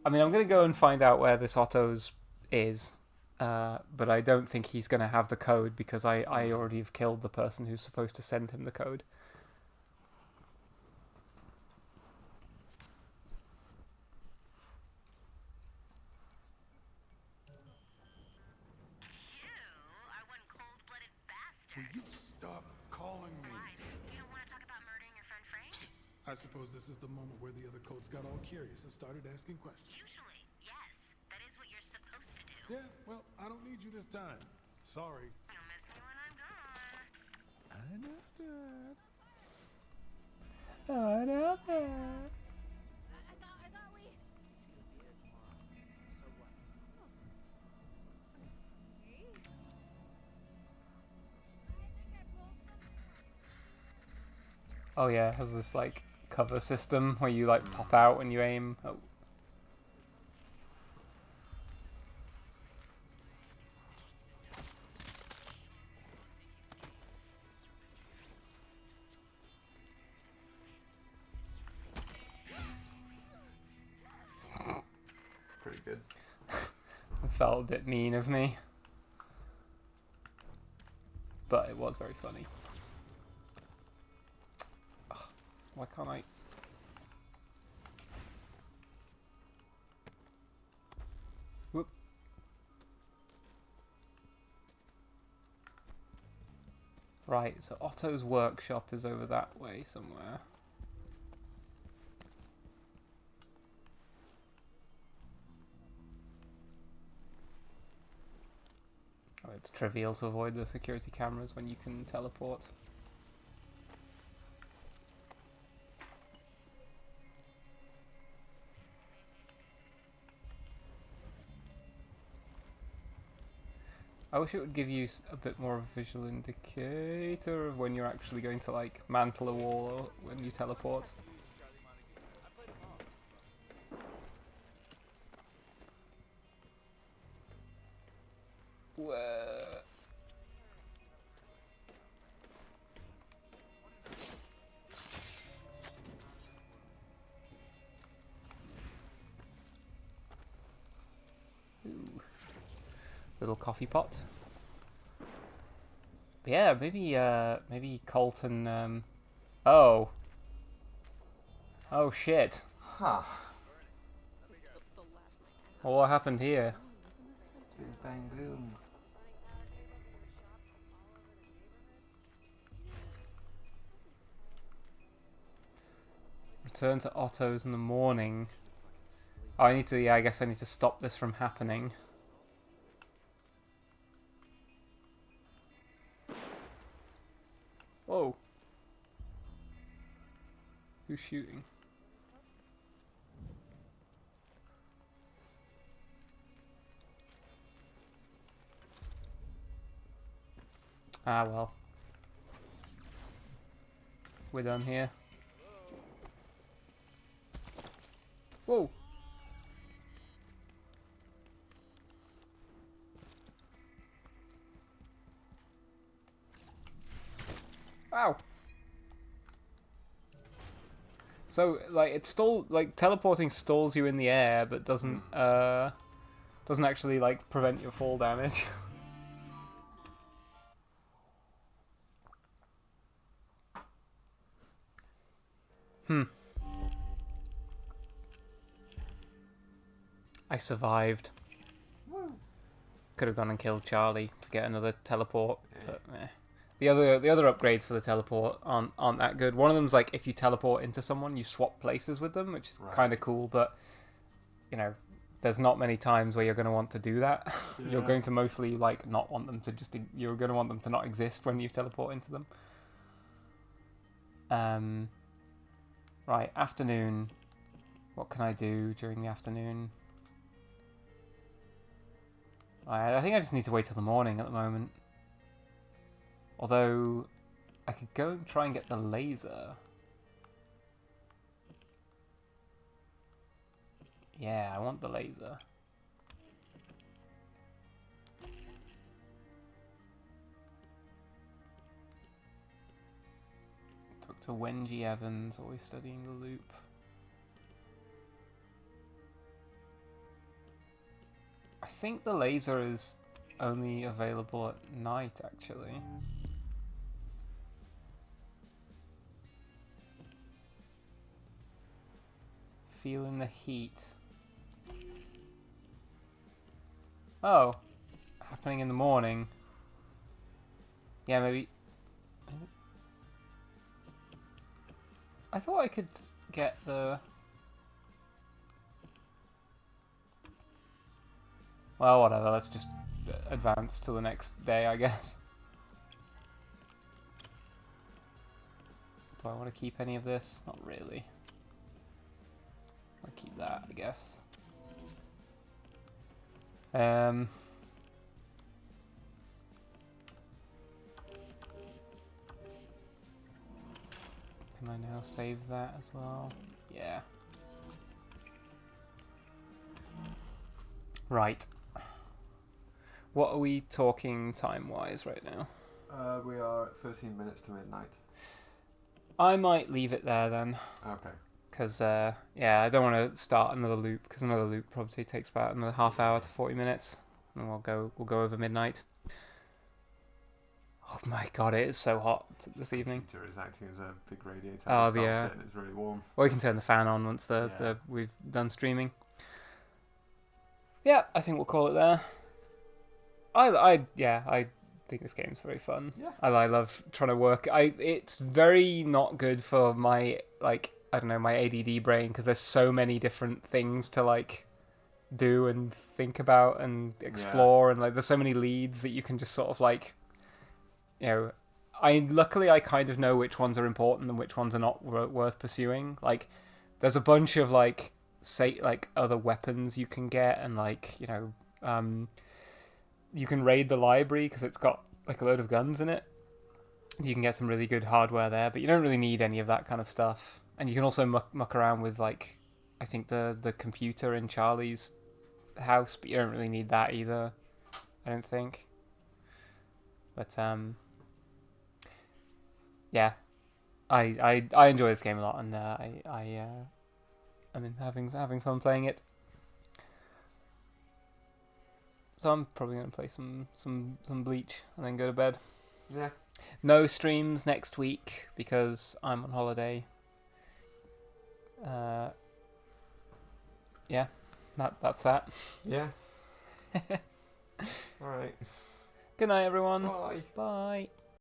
mean, I'm going to go and find out where this Otto's is, but I don't think he's going to have the code because I already have killed the person who's supposed to send him the code. I suppose this is the moment where the other coats got all curious and started asking questions. Usually, yes. That is what you're supposed to do. Yeah, well, I don't need you this time. Sorry. You'll miss me when I'm gone. I know that. I know that. I thought we... Oh yeah, it has this like cover system where you like pop out when you aim. Oh. Pretty good. It felt a bit mean of me, but it was very funny. Ugh, why can't I? Whoop. Right, so Otto's workshop is over that way somewhere. Oh, it's trivial to avoid the security cameras when you can teleport. I wish it would give you a bit more of a visual indicator of when you're actually going to like mantle a wall or when you teleport. Whoa. Ooh. Little coffee pot. But yeah, maybe Colton. Oh. Oh shit. Huh. Well, what happened here? Big bang boom. Return to Otto's in the morning. Oh, I need to. Yeah, I guess I need to stop this from happening. Whoa. Who's shooting? Ah, well. We're done here. Whoa. Ow. So, like, teleporting stalls you in the air, but doesn't actually, like, prevent your fall damage. I survived. Could have gone and killed Charlie to get another teleport, but eh. The other upgrades for the teleport aren't that good. One of them's like if you teleport into someone, you swap places with them, which is kind of cool. But you know, there's not many times where you're going to want to do that. Yeah. You're going to mostly like not want them to just. You're going to want them to not exist when you teleport into them. Right, afternoon. What can I do during the afternoon? I think I just need to wait till the morning at the moment. Although, I could go and try and get the laser. Yeah, I want the laser. Talk to Wenji Evans, always studying the loop. I think the laser is only available at night, actually. Feeling the heat. Oh, happening in the morning. Yeah, maybe. I thought I could get the... Well, whatever, let's just advance to the next day, I guess. Do I want to keep any of this? Not really. I'll keep that, I guess. Can I now save that as well? Yeah. Right. What are we talking time-wise right now? We are at 13 minutes to midnight. I might leave it there then. Okay. Because, yeah, I don't want to start another loop, because another loop probably takes about another half hour to 40 minutes. And we'll go over midnight. Oh my god, it is so hot this evening. The computer is acting as a big radiator. Oh, yeah. It's really warm. Well, we can turn the fan on once we've done streaming. Yeah, I think we'll call it there. I think this game's very fun. Yeah. I love trying to work. It's very not good for my, like, I don't know, my ADD brain, because there's so many different things to, like, do and think about and explore, and, like, there's so many leads that you can just sort of, like, you know, luckily I kind of know which ones are important and which ones are not worth pursuing. Like, there's a bunch of, like, say, like, other weapons you can get, and, like, you know, you can raid the library because it's got, like, a load of guns in it. You can get some really good hardware there, but you don't really need any of that kind of stuff. And you can also muck around with, like, I think the computer in Charlie's house, but you don't really need that either, I don't think. But yeah, I enjoy this game a lot, and I mean, having fun playing it. So I'm probably gonna play some Bleach and then go to bed. Yeah. No streams next week because I'm on holiday. Yeah, that's that. Yeah. All right. Good night, everyone. Bye. Bye.